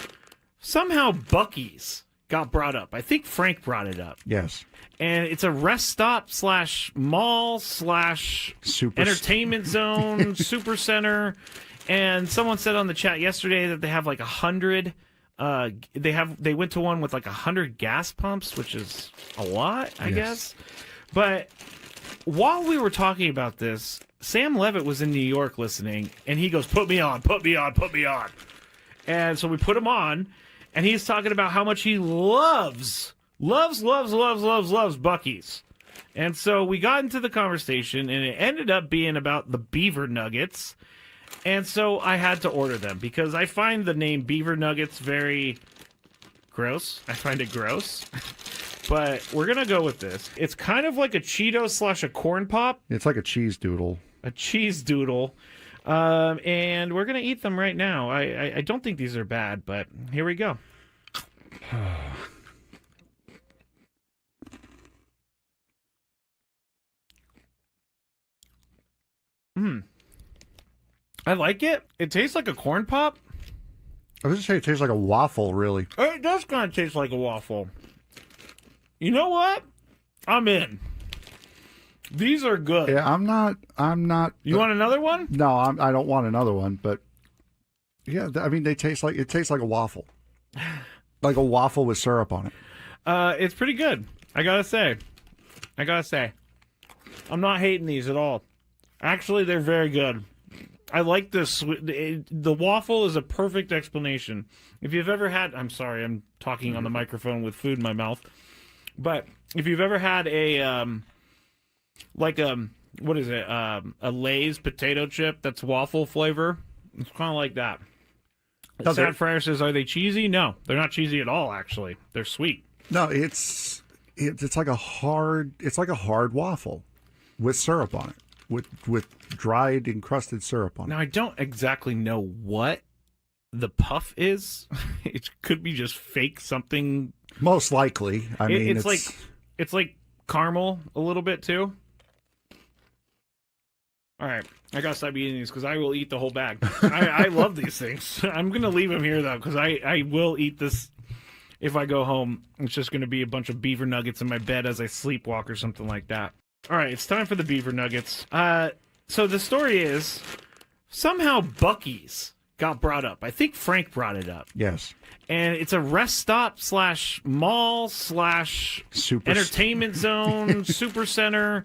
somehow Buc-ee's got brought up. I think Frank brought it up. Yes. And it's a rest stop / mall / entertainment zone, super center. And someone said on the chat yesterday that they have like 100. They went to one with like 100 gas pumps, which is a lot, I guess. But while we were talking about this, Sam Levitt was in New York listening, and he goes, put me on. And so we put him on, and he's talking about how much he loves Buc-ee's. And so we got into the conversation, and it ended up being about the Beaver Nuggets. And so I had to order them because I find the name Beaver Nuggets very gross. I find it gross. But we're going to go with this. It's kind of like a Cheeto / a corn pop. It's like a cheese doodle. A cheese doodle. And we're going to eat them right now. I don't think these are bad, but here we go. I like it. It tastes like a corn pop. I was just saying it tastes like a waffle, really. It does kind of taste like a waffle. You know what? I'm in. These are good. Yeah, I'm not. You want another one? No, I don't want another one. But yeah, I mean, it tastes like a waffle, like a waffle with syrup on it. It's pretty good. I gotta say, I'm not hating these at all. Actually, they're very good. I like this. The waffle is a perfect explanation. If you've ever had, I'm sorry, I'm talking on the microphone with food in my mouth. But if you've ever had a what is it? A Lay's potato chip that's waffle flavor. It's kind of like that. No, Sad Fryer says, "Are they cheesy?" No, they're not cheesy at all. Actually, they're sweet. No, it's like a hard waffle with syrup on it, with dried encrusted syrup on it. Now I don't exactly know what the puff is. It could be just fake something. Most likely. I mean, it's like caramel a little bit too. All right, I gotta stop eating these because I will eat the whole bag. I love these things. I'm gonna leave them here though because I will eat this if I go home. It's just gonna be a bunch of beaver nuggets in my bed as I sleepwalk or something like that. All right, it's time for the Beaver Nuggets. So the story is somehow Buc-ee's got brought up. I think Frank brought it up. Yes. And it's a rest stop / mall / entertainment zone, super center.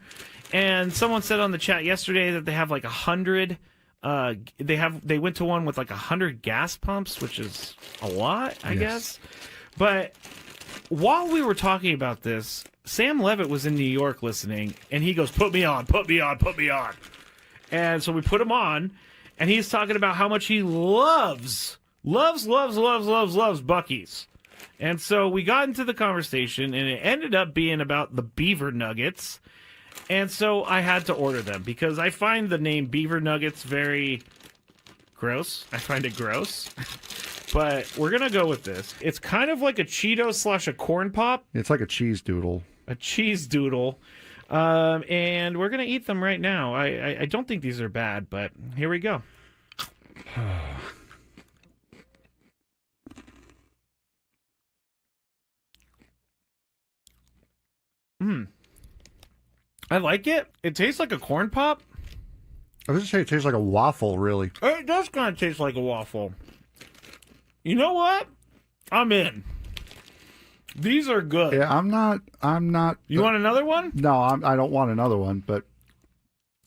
And someone said on the chat yesterday that they have like 100. They went to one with like 100 gas pumps, which is a lot, I guess. But while we were talking about this, Sam Levitt was in New York listening, and he goes, put me on. And so we put him on, and he's talking about how much he loves Buc-ee's. And so we got into the conversation, and it ended up being about the Beaver Nuggets. And so I had to order them because I find the name Beaver Nuggets very gross. I find it gross. But we're going to go with this. It's kind of like a Cheeto / a corn pop. It's like a cheese doodle. A cheese doodle. And we're going to eat them right now. I don't think these are bad, but here we go. I like it. It tastes like a corn pop. I was just saying it tastes like a waffle, really. It does kind of taste like a waffle. You know what? I'm in. These are good. Yeah, I'm not. You want another one? No, I don't want another one. But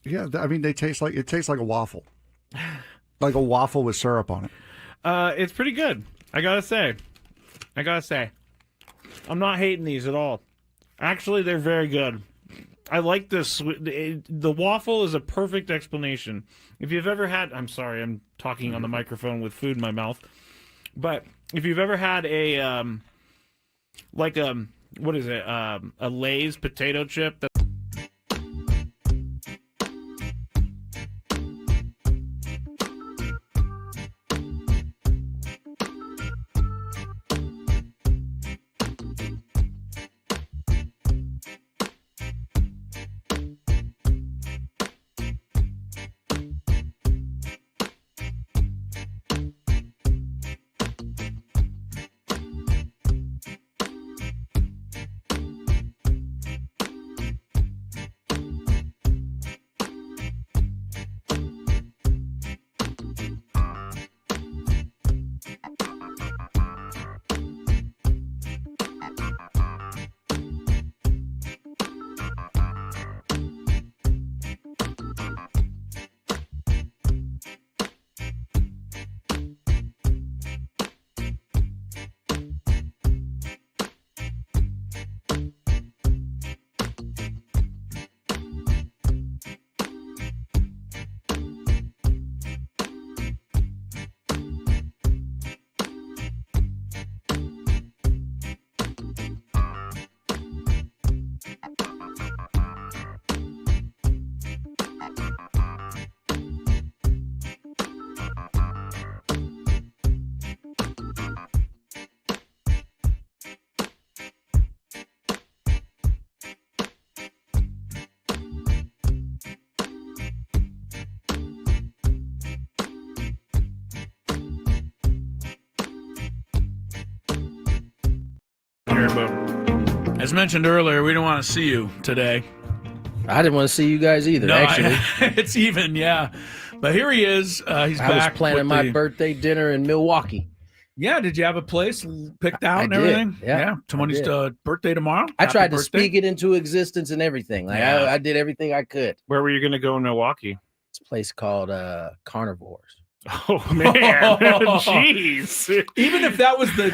yeah, I mean, it tastes like a waffle, like a waffle with syrup on it. It's pretty good. I gotta say, I'm not hating these at all. Actually, they're very good. I like this. The waffle is a perfect explanation. If you've ever had, I'm sorry, I'm talking on the microphone with food in my mouth, but if you've ever had a what is it? A Lay's potato chip. As mentioned earlier, we don't want to see you today. I didn't want to see you guys either, actually. It's even, yeah. But here he is. He's back. I was planning my birthday dinner in Milwaukee. Yeah, did you have a place picked out and did, everything? yeah. Tony's birthday tomorrow. I tried to birthday. speak it into existence and everything. Like I did everything I could. Where were you going to go in Milwaukee? It's a place called Carnivores. Oh, man. Jeez. Even if that was the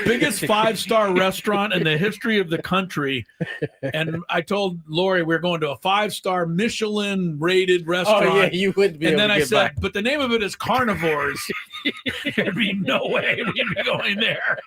biggest 5-star restaurant in the history of the country, and I told Lori we're going to a 5-star Michelin-rated restaurant. Oh, yeah, you wouldn't be and able then to I get said, by. but the name of it is Carnivores. There'd be no way we'd be going there.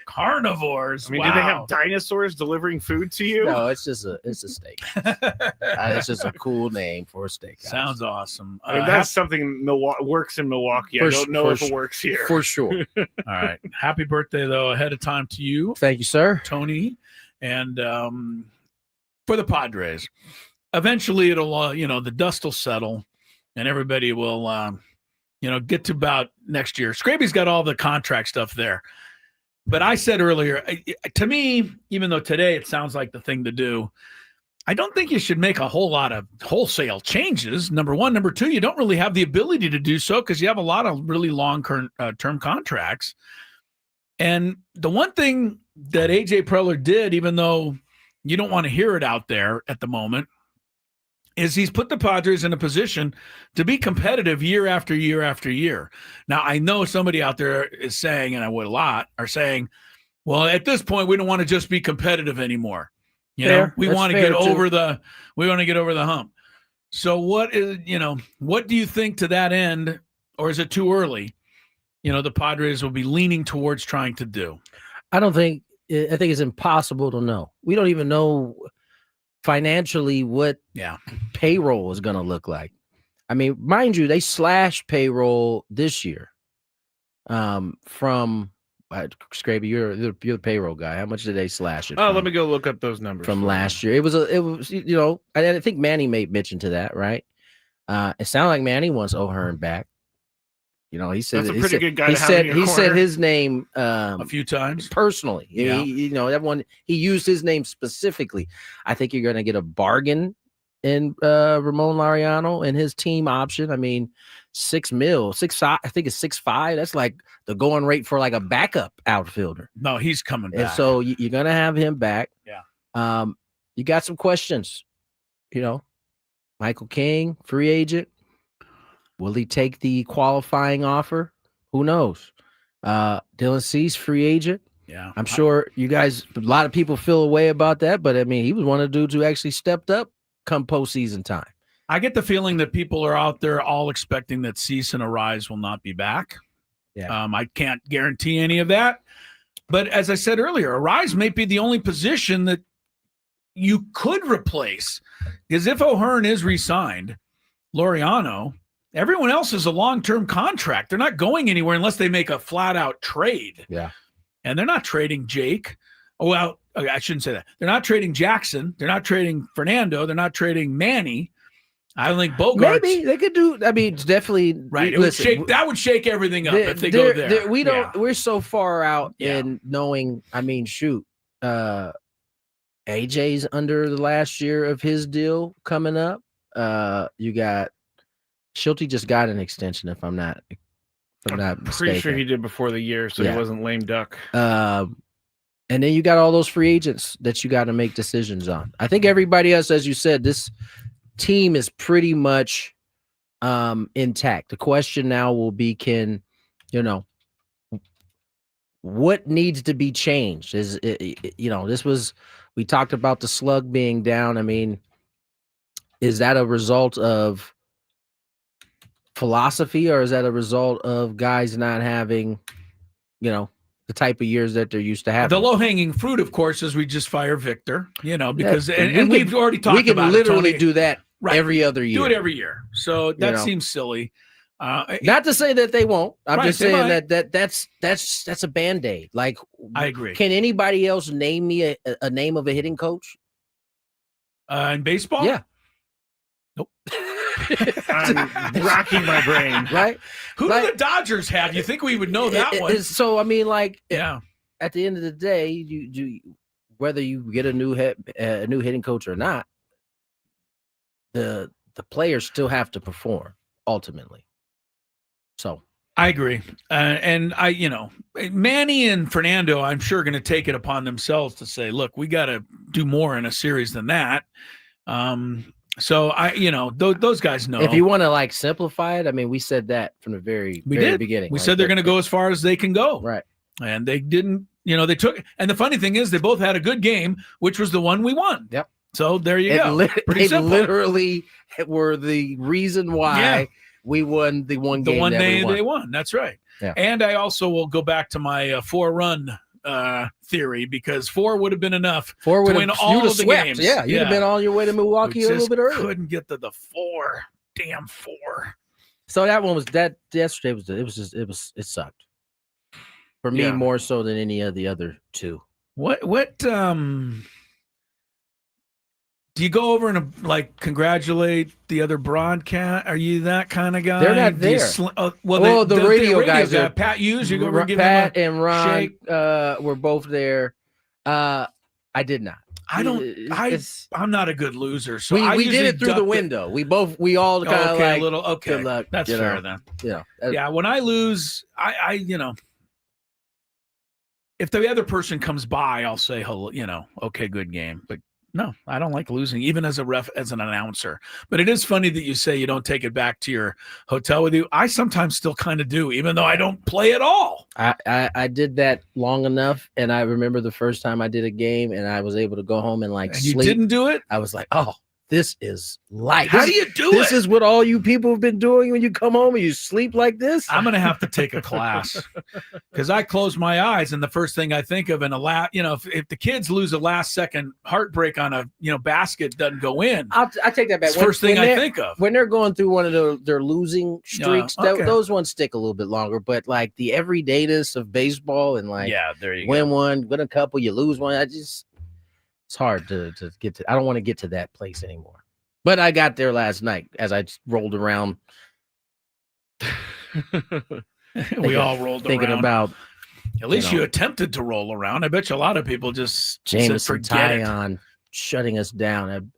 Carnivores. I mean, wow. do they have dinosaurs delivering food to you? No, it's a steak. It's just a cool name for a steak. Sounds awesome. I mean, that's something works in Milwaukee. I don't know if it works here. For sure. All right. Happy birthday, though, ahead of time to you. Thank you, sir. Tony. And for the Padres. Eventually, it'll, the dust will settle and everybody will, get to about next year. Scraby's got all the contract stuff there. But I said earlier, to me, even though today it sounds like the thing to do, I don't think you should make a whole lot of wholesale changes. Number one. Number two, you don't really have the ability to do so because you have a lot of really long-term contracts. And the one thing that A.J. Preller did, even though you don't want to hear it out there at the moment, is he's put the Padres in a position to be competitive year after year after year. Now, I know somebody out there is saying, and I would a lot, are saying, well, at this point, we don't want to just be competitive anymore. We want to get over the hump. So what do you think to that end, or is it too early? The Padres will be leaning towards trying to do. I think it's impossible to know. We don't even know financially what payroll is going to look like. I mean, mind you, they slashed payroll this year from Scraby, you're the payroll guy. How much did they slash it? Let me go look up those numbers from last year. It was I think Manny made mention to that, right? It sounded like Manny wants O'Hearn back. He said that's a pretty good guy. He said his name a few times personally. Yeah. Everyone he used his name specifically. I think you're going to get a bargain in Ramon Laureano and his team option. I mean, $6 million, 6'5", I think it's 6'5". That's like the going rate for like a backup outfielder. No, he's coming back. And so you're gonna have him back. Yeah. You got some questions. Michael King, free agent. Will he take the qualifying offer? Who knows? Dylan Cease, free agent. Yeah. I'm sure you guys, a lot of people feel a way about that, but I mean, he was one of the dudes who actually stepped up come postseason time. I get the feeling that people are out there all expecting that Cease and Arraez will not be back. Yeah. I can't guarantee any of that. But as I said earlier, Arraez may be the only position that you could replace. Because if O'Hearn is re-signed, Laureano, everyone else is a long-term contract. They're not going anywhere unless they make a flat-out trade. Yeah. And they're not trading Jake. Oh, well, okay, I shouldn't say that. They're not trading Jackson. They're not trading Fernando. They're not trading Manny. I don't think Bogarts. Maybe they could do. I mean, it's definitely right. That would shake everything up if they go there. We don't. Yeah. We're so far out in knowing. I mean, shoot, AJ's under the last year of his deal coming up. You got Schulte just got an extension. If I'm not mistaken. Pretty sure he did before the year, so he wasn't lame duck. And then you got all those free agents that you got to make decisions on. I think everybody else, as you said, this team is pretty much intact. The question now will be, what needs to be changed? We talked about the slug being down. I mean, is that a result of philosophy, or is that a result of guys not having, the type of years that they're used to having? The low-hanging fruit, of course, is we just fire Victor, because we've already talked about it. We can literally do that every other year. Do it every year. So that seems silly. Not to say that they won't. I'm just saying that's a Band-Aid. Like, I agree. Can anybody else name me a name of a hitting coach? In baseball? Yeah. Nope. I'm racking my brain. Right? Who do the Dodgers have? You think we would know that one? So I mean, like, yeah. At the end of the day, you whether you get a new hitting coach or not, the players still have to perform ultimately. So I agree, and Manny and Fernando, I'm sure, going to take it upon themselves to say, look, we got to do more in a series than that. So those guys know. If you want to like simplify it, I mean, we said that from the very beginning. We said they're going to go as far as they can go. Right. And they didn't, they took, and the funny thing is they both had a good game, which was the one we won. Yep. So there you go. They literally were the reason why we won the one game. They won. That's right. Yeah. And I also will go back to my 4-run theory, because 4 would have been enough to win all of the games. Yeah, you'd have been on your way to Milwaukee a little bit earlier. Couldn't get to the 4. Damn 4. So that one was that yesterday it sucked for me more so than any of the other two. What do you go over and congratulate the other broadcast? Are you that kind of guy? They're not there. The radio guys are. Pat Hughes, you go over and give Pat him a and Ron shake. Were both there. I did not. I'm not a good loser, so we did it through the window. We all kind of a little. Okay, good luck. That's fair then. Yeah. When I lose, I if the other person comes by, I'll say hello. Okay, good game, but. No, I don't like losing, even as a ref, as an announcer. But it is funny that you say you don't take it back to your hotel with you. I sometimes still kind of do, even though I don't play at all. I did that long enough, and I remember the first time I did a game, and I was able to go home and sleep. You didn't do it? I was like, oh, this is life. How do you do it? This is what all you people have been doing when you come home and you sleep like this? I'm going to have to take a class because I close my eyes and the first thing I think of if the kids lose a last second heartbreak on a, basket doesn't go in. I take that back. It's first thing I think of. When they're going through one of their losing streaks, those ones stick a little bit longer, but like the everydayness of baseball and there you win one, win a couple, you lose one. It's hard to get to. I don't want to get to that place anymore. But I got there last night as I just rolled around. We all rolled thinking around. About. At least you attempted to roll around. I bet you a lot of people just James said, forget it. on shutting us down.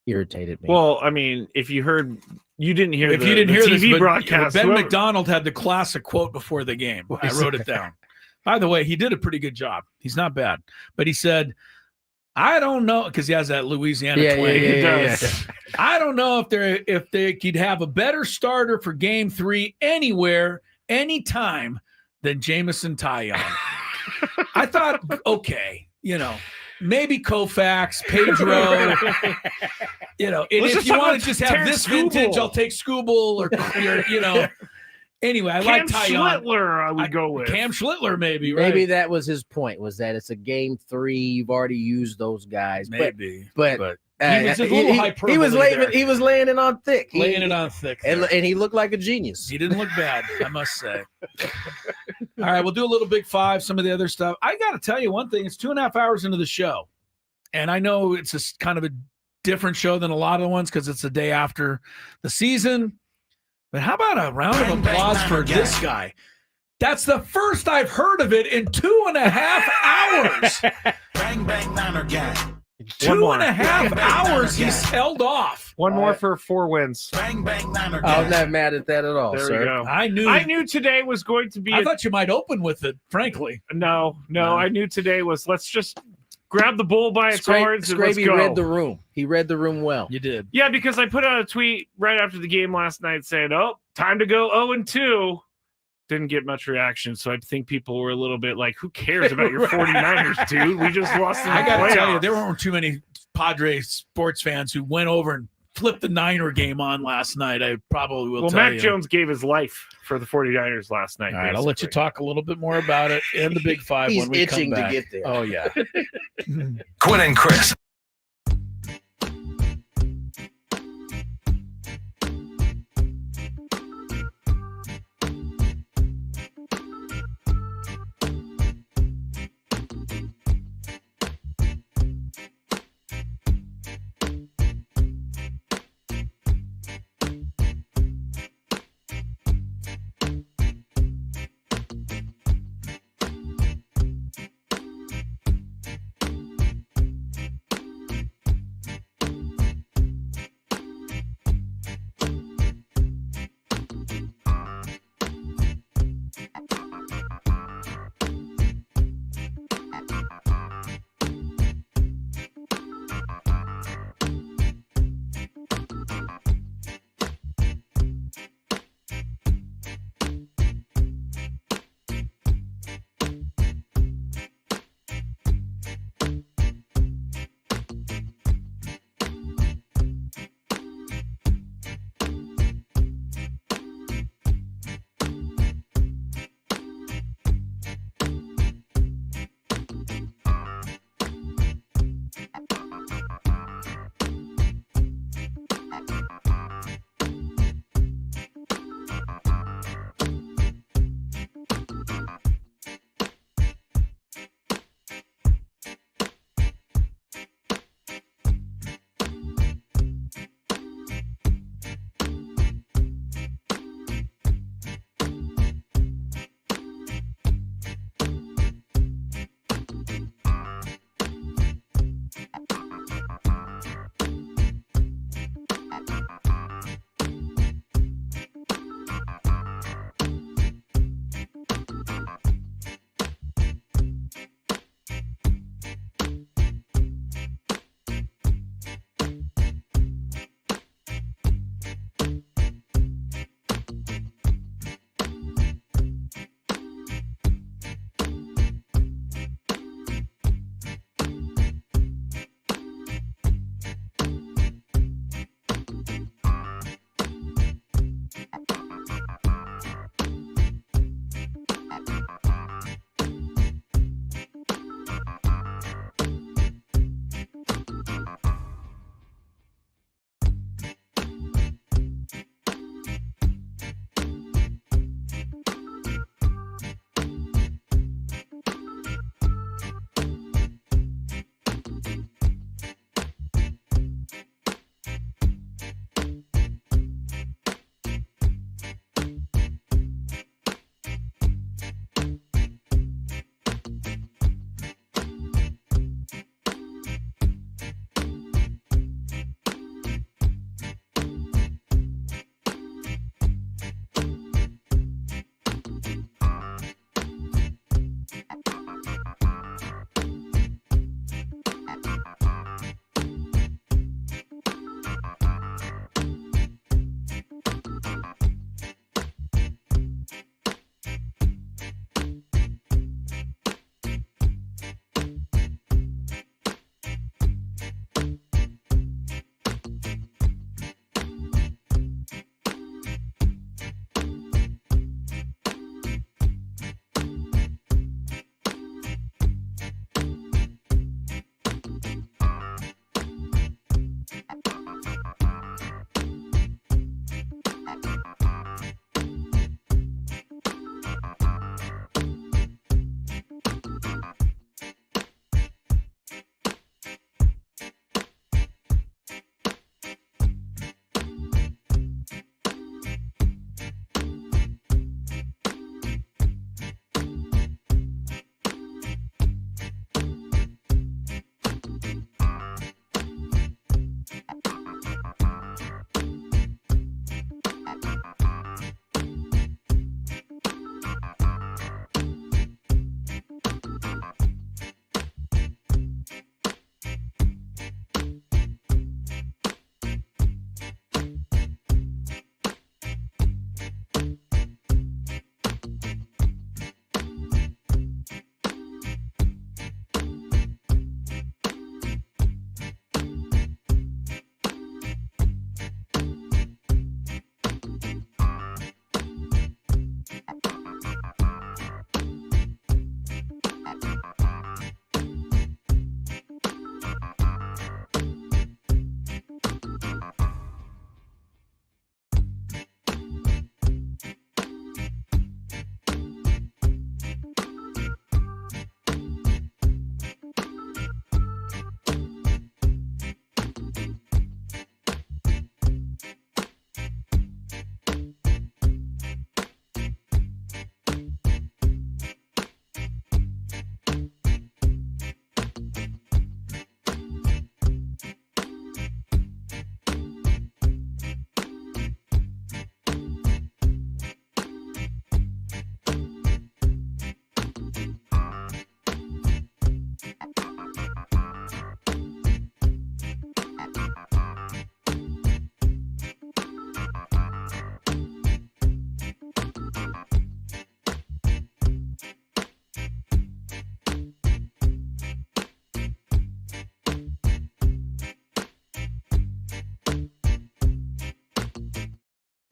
irritated me. Well, I mean, if you didn't hear if the, you didn't the hear TV this, but broadcast, Ben whoever- McDonald had the classic quote before the game. I wrote it down. By the way, he did a pretty good job. He's not bad, but he said, "I don't know," because he has that Louisiana twang. Yeah. I don't know if they could have a better starter for Game 3 anywhere, anytime than Jamison Taillon. I thought, okay, maybe Koufax, Pedro, and if you want to just have this vintage, I'll take Skubal or Anyway, I like Taillon. Schlittler, I would go with. Cam Schlittler, maybe, right? Maybe that was his point, was that it's a Game 3. You've already used those guys. Maybe. But he was a little hyperbole he was there. He was laying it on thick. Laying it on thick. And he looked like a genius. He didn't look bad, I must say. All right, we'll do a little Big Five, some of the other stuff. I got to tell you one thing. It's 2.5 hours into the show. And I know it's kind of a different show than a lot of the ones because it's the day after the season. But how about a round of applause for this guy? That's the first I've heard of it in 2.5 hours. Bang, bang, Niner gang. 2.5 hours he's held off. One more for 4 wins. Bang, bang, Niner gang. I'm not mad at that at all, There sir. we go. I knew today was going to be. I thought you might open with it, frankly. No. I knew today was. Let's just grab the bull by its horns and let's Scraby go. read the room. He read the room well. You did. Yeah, because I put out a tweet right after the game last night saying, "Oh, time to go 0-2." Didn't get much reaction, so I think people were a little bit like, "Who cares about your 49ers, dude? We just lost in the I got to tell you, playoffs." there weren't too many Padres sports fans who went over and flipped the Niner game on last night. I probably will tell you. Mac Jones gave his life for the 49ers last night. All right, I'll let you talk a little bit more about it in the Big Five He's when we itching come back. to get there. Oh, yeah. Gwynn and Chris.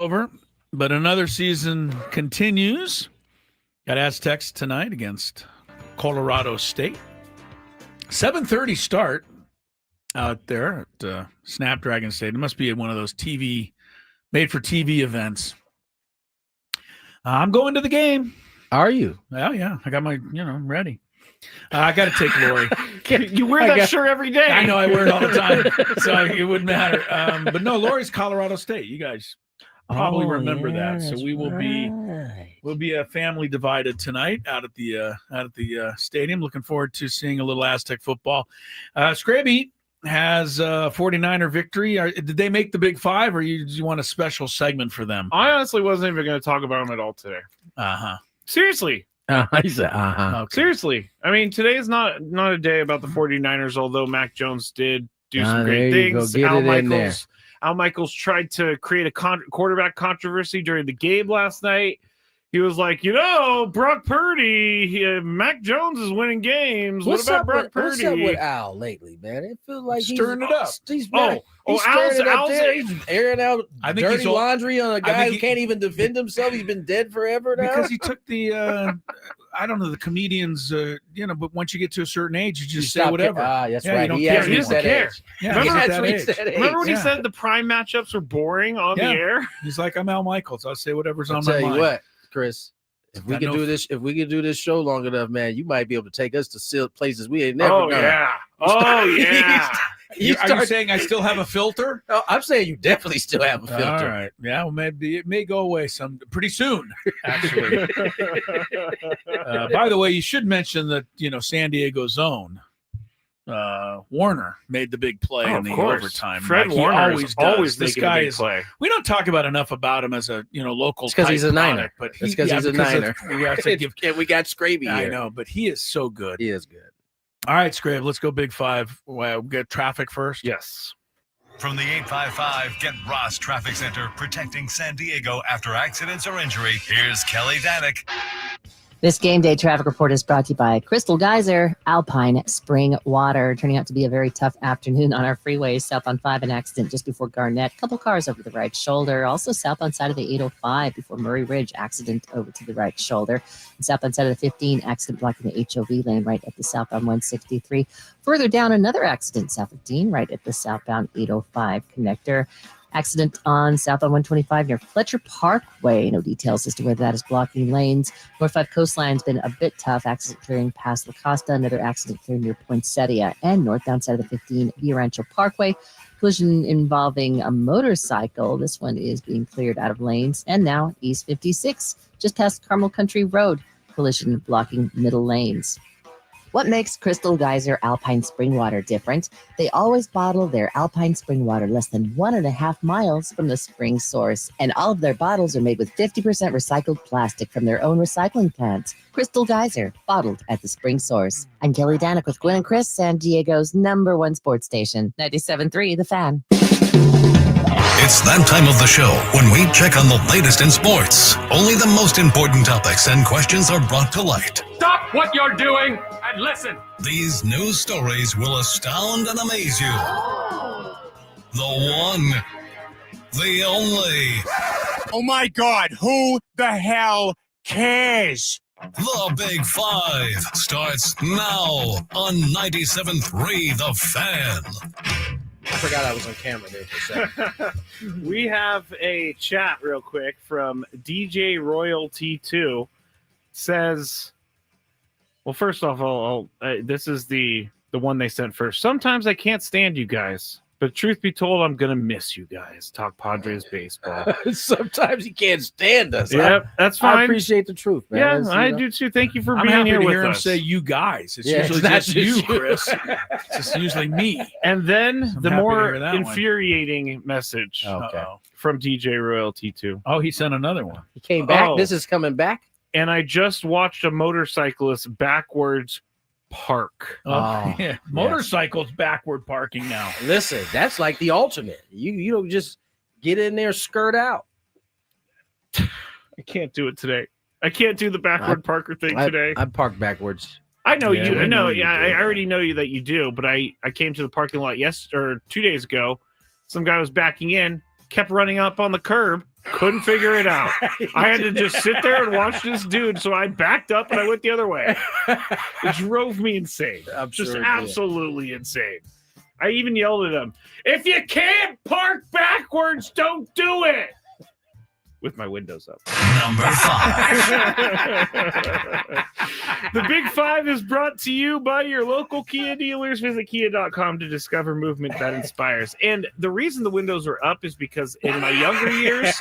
over, but another season continues. Got Aztecs tonight against Colorado State. 7:30 start out there at Snapdragon State. It must be one of those made-for-TV events. I'm going to the game. Are you? Well, yeah. I got I'm ready. I got to take Lori. You wear that shirt every day. I know I wear it all the time, so it wouldn't matter. But no, Lori's Colorado State. You guys probably remember that. So we'll be a family divided tonight out at the stadium. Looking forward to seeing a little Aztec football. Scraby has a 49er victory. Did they make the Big Five, or do you want a special segment for them? I honestly wasn't even going to talk about them at all today. Seriously. He said, Okay. Seriously. I mean, today is not a day about the 49ers, although Mac Jones did do some great things. Al Michaels tried to create a quarterback controversy during the game last night. He was like, Brock Purdy, Mac Jones is winning games. What about Brock Purdy? What's up with Al lately, man? It feels like he's stirring it up. He's airing out dirty laundry on a guy who can't even defend himself. He's been dead forever now. Because he took the, I don't know, the comedians, but once you get to a certain age, you just say whatever. That's right. He doesn't care. Remember when he said the prime matchups were boring on the air? He's like, I'm Al Michaels. I'll say whatever's on my mind. Tell you what, Chris, if we can do this show long enough, man, you might be able to take us to places we ain't never gone. Oh yeah. Are you saying I still have a filter? No, I'm saying you definitely still have a filter. All right. Yeah, well, maybe it may go away pretty soon, actually. By the way, you should mention that, San Diego's own Warner made the big play in the overtime. Fred Warner always making a big play. We don't talk about enough about him as a local. It's because he's a Niner. But it's because he's a Niner. We have to give. We got Scraby here. I know, but he is so good. He is good. All right, Scrabe, let's go Big Five. We'll get traffic first. Yes. From the 855 Get Ross Traffic Center, protecting San Diego after accidents or injury, here's Kelly Danick. This game day traffic report is brought to you by Crystal Geyser, Alpine Spring Water. Turning out to be a very tough afternoon on our freeways. Southbound 5, an accident just before Garnett. Couple cars over the right shoulder. Also southbound side of the 805 before Murray Ridge, accident over to the right shoulder. And southbound side of the 15, accident blocking the HOV lane right at the southbound 163. Further down, another accident, south 15, right at the southbound 805 connector. Accident on southbound 125 near Fletcher Parkway. No details as to whether that is blocking lanes. North 5 coastline's been a bit tough. Accident clearing past La Costa. Another accident clearing near Poinsettia. And northbound side of the 15, Via Rancho Parkway. Collision involving a motorcycle. This one is being cleared out of lanes. And now East 56, just past Carmel Country Road. Collision blocking middle lanes. What makes Crystal Geyser Alpine Spring Water different? They always bottle their Alpine Spring Water less than 1.5 miles from the spring source. And all of their bottles are made with 50% recycled plastic from their own recycling plants. Crystal Geyser, bottled at the spring source. I'm Kelly Danick with Gwynn and Chris, San Diego's #1 sports station, 97.3 The Fan. It's that time of the show when we check on the latest in sports. Only the most important topics and questions are brought to light. Stop what you're doing and listen. These news stories will astound and amaze you. The one, the only. Oh my God, who the hell cares? The Big Five starts now on 97.3 The Fan. I forgot I was on camera there for a second. We have a chat real quick from DJ Royalty 2. Says, well, first off, this is the one they sent first. Sometimes I can't stand you guys, but truth be told, I'm gonna miss you guys. Talk Padres baseball. Sometimes you can't stand us. Yep, that's fine. I appreciate the truth, man. Yeah, I do too. Thank you for I'm being happy here to with hear him us. say you guys. It's Yeah, usually it's not just you, just you. Chris. It's just usually me. And then I'm the happy to more hear that one. infuriating message Okay. from DJ Royalty 2. Oh, he sent another one. He came back. Oh. This is coming back. And I just watched a motorcyclist backwards park. Oh, yeah. Motorcycles backward parking now. Listen, that's like the ultimate. You don't just get in there, skirt out. I can't do it today. I can't do the backward parker thing today. I park backwards. I know Yeah, you. I I know know. you Yeah, do. I already know you that you do. But I came to the parking lot 2 days ago. Some guy was backing in, kept running up on the curb, Couldn't figure it out. I had to just sit there and watch this dude, so I backed up and I went the other way. It drove me insane. Just absolutely insane. I even yelled at him, "If you can't park backwards, don't do it!" With my windows up. Number 5. The Big Five is brought to you by your local Kia dealers. Visit kia.com to discover movement that inspires. And the reason the windows are up is because in my younger years,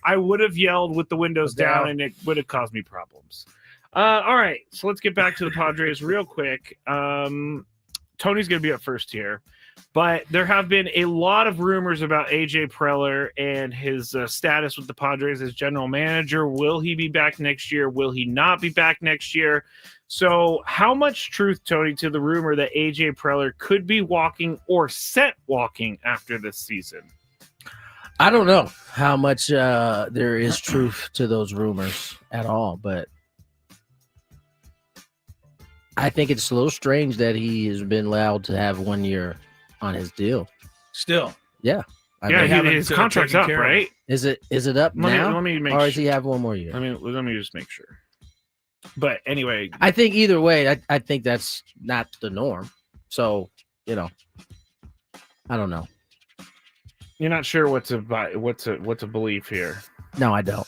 I would have yelled with the windows down and it would have caused me problems. All right, so let's get back to the Padres real quick. Tony's going to be up first here. But there have been a lot of rumors about AJ Preller and his status with the Padres as general manager. Will he be back next year? Will he not be back next year? So how much truth, Tony, to the rumor that AJ Preller could be walking or set walking after this season? I don't know how much there is truth to those rumors at all, but I think it's a little strange that he has been allowed to have 1 year on his deal. Still. Yeah. His contract's up, right? Is it up now? Let me make or does he have 1 more year? Let me just make sure. But anyway, I think either way, I think that's not the norm. So, I don't know. You're not sure what to believe here. No, I don't.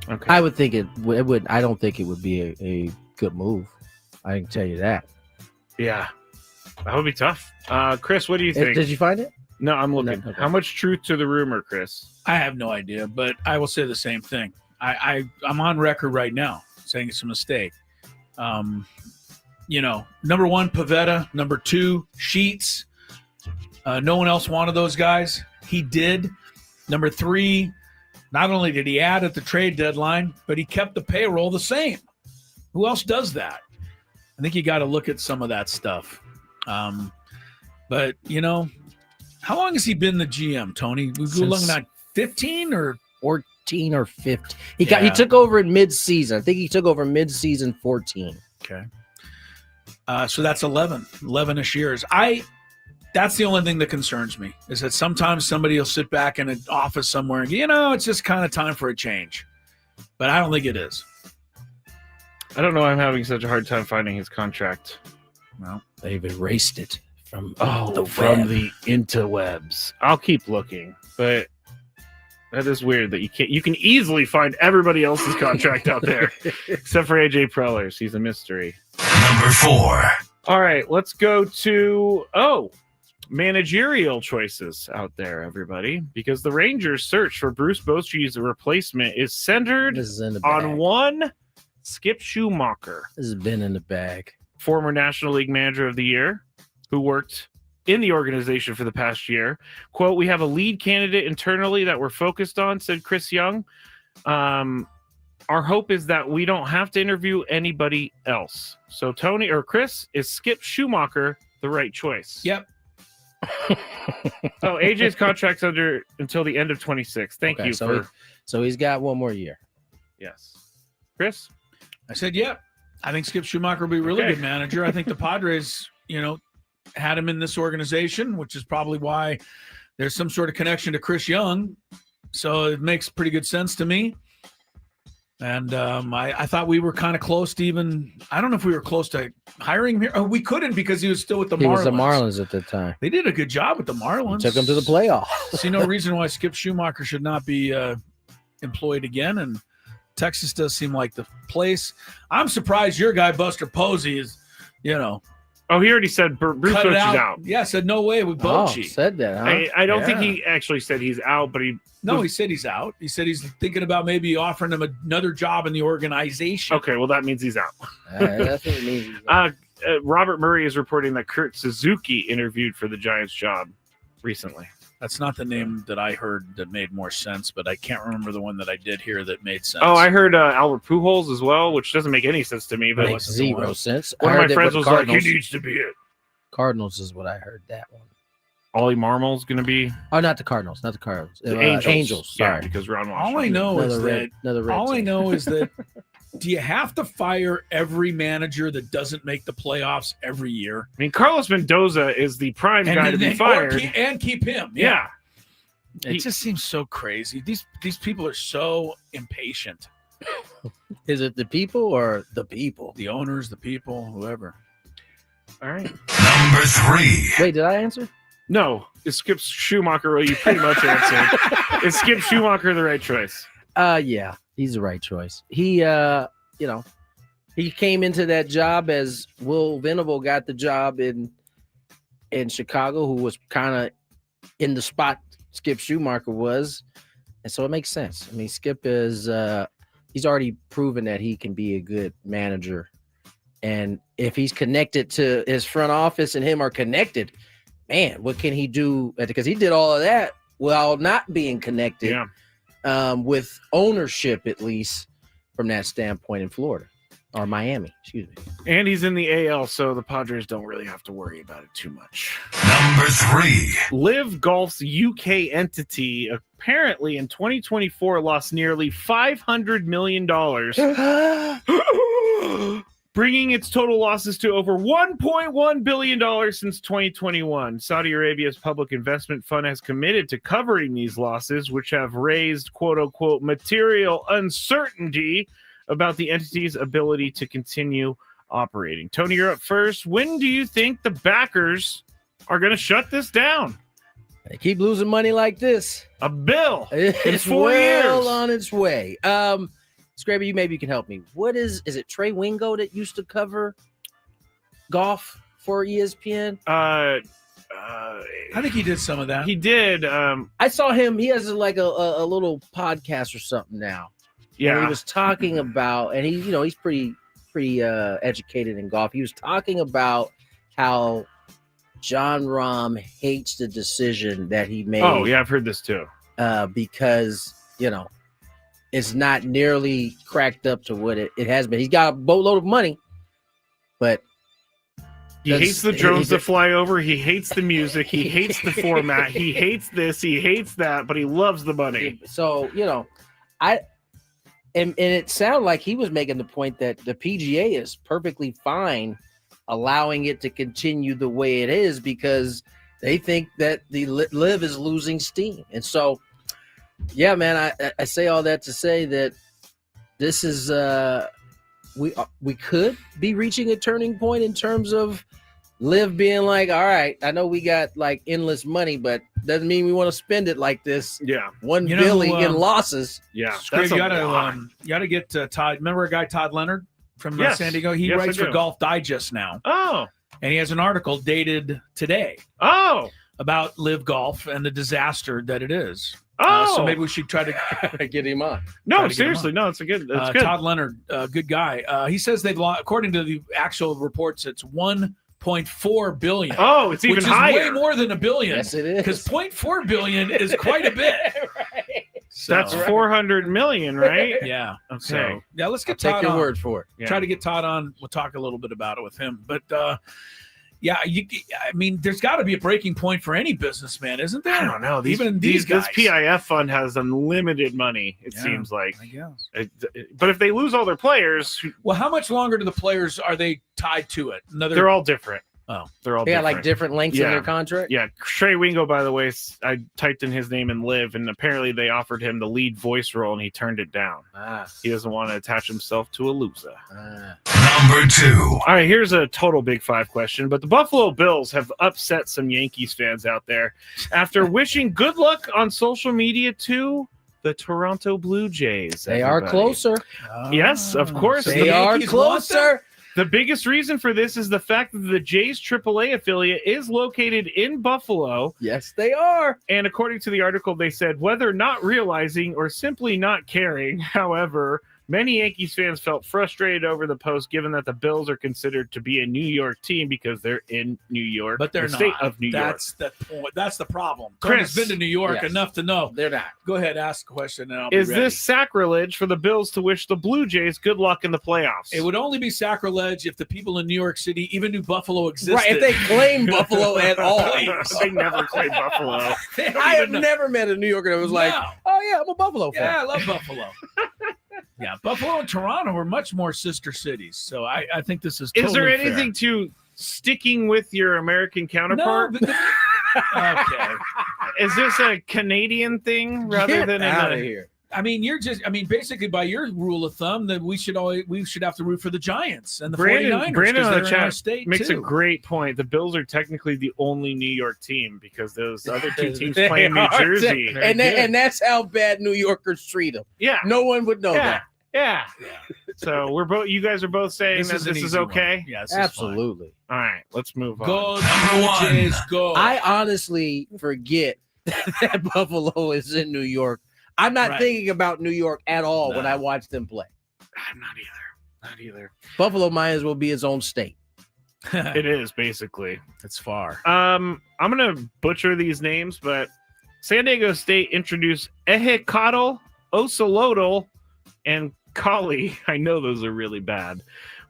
Okay. I would think it would. I don't think it would be a good move. I can tell you that. Yeah. That would be tough. Chris, what do you think? Did you find it? No, I'm looking. No, okay. How much truth to the rumor, Chris? I have no idea, but I will say the same thing. I'm on record right now saying it's a mistake. Number 1, Pivetta. Number 2, Sheets. No one else wanted those guys. He did. Number 3, not only did he add at the trade deadline, but he kept the payroll the same. Who else does that? I think you got to look at some of that stuff. But how long has he been the GM, Tony? We've been looking at 15 or 14 or 15. He took over in mid-season. I think he took over mid-season 14. Okay. So that's 11-ish years. That's the only thing that concerns me is that sometimes somebody will sit back in an office somewhere and go, it's just kind of time for a change. But I don't think it is. I don't know. I'm having such a hard time finding his contract. Well, they've erased it from the interwebs. I'll keep looking, but that is weird that you can easily find everybody else's contract out there except for AJ Preller's. He's a mystery. Number 4. All right, let's go to managerial choices out there, everybody, because the Rangers' search for Bruce Bochy's replacement is centered on one Skip Schumacher. This has been in the bag. Former National League Manager of the Year, who worked in the organization for the past year. Quote, "We have a lead candidate internally that we're focused on," said Chris Young. Our hope is that we don't have to interview anybody else. So Tony or Chris, is Skip Schumacher the right choice? Yep. Oh, AJ's contract's until the end of 26. Thank you. So he's got 1 more year. Yes. Chris? I said, yep. I think Skip Schumacher will be a really good manager. I think the Padres, had him in this organization, which is probably why there's some sort of connection to Chris Young. So it makes pretty good sense to me. And I thought we were kind of close to even – I don't know if we were close to hiring him here. Oh, we couldn't because he was still with the Marlins. He was the Marlins at the time. They did a good job with the Marlins. Took him to the playoffs. See no reason why Skip Schumacher should not be employed again. And Texas does seem like the place. I'm surprised your guy, Buster Posey, is, Oh, he already said Bruce Bochy's out. Yeah, said no way with Bochy. Said that, huh? I don't think he actually said he's out, but he said he's out. He said he's thinking about maybe offering him another job in the organization. Okay, well, that means he's out. That's what it means. Robert Murray is reporting that Kurt Suzuki interviewed for the Giants job recently. That's not the name that I heard that made more sense, but I can't remember the one that I did hear that made sense. Oh, I heard Albert Pujols as well, which doesn't make any sense to me. But makes zero sense. One of my friends was like, he needs to be it. Cardinals is what I heard, that one. Ollie Marmol's going to be? Oh, not the Cardinals. The Angels. Sorry. Yeah, because Ron Washington. All I know is that do you have to fire every manager that doesn't make the playoffs every year? I mean, Carlos Mendoza is the prime guy to be fired. And keep him. Yeah. It just seems so crazy. These people are so impatient. Is it the people or the people? The owners, the people, whoever. All right. Number 3. Wait, did I answer? No, it skips Schumacher. Well, you pretty much answered. It skips Schumacher, the right choice. Yeah, he's the right choice. He, he came into that job as Will Venable got the job in Chicago, who was kind of in the spot Skip Schumacher was, and so it makes sense. I mean, Skip is he's already proven that he can be a good manager, and if he's connected to his front office and him are connected, man, what can he do? Because he did all of that while not being connected, with ownership, at least from that standpoint in Florida. Or Miami, excuse me. And he's in the AL, so the Padres don't really have to worry about it too much. Number 3. Live Golf's UK entity apparently in 2024 lost nearly $500 million, bringing its total losses to over $1.1 billion since 2021. Saudi Arabia's public investment fund has committed to covering these losses, which have raised quote-unquote material uncertainty about the entity's ability to continue operating. Tony, you're up first. When do you think the backers are going to shut this down? They keep losing money like this. A bill. It's 4 years on its way. Scrappy, maybe you can help me. What is it Trey Wingo that used to cover golf for ESPN? I think he did some of that. He did. I saw him. He has like a little podcast or something now. Yeah, and he was talking about, and he's pretty educated in golf. He was talking about how John Rahm hates the decision that he made. Oh yeah, I've heard this too. Because it's not nearly cracked up to what it has been. He's got a boatload of money, but he hates the drones that fly over. He hates the music. He hates the format. He hates this. He hates that. But he loves the money. So And it sounded like he was making the point that the PGA is perfectly fine allowing it to continue the way it is because they think that the LIV is losing steam. And so, yeah, man, I say all that to say that this is we could be reaching a turning point in terms of LIV being like, all right, I know we got like endless money, but doesn't mean we want to spend it like this. Yeah, $1 billion in losses. Yeah, Scrape, you gotta get Todd. Remember a guy Todd Leonard from San Diego? He writes for Golf Digest now. Oh, and he has an article dated today. Oh, about LIV Golf and the disaster that it is. Oh, so maybe we should try to get him on. No, seriously, no, it's good. Todd Leonard, good guy. He says they've lost, according to the actual reports, it's $1.4 billion. Oh, it's even higher. Which is way more than $1 billion. Yes, it is. Because $0.4 billion is quite a bit. Right. So, that's $400 million, right? Yeah. Okay. So, yeah, let's get I'll Todd take your on. word for it. Yeah. Try to get Todd on. We'll talk a little bit about it with him. But yeah, I mean, there's got to be a breaking point for any businessman, isn't there? I don't know. Even these guys. This PIF fund has unlimited money, it seems like. I guess. But if they lose all their players... Well, how much longer do the players, are they tied to it? They're all different. Oh, they're all they different. got like different lengths in their contract. Yeah, Trey Wingo, by the way, I typed in his name in LIV, and apparently they offered him the lead voice role, and he turned it down. He doesn't want to attach himself to a loser. Number 2. All right, here's a total Big Five question, but the Buffalo Bills have upset some Yankees fans out there after wishing good luck on social media to the Toronto Blue Jays. They are closer. Yes, of course. They are closer. The biggest reason for this is the fact that the Jays AAA affiliate is located in Buffalo. Yes, they are. And according to the article, they said, whether not realizing or simply not caring, however, many Yankees fans felt frustrated over the post, given that the Bills are considered to be a New York team because they're in New York, but they're the state not. of New York. That's the point. That's the problem. Chris, Tony's been to New York enough to know they're not. Go ahead, ask a question, and I'll be Is ready. this sacrilege for the Bills to wish the Blue Jays good luck in the playoffs? It would only be sacrilege if the people in New York City even knew Buffalo existed. Right, if they claim Buffalo at all. They never claim Buffalo. I have never met a New Yorker that was like, oh, yeah, I'm a Buffalo fan. Yeah, I love Buffalo. Yeah, Buffalo and Toronto are much more sister cities, so I think this is totally Is there fair. anything to sticking with your American counterpart? No, okay. Is this a Canadian thing rather than out of here? I mean, basically by your rule of thumb that we should have to root for the Giants and the 49ers. Brandon on the chat state makes too. a great point. The Bills are technically the only New York team because those other two teams play in New Jersey. And that's how bad New Yorkers treat them. Yeah. No one would know that. Yeah. So you guys are both saying that this is okay? Yes, absolutely. All right, let's move on. Go, Blue Jays, go. I honestly forget that Buffalo is in New York. I'm not thinking about New York at all when I watch them play. I'm not either. Buffalo might as well be its own state. It is basically. It's far. I'm gonna butcher these names, but San Diego State introduced Ehecatl, Ocelotl, and Kali. I know those are really bad,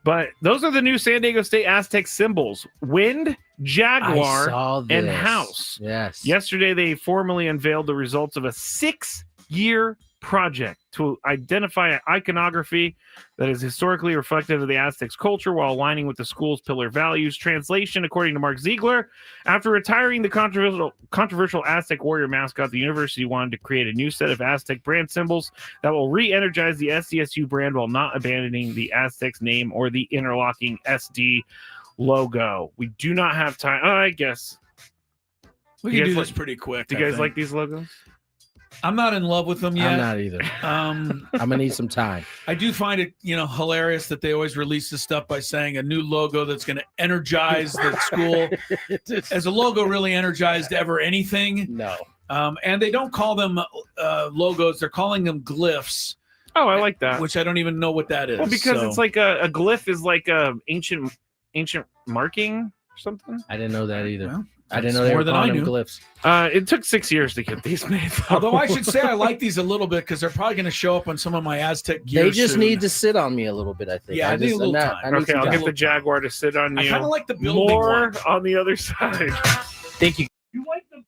but those are the new San Diego State Aztec symbols: wind, jaguar, and house. Yes. Yesterday, they formally unveiled the results of a 6-year project to identify iconography that is historically reflective of the Aztecs culture while aligning with the school's pillar values. Translation, according to Mark Ziegler, after retiring the controversial Aztec warrior mascot, the university wanted to create a new set of Aztec brand symbols that will re-energize the SDSU brand while not abandoning the Aztecs name or the interlocking SD logo. We do not have time. I guess we can do this pretty quick. Do you guys like these logos? I'm not in love with them yet. I'm not either. I'm gonna need some time. I do find it, hilarious that they always release this stuff by saying a new logo that's going to energize the school. Has a logo really energized ever anything? No. And they don't call them logos; they're calling them glyphs. Oh, I like that. Which I don't even know what that is. Well, because it's like a glyph is like a ancient marking or something. I didn't know that either. Well, I didn't know they were calling them glyphs. It took 6 years to get these made. Although I should say I like these a little bit because they're probably going to show up on some of my Aztec gear. They just soon. need to sit on me a little bit, I think. Yeah, I need a little time. Okay, I'll get the Jaguar to sit on you. I kind of like the building more one. on the other side. Thank you. You like the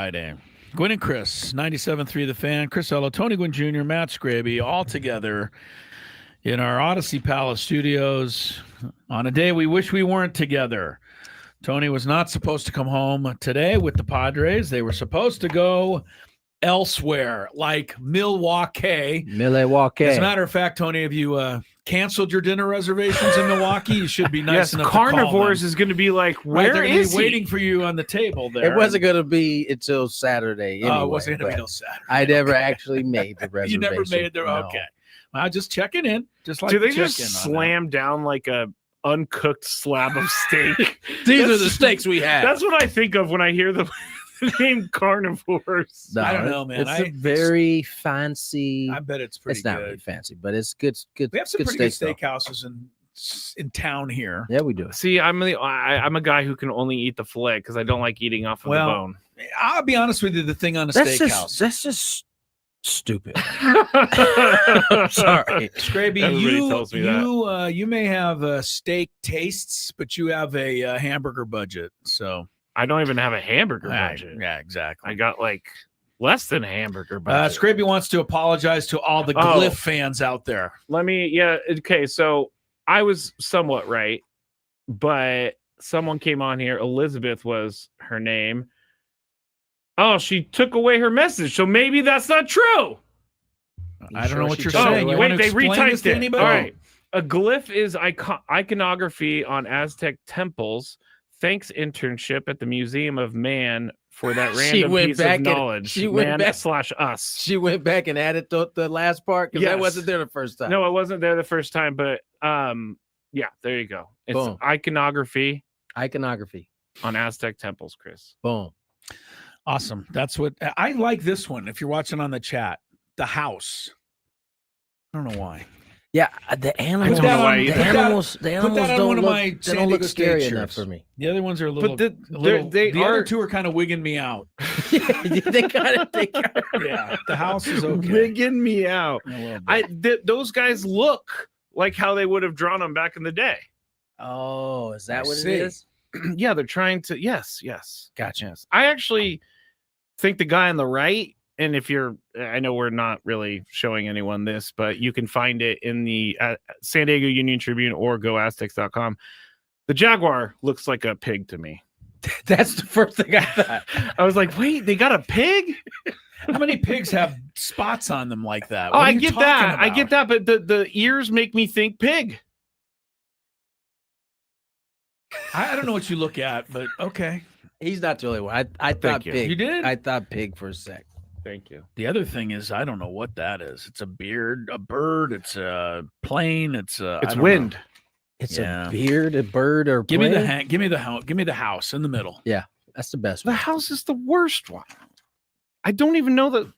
Friday. Gwynn and Chris, 97.3 The Fan. Chris Ello, Tony Gwynn Jr., Matt Scraby, all together in our Odyssey Palace studios on a day we wish we weren't together. Tony was not supposed to come home today with the Padres. They were supposed to go elsewhere, like Milwaukee. As a matter of fact, Tony, have you canceled your dinner reservations in Milwaukee? You should be nice enough Carnivores to call is going to be like, where they're is be waiting for you on the table there. It wasn't going to be until Saturday. Anyway, it wasn't going to be until Saturday. I never actually made the reservation. You never made the no. Okay. Well, just checking in. Just like do they to just check in slam down like a uncooked slab of steak? These are the steaks we have. That's what I think of when I hear the name carnivores. No, I don't know, man. It's a very fancy. I bet it's pretty It's not good. really fancy, but it's good. Good. We have some good pretty good steak, though. steakhouses in town here. Yeah, we do. See, I'm a guy who can only eat the fillet because I don't like eating off of the bone. I'll be honest with you. The thing on a That's steakhouse. that's just stupid. I'm sorry, Scraby, Everybody tells me that. you may have steak tastes, but you have a hamburger budget. So I don't even have a hamburger budget. Yeah, exactly. I got like less than a hamburger budget. Scraby wants to apologize to all the Glyph fans out there. Okay, so I was somewhat right, but someone came on here. Elizabeth was her name. Oh, she took away her message, so maybe that's not true. I don't know what you're Oh, saying. You wait, want to they explain this retyped to it. anybody? All right. A glyph is iconography on Aztec temples. Thanks internship at the Museum of Man for that random piece of knowledge. Man/us. She went back and added the last part because that wasn't there the first time. No, it wasn't there the first time, but yeah, there you go. It's Boom. iconography on Aztec temples, Chris. Boom. Awesome. That's what I like. This one, if you're watching on the chat, the house. I don't know why. Yeah, the animals. I don't know why The either. animals Put that on don't one of look. my They San don't look Diego scary State enough shirts. for me. The other ones are a little. But the are- other two are kind of wigging me out. they got it. Yeah, the house is okay. Wigging me out. A little bit. Those guys look like how they would have drawn them back in the day. Oh, is that I what see. it is? Yeah, they're trying to. Yes. Gotcha. Yes. I actually think the guy on the right, and if you're, I know we're not really showing anyone this, but you can find it in the San Diego Union Tribune or GoAztecs.com. The Jaguar looks like a pig to me. That's the first thing I thought. I was like, wait, they got a pig? How many pigs have spots on them like that? Oh, What are I you get talking that. I about? get that, but the ears make me think pig. I don't know what you look at, but okay. He's not the only one. I thought you. pig. You did? I thought pig for a sec. Thank you. The other thing is, I don't know what that is. It's a beard, a bird. It's a plane. It's a. It's I don't wind. know. It's Yeah. a beard, a bird, or Give me the plane? give me the house. Give me the house in the middle. Yeah, that's the best The one. house is the worst one. I don't even know that.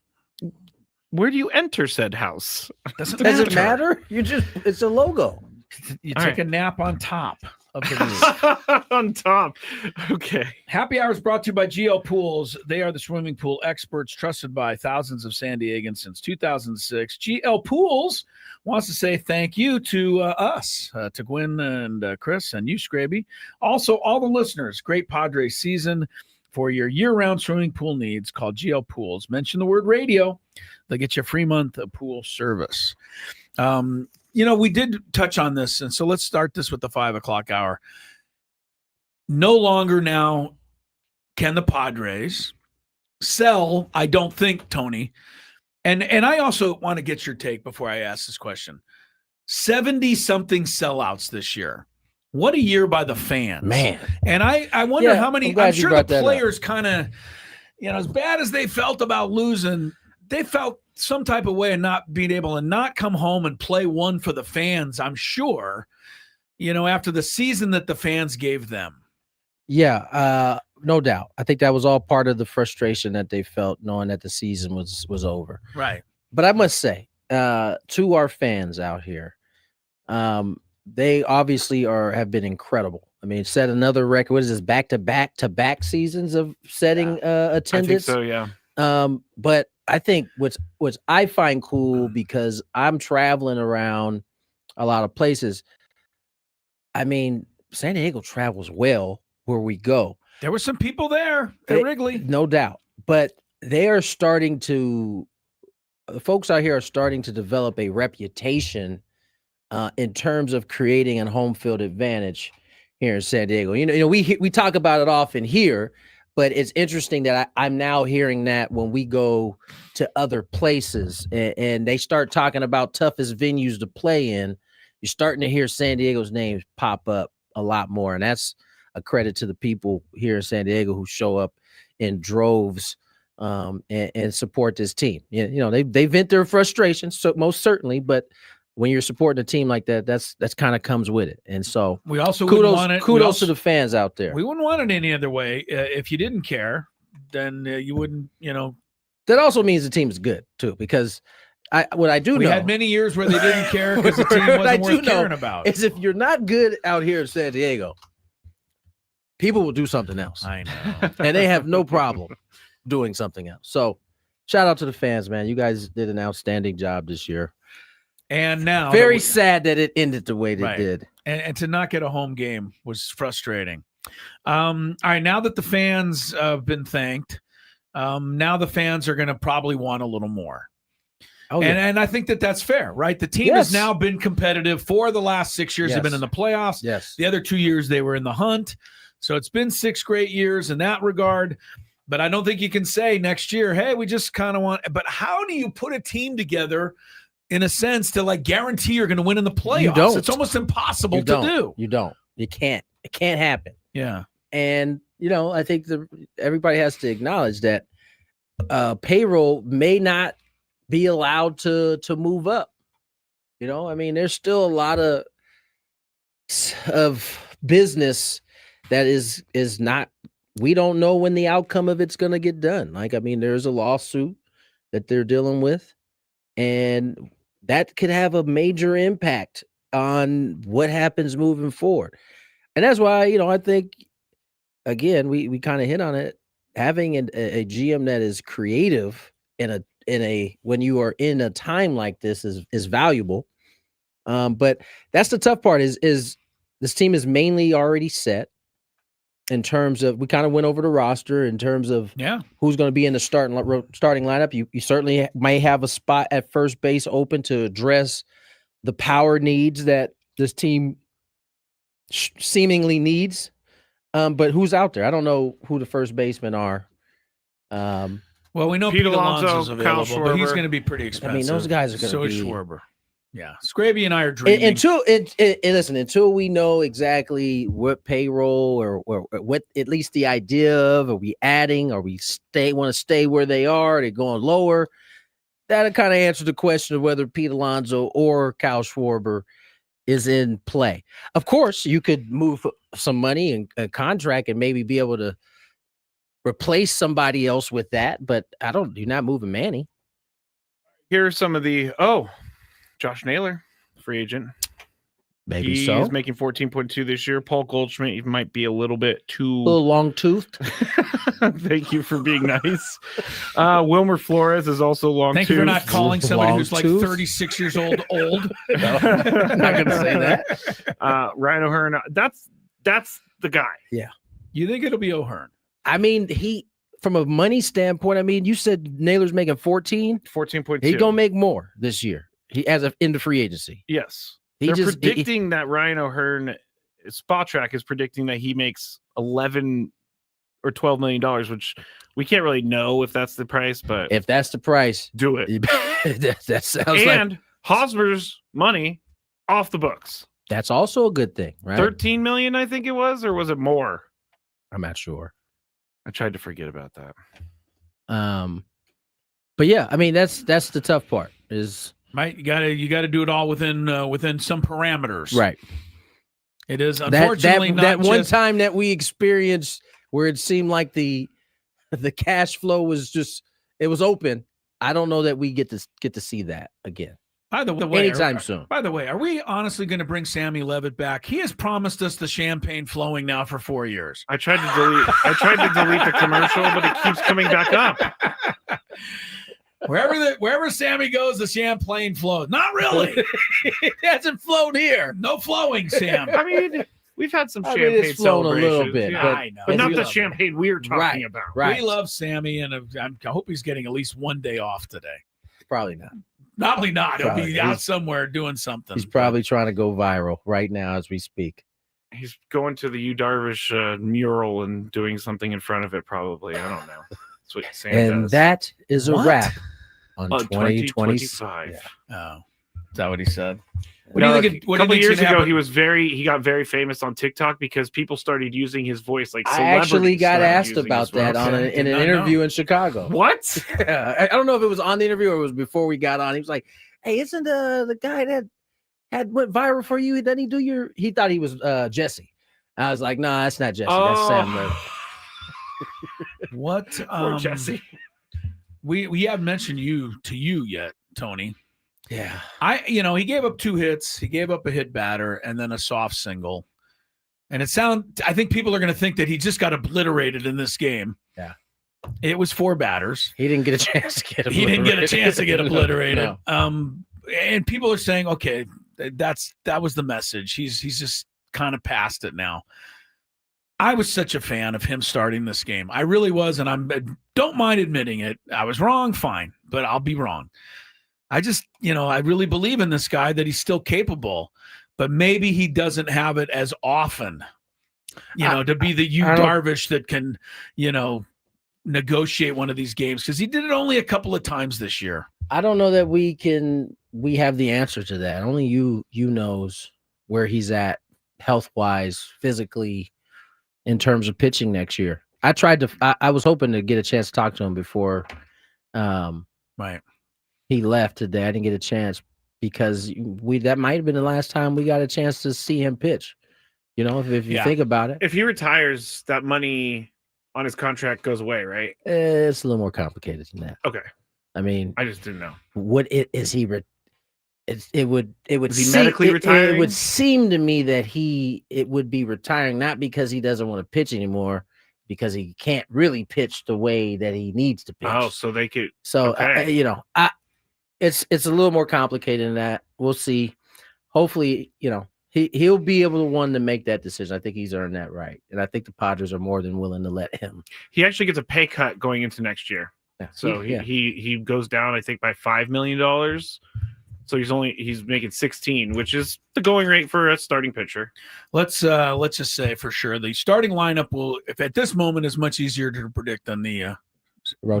Where do you enter said house? Doesn't Does it matter? It's a logo. You All take right. a nap on top of the roof. On top. Okay. Happy Hour is brought to you by GL Pools. They are the swimming pool experts trusted by thousands of San Diegans since 2006. GL Pools wants to say thank you to us, to Gwynn and Chris and you, Scraby. Also, all the listeners, great Padres season. For your year-round swimming pool needs, call GL Pools. Mention the word radio. They'll get you a free month of pool service. We did touch on this, and so let's start this with the 5 o'clock hour. No longer now can the Padres sell, I don't think, Tony. And I also want to get your take before I ask this question. 70-something sellouts this year. What a year by the fans. Man. And I wonder how many, I'm sure the players kind of, as bad as they felt about losing, they felt some type of way of not being able to not come home and play one for the fans, I'm sure, after the season that the fans gave them. Yeah, no doubt. I think that was all part of the frustration that they felt knowing that the season was over. Right. But I must say, to our fans out here, they obviously have been incredible. I mean, set another record. What is this, back-to-back seasons of setting attendance? I think so, yeah. But I think what's I find cool, because I'm traveling around a lot of places. I mean, San Diego travels well where we go. There were some people there at Wrigley. No doubt. but they are starting to. The folks out here are starting to develop a reputation in terms of creating a home field advantage here in San Diego. You know, we talk about it often here, but it's interesting that I'm now hearing that when we go to other places and they start talking about toughest venues to play in, you're starting to hear San Diego's name pop up a lot more, and that's a credit to the people here in San Diego who show up in droves. And support this team. You know, they vent their frustrations, so most certainly, but when you're supporting a team like that, that's kind of comes with it. And so we also kudos to the fans out there. We wouldn't want it any other way. If you didn't care, then you wouldn't, you know. That also means the team is good too, because we had many years where they didn't care because the team wasn't worth caring about. Is if you're not good out here in San Diego, people will do something else. I know. And they have no problem doing something else. So shout out to the fans, man. You guys did an outstanding job this year. And now very sad that it ended the way it did. And to not get a home game was frustrating. All right, now that the fans have been thanked, now the fans are going to probably want a little more. Oh, yeah. And I think that's fair, right? The team has now been competitive for the last 6 years. They've been in the playoffs. Yes. The other 2 years they were in the hunt. So it's been 6 great years in that regard. But I don't think you can say next year, hey, we just kind of want – but how do you put a team together in a sense to, like, guarantee you're going to win in the playoffs? You don't. It's almost impossible to do. You don't. You can't. It can't happen. Yeah. And, you know, I think everybody has to acknowledge that payroll may not be allowed to move up. You know, I mean, there's still a lot of business that is not – we don't know when the outcome of it's going to get done. Like, I mean, there's a lawsuit that they're dealing with, and that could have a major impact on what happens moving forward. And that's why, you know, I think, again, we kind of hit on it. Having a GM that is creative in a when you are in a time like this is valuable. But that's the tough part is this team is mainly already set. In terms of, we kind of went over the roster in terms of who's going to be in the starting lineup. You certainly may have a spot at first base open to address the power needs that this team seemingly needs. But who's out there? I don't know who the first basemen are. Well, we know Pete Pete Alonso's Alonso, available, Kyle but he's Schwarber. going to be pretty expensive. I mean, those guys are going to be. So is Schwarber. Yeah, Scraby and I are dreaming. Until we know exactly what payroll or what at least the idea of, are we adding, or we want to stay where they are, they're going lower. That'll kind of answer the question of whether Pete Alonso or Kyle Schwarber is in play. Of course, you could move some money and a contract and maybe be able to replace somebody else with that, but you're not moving Manny. Here are some of the Josh Naylor, free agent. Maybe He's so. making 14.2 this year. Paul Goldschmidt might be a little bit too long-toothed. Thank you for being nice. Wilmer Flores is also long-toothed. Thank you for not calling somebody who's like 36 years old. No, I'm not going to say that. Ryan O'Hearn, that's the guy. Yeah. You think it'll be O'Hearn? I mean, from a money standpoint, I mean, you said Naylor's making 14.2. He's going to make more this year. He in the free agency. Yes. They're predicting that Ryan O'Hearn, Spot Track is predicting that he makes $11 or $12 million, which we can't really know if that's the price, but if that's the price, do it. that sounds and Hosmer's money off the books. That's also a good thing, right? 13 million, I think it was, or was it more? I'm not sure. I tried to forget about that. But yeah, I mean, that's the tough part is. You gotta do it all within some parameters, right? It is unfortunately that one time that we experienced where it seemed like the cash flow was just it was open. I don't know that we get to see that again. By the way, anytime soon. By the way, are we honestly going to bring Sammy Levitt back? He has promised us the champagne flowing now for 4 years. I tried to delete the commercial, but it keeps coming back up. Wherever Sammy goes, the champagne flows. Not really. It hasn't flowed here. No flowing, Sam. I mean, We've had some I mean, champagne it's flown a little celebrations, bit, yeah. but- I know. but not We the love champagne we're talking about. We love Sammy, and I hope he's getting at least one day off today. Probably not. Probably not. He'll Probably. be out He's- somewhere doing something. He's probably trying to go viral right now as we speak. He's going to the Yu Darvish mural and doing something in front of it, probably. I don't know. That's what Sam And does. that is a What? wrap on 2025. 2025. Oh, is that what he said? What No, do you think? a couple years ago, he got very famous on TikTok because people started using his voice. Like I actually celebrities got started asked using about his that voice. in an interview in Chicago. What? Yeah, I don't know if it was on the interview or it was before we got on. He was like, "Hey, isn't the guy that had went viral for you? Doesn't he do your?" He thought he was Jesse. I was like, "No, that's not Jesse. That's Sam Murray." What? Poor Jesse. We haven't mentioned you yet, Tony. Yeah. He gave up 2 hits. He gave up a hit batter and then a soft single. And I think people are going to think that he just got obliterated in this game. Yeah. It was 4 batters. He didn't get a chance to get He didn't get a chance to get obliterated. No. And people are saying, okay, that was the message. He's just kind of past it now. I was such a fan of him starting this game. I really was, and I don't mind admitting it. I was wrong, fine, but I'll be wrong. I just, I really believe in this guy that he's still capable, but maybe he doesn't have it as often, to be the Darvish that can, negotiate one of these games, because he did it only a couple of times this year. I don't know that we have the answer to that. Only you knows where he's at health-wise, physically, in terms of pitching next year. I was hoping to get a chance to talk to him before right. He left today. I didn't get a chance because that might have been the last time we got a chance to see him pitch. If you think about it. If he retires, that money on his contract goes away, right? It's a little more complicated than that. Okay. I mean, I just didn't know. Is he Is he medically retiring? It would seem to me that it would be retiring, not because he doesn't want to pitch anymore, because he can't really pitch the way that he needs to pitch. Oh, so they could. So okay. It's a little more complicated than that. We'll see. Hopefully, he'll be able to make that decision. I think he's earned that right, and I think the Padres are more than willing to let him. He actually gets a pay cut going into next year. Yeah. So he goes down, I think, by $5 million. So he's making 16, which is the going rate for a starting pitcher. Let's just say for sure the starting lineup if at this moment, is much easier to predict than the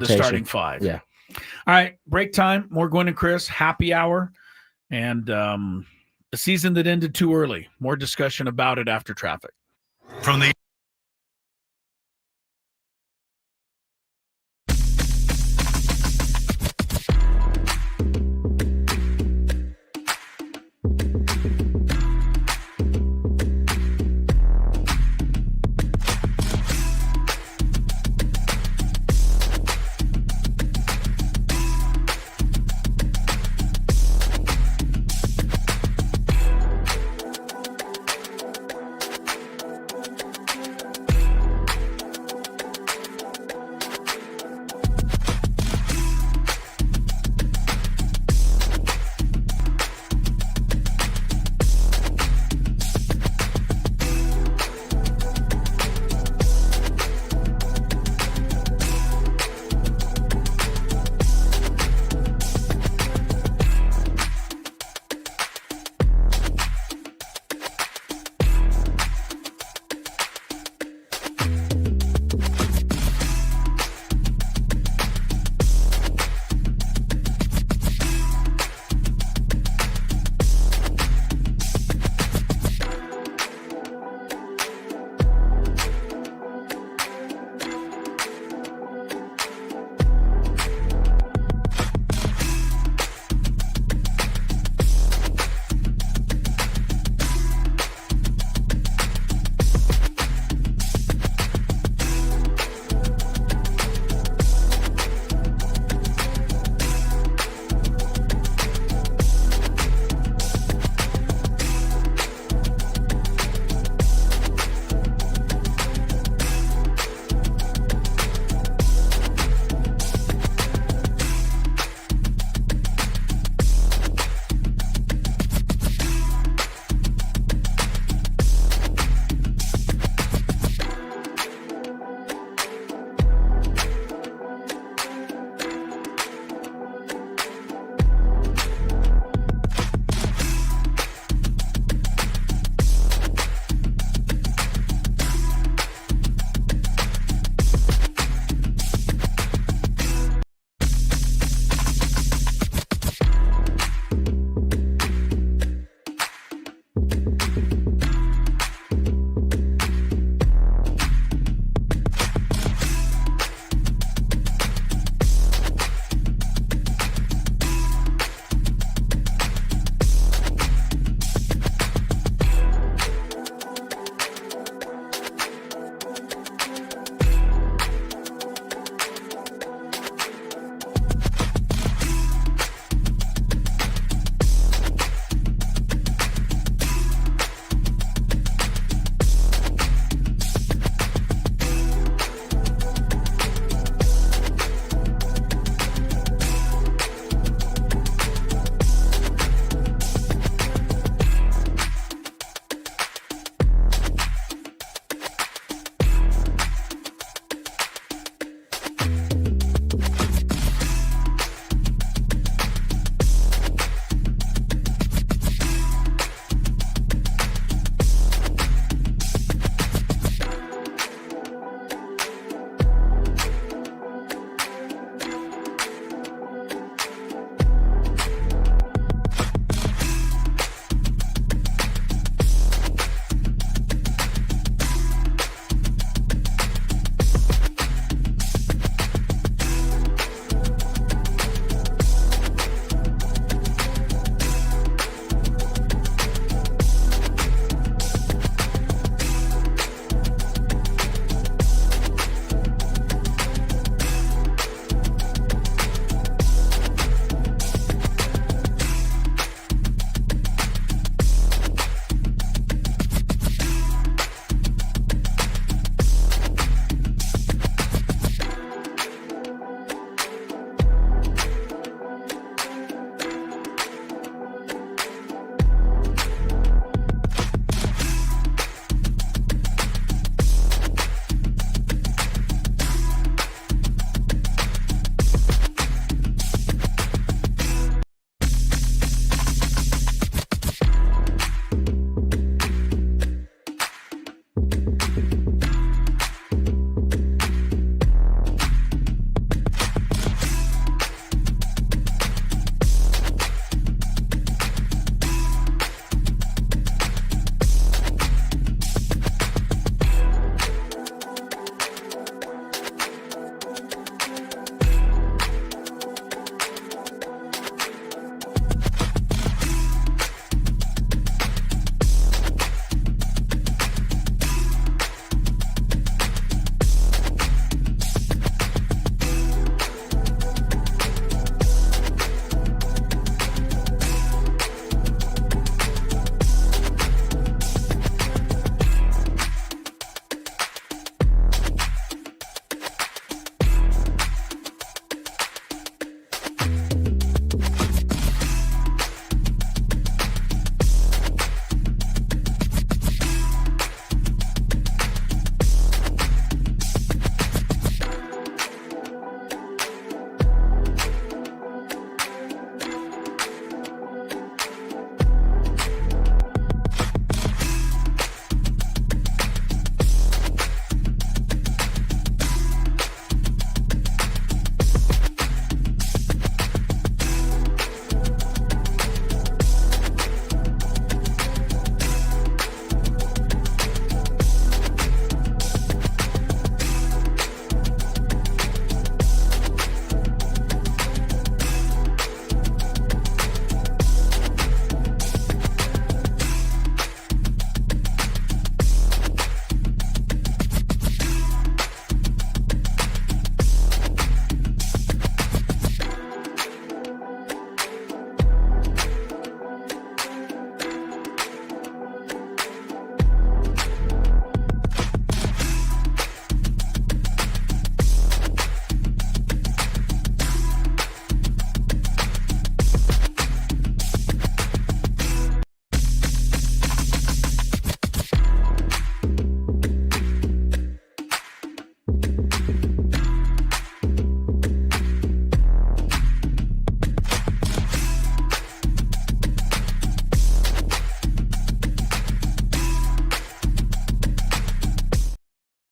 starting 5. Yeah. All right, break time. More Gwynn and Chris, happy hour, and the season that ended too early. More discussion about it after traffic. From the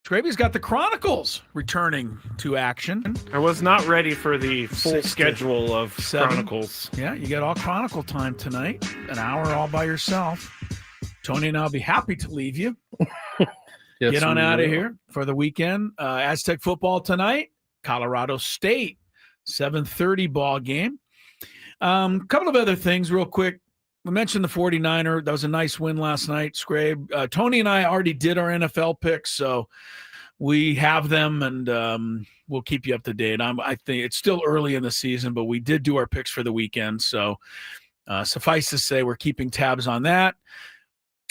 Scraby's got the Chronicles returning to action. I was not ready for the full schedule of Chronicles. Yeah, you got all Chronicle time tonight. An hour all by yourself. Tony and I'll be happy to leave you. Yes, get on we out of will. here for the weekend. Aztec football tonight. Colorado State, 7:30 ball game. Couple of other things real quick. We mentioned the 49er. That was a nice win last night, Scrabe. Tony and I already did our NFL picks, so we have them, and we'll keep you up to date. I think it's still early in the season, but we did do our picks for the weekend, so suffice to say we're keeping tabs on that.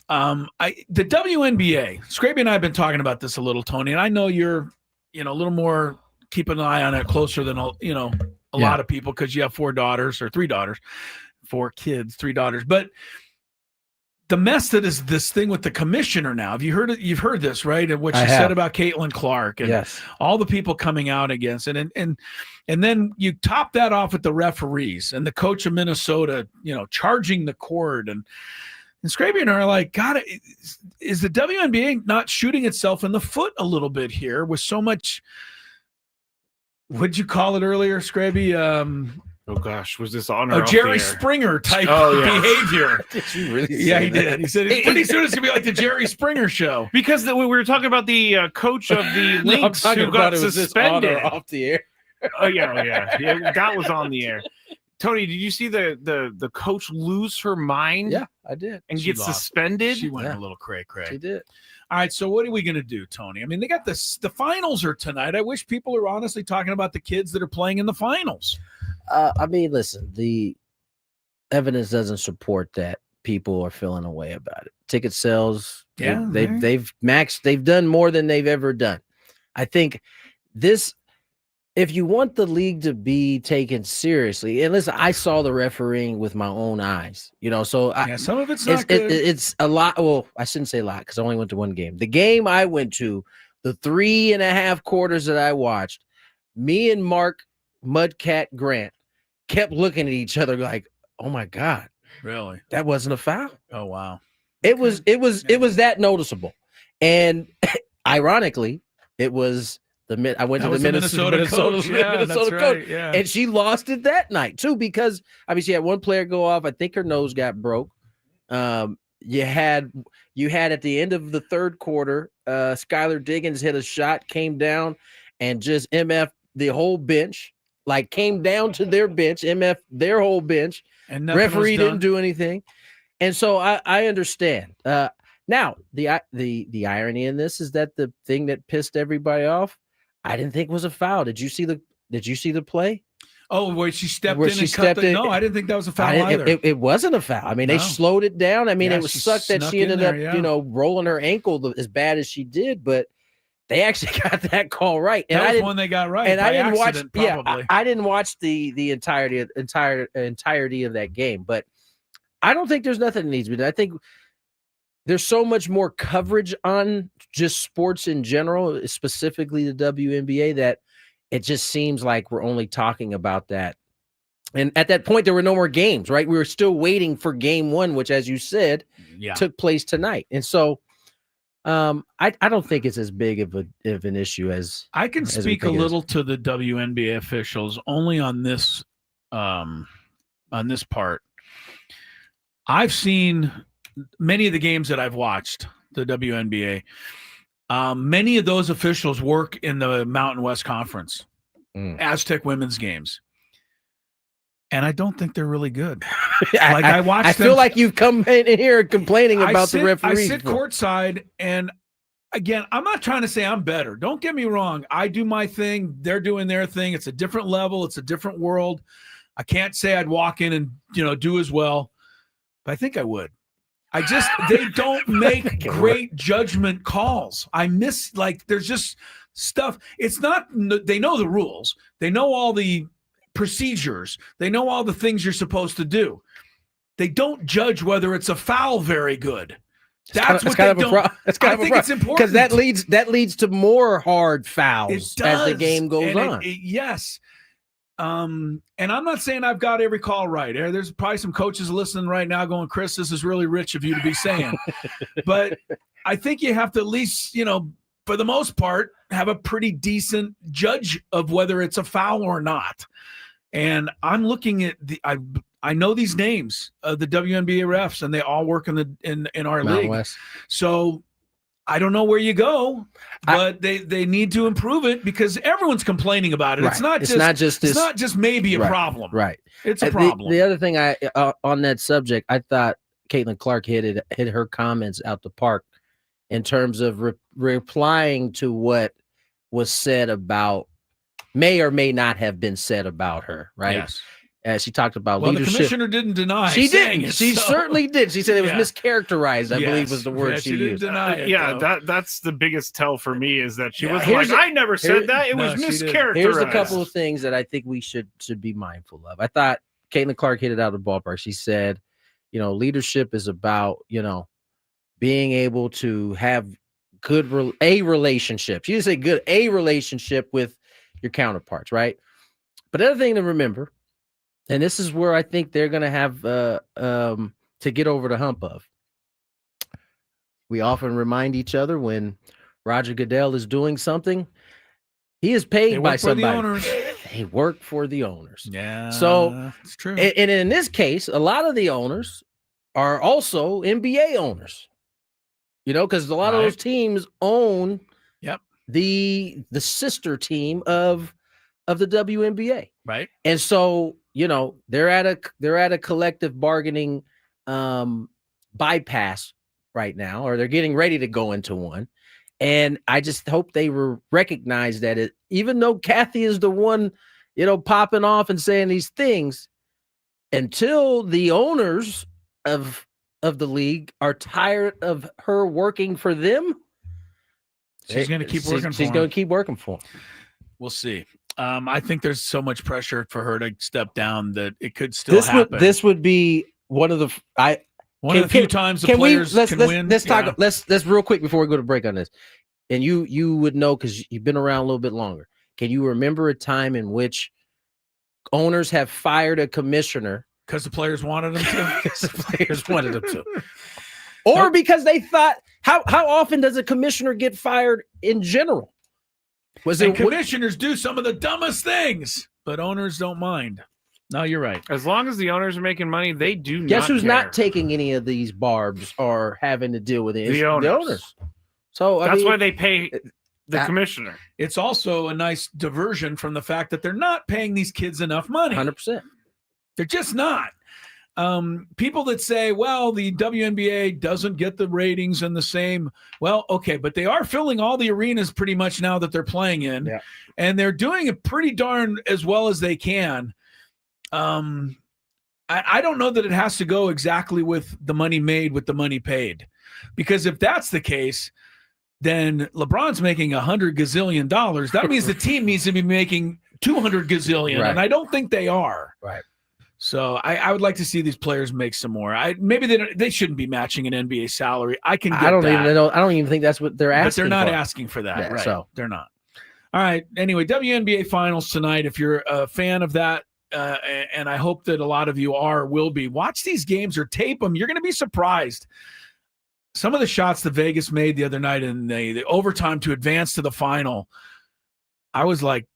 The WNBA, Scraby and I have been talking about this a little, Tony, and I know you're a little more keeping an eye on it closer than a lot of people because you have 4 daughters or 3 daughters. 4 kids, 3 daughters. But the mess that is this thing with the commissioner now. Have you heard it? You've heard this, right? And what she said about Caitlin Clark and all the people coming out against it. And then you top that off with the referees and the coach of Minnesota, charging the cord. And Scraby and I are like, God, is the WNBA not shooting itself in the foot a little bit here with so much, what'd you call it earlier, Scraby? Oh gosh, was this on or off Jerry the air? Springer type behavior. Did you really say Yeah, he that? did. He said pretty soon it's gonna be like the Jerry Springer show. Because we were talking about the coach of the No, I'm Lynx talking who got about it was this on suspended. or off the air. Oh yeah, that was on the air. Tony, did you see the coach lose her mind? Yeah, I did. And She get lost. suspended? She went a little cray. She did. All right, so what are we gonna do, Tony? I mean, they got the finals are tonight. I wish people are honestly talking about the kids that are playing in the finals. I mean, listen, the evidence doesn't support that people are feeling a way about it. Ticket sales, they've maxed, they've done more than they've ever done. I think this, if you want the league to be taken seriously, and listen, I saw the refereeing with my own eyes, so some of it's not good. It's a lot. Well, I shouldn't say a lot because I only went to one game. The game I went to, the 3.5 quarters that I watched, me and Mark Mudcat Grant kept looking at each other like, oh my God, really? That wasn't a foul. Oh wow. It was that noticeable. And ironically, it was I went to the Minnesota coach. coach. Yeah. And she lost it that night too, because I mean she had one player go off. I think her nose got broke. You had at the end of the third quarter, Skylar Diggins hit a shot, came down and just MF the whole bench. Like came down to their bench, MF their whole bench, and referee didn't do anything, and so I understand. Now the irony in this is that the thing that pissed everybody off, I didn't think was a foul. Did you see the play? Oh, where she stepped Where in she and stepped cut the. in- No, I didn't think that was a foul either. It wasn't a foul. I mean, they slowed it down. I mean, Yeah, it was she sucked that snuck she ended in up, there, rolling her ankle as bad as she did, but they actually got that call right. And that I was didn't, one they got right. and by I didn't watch. accident, Yeah, probably. I didn't watch the entirety of that game, but I don't think there's nothing that needs to be done. I think there's so much more coverage on just sports in general, specifically the WNBA, that it just seems like we're only talking about that. And at that point, there were no more games, right? We were still waiting for game 1, which, as you said, took place tonight. And so I don't think it's as big of an issue as I can as we speak a think it is. little to the WNBA officials only on this part. I've seen many of the games that I've watched, the WNBA. Many of those officials work in the Mountain West Conference, Aztec women's games. And I don't think they're really good. Like I watched I feel like you've come in here complaining about the referees. I sit courtside, and again, I'm not trying to say I'm better. Don't get me wrong. I do my thing. They're doing their thing. It's a different level. It's a different world. I can't say I'd walk in and do as well, but I think I would. They don't make great judgment calls. I miss, there's just stuff. It's not, they know the rules. They know all the procedures. They know all the things you're supposed to do. They don't judge whether it's a foul very good. That's what they don't. I think it's important because that leads to more hard fouls as the game goes on. Yes. And I'm not saying I've got every call right. There's probably some coaches listening right now going, Chris, this is really rich of you to be saying. But I think you have to at least, for the most part, have a pretty decent judge of whether it's a foul or not. And I'm looking at I know these names of the WNBA refs, and they all work in our Mountain league. West. So I don't know where you go, but they need to improve it because everyone's complaining about it. Right. It's not just maybe a problem. Right. It's a problem. The other thing on that subject, I thought Caitlin Clark hit her comments out the park in terms of replying to what was said about, may or may not have been said about her, right? Yes. As she talked about Well, leadership. the commissioner didn't deny. She saying didn't. it, She so- certainly did. She said it was Yeah. mischaracterized, I believe was the word Yeah, she didn't used. deny it, though. that's the biggest tell for me is that she Yeah. wasn't like, I never said that. It No, was she didn't. mischaracterized. Here's a couple of things that I think we should be mindful of. I thought Caitlin Clark hit it out of the ballpark. She said, leadership is about, being able to have a relationship. She didn't say a relationship with your counterparts, right? But the other thing to remember, and this is where I think they're going to have to get over the hump of. We often remind each other when Roger Goodell is doing something, he is paid by somebody. The owners. They work for the owners. Yeah. So it's true. And in this case, a lot of the owners are also NBA owners. Because a lot of those teams own the sister team of the WNBA. Right. And so, they're at a collective bargaining bypass right now, or they're getting ready to go into one. And I just hope they recognize that even though Kathy is the one, popping off and saying these things, until the owners of the league are tired of her working for them, She's going to keep working for She's him. going to keep working for them. We'll see. I think there's so much pressure for her to step down that it could still happen. This would be one of the few times the players can win. Let's talk. Let's real quick before we go to break on this. And you would know because you've been around a little bit longer. Can you remember a time in which owners have fired a commissioner because the players wanted them to? Because the players wanted them to, or because they thought, how often does a commissioner get fired in general? Commissioners do some of the dumbest things, but owners don't mind. No, you're right. As long as the owners are making money, they do not Guess who's care. not taking any of these barbs or having to deal with it? The owners. So that's why they pay the commissioner. It's also a nice diversion from the fact that they're not paying these kids enough money. 100%. They're just not. People that say, well, the WNBA doesn't get the ratings and the same. Well, okay, but they are filling all the arenas pretty much now that they're playing in, and they're doing it pretty darn as well as they can. I don't know that it has to go exactly with the money made with the money paid, because if that's the case, then LeBron's making $100 gazillion. That means the team needs to be making 200 gazillion, Right. and I don't think they are. Right. So I would like to see these players make some more. Maybe they shouldn't be matching an NBA salary. I don't even think that's what they're asking. But they're not for. asking for that. Yeah, Right. so. They're not. All right. Anyway, WNBA finals tonight. If you're a fan of that, and I hope that a lot of you will be, watch these games or tape them. You're going to be surprised. Some of the shots that Vegas made the other night in the overtime to advance to the final, I was like,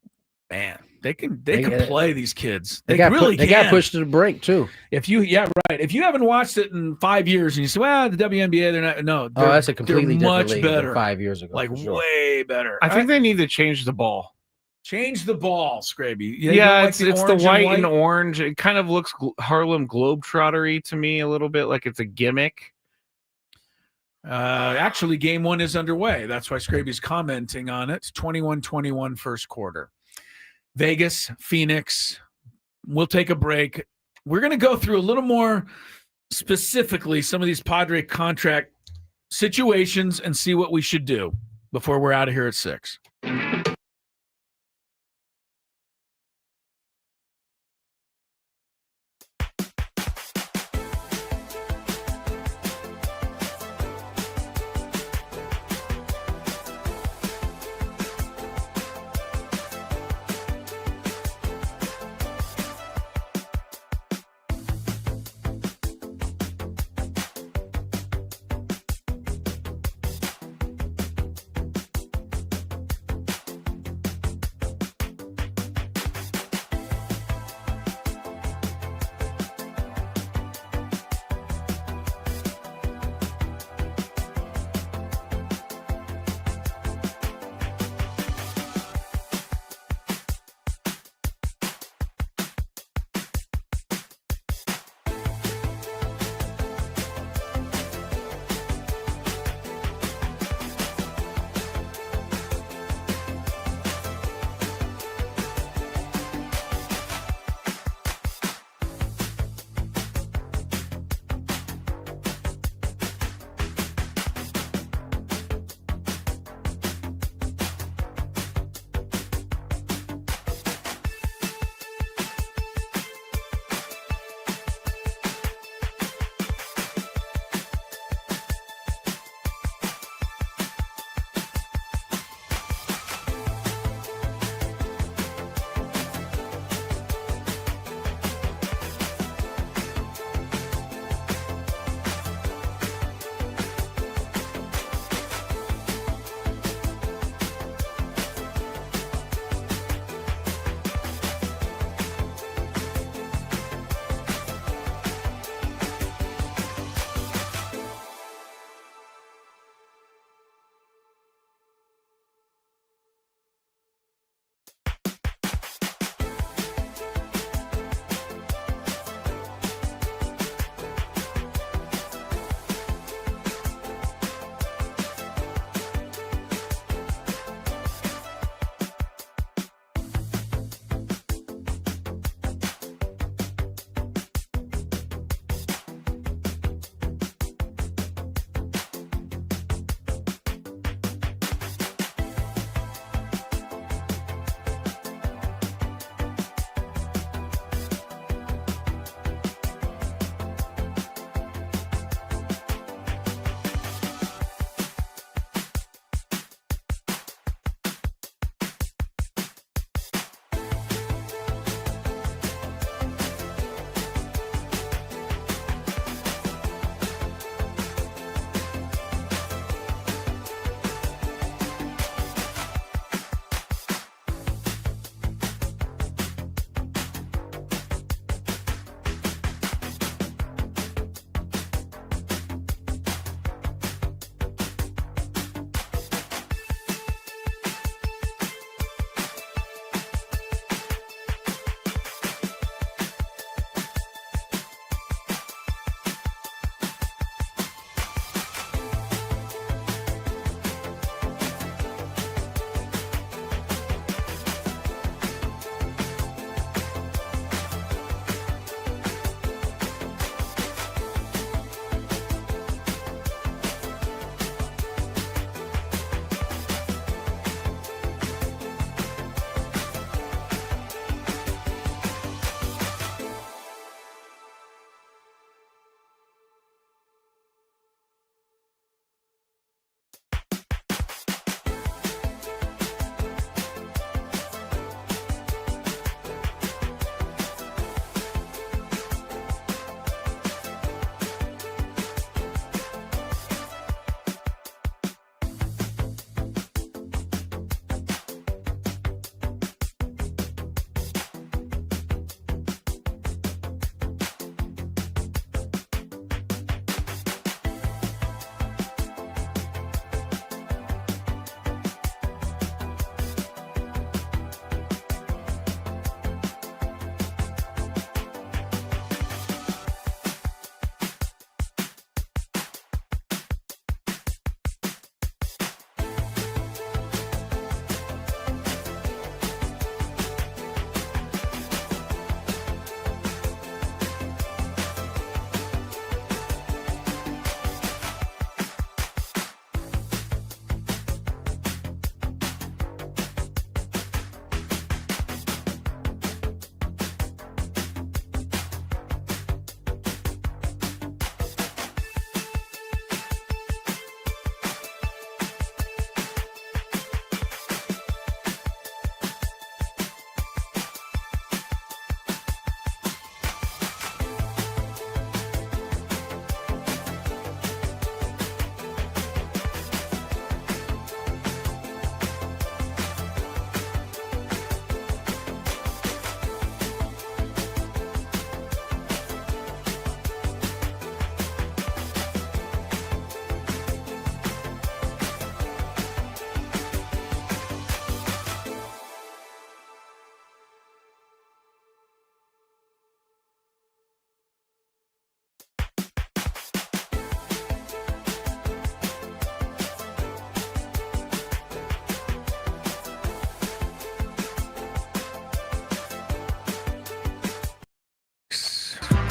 man, they can play these kids. They got pushed to the brink too. If you haven't watched it in 5 years and you say, well, the WNBA, they're not. No, That's a completely different much league better. than 5 years ago. Like for sure. way better. I think they need to change the ball. Change the ball, Scraby. It's the white and orange. It kind of looks Harlem Globetrottery to me a little bit, like it's a gimmick. Actually, game one is underway. That's why Scraby's commenting on it. It's 21-21 first quarter. Vegas, Phoenix. We'll take a break. We're going to go through a little more specifically some of these Padre contract situations and see what we should do before we're out of here at 6.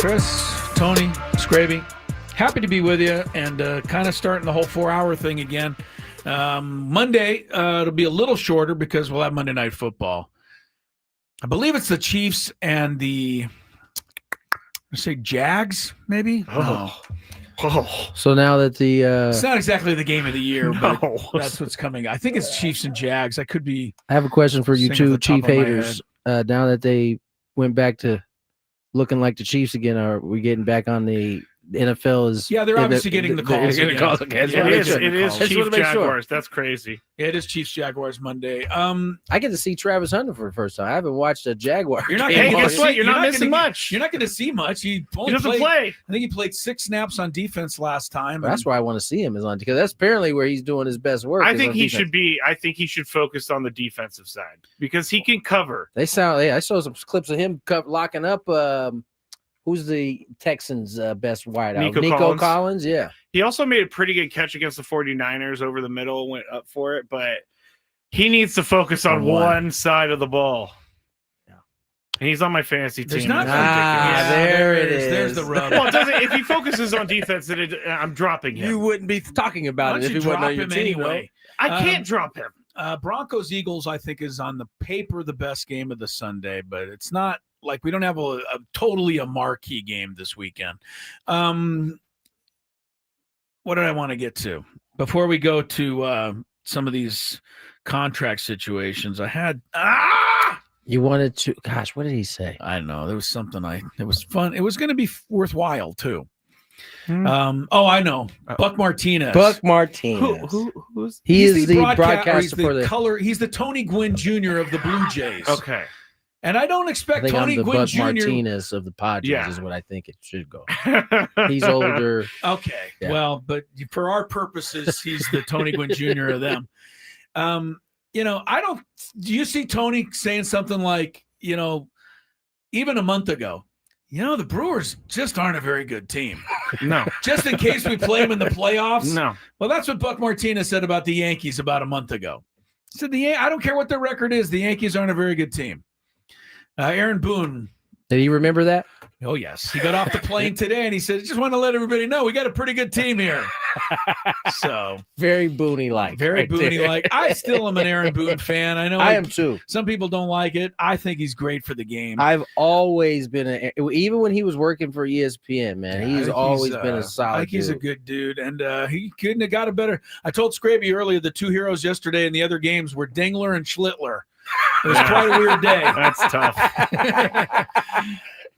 Chris, Tony, Scraby, happy to be with you and kind of starting the whole 4-hour thing again. Monday, it'll be a little shorter because we'll have Monday Night Football. I believe it's the Chiefs and the, let's say Jags, maybe? So now that the it's not exactly the game of the year, but that's what's coming. I think it's Chiefs and Jags. I could be. I have a question for you singing two off the top Chief of my haters. Now that they went back to looking like the Chiefs again, are we getting back on the NFL? Is Yeah, they're obviously getting the calls. It is Chiefs Jaguars. That's crazy. It is Chiefs Jaguars Monday. I get to see Travis Hunter for the first time. I haven't watched a Jaguar. You're not. game. Guess what? You're not missing much. You're not going to see much. He doesn't play. I think he played 6 snaps on defense last time. That's why I want to see him is on because that's apparently where he's doing his best work. I think he should be. I think he should focus on the defensive side because he can cover. I saw some clips of him locking up. Who's the Texans' best wideout? Nico Collins. Yeah. He also made a pretty good catch against the 49ers over the middle, went up for it, but he needs to focus on one side of the ball. Yeah. And he's on my fantasy team. There it is. There's the rub. Well, if he focuses on defense, then I'm dropping him. You wouldn't be talking about it if he wasn't on your team. Anyway. I can't drop him. Broncos-Eagles, I think, is on the paper the best game of the Sunday, but it's not like we don't have a totally a marquee game this weekend. What did I want to get to? Before we go to some of these contract situations, I had You wanted to gosh, what did he say? I don't know. There was something it was fun. It was going to be worthwhile too. I know. Buck Martinez. Buck Martinez. Who's he's the broadcaster for the color. He's the Tony Gwynn Jr. of the Blue Jays. Okay. And I don't expect Tony I'm the Gwynn Buck Jr. Martinez of the Padres is what I think it should go. He's older. Okay. Yeah. Well, but for our purposes, he's the Tony Gwynn Jr. of them. Do you see Tony saying something like, even a month ago, the Brewers just aren't a very good team. No. Just in case we play them in the playoffs? No. Well, that's what Buck Martinez said about the Yankees about a month ago. He said, I don't care what their record is. The Yankees aren't a very good team. Aaron Boone. Did he remember that? Oh, yes. He got off the plane today and he said, I just want to let everybody know we got a pretty good team here. So very Boone-like. Very Boone-like. I still am an Aaron Boone fan. I know I am too. Some people don't like it. I think he's great for the game. I've always been even when he was working for ESPN, man, he's always been a solid I think he's dude. a good dude. And he couldn't have got a better. I told Scraby earlier the two heroes yesterday in the other games were Dingler and Schlittler. It was quite a weird day. That's tough.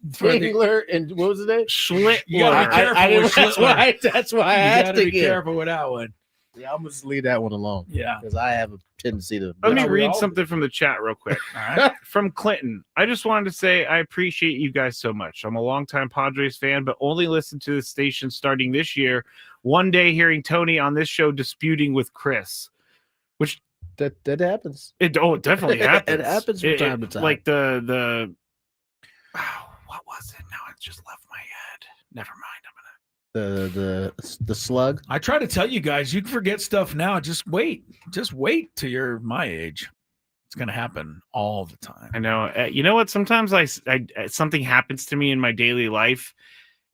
Dingler and what was his name? Schlittler. You gotta be careful with Schlittler. That's why I had to be careful with that one. Yeah, I'm gonna just leave that one alone. Yeah, because I have a tendency to. Let me read something from the chat real quick. All right. From Clinton. I just wanted to say I appreciate you guys so much. I'm a longtime Padres fan, but only listened to the station starting this year. One day hearing Tony on this show disputing with Chris, which that happens. It definitely happens. It happens from time to time. Like the what was it? Now it just left my head. Never mind. The slug. I try to tell you guys, you can forget stuff now. Just wait till you're my age. It's gonna happen all the time. I know. You know what? Sometimes I something happens to me in my daily life,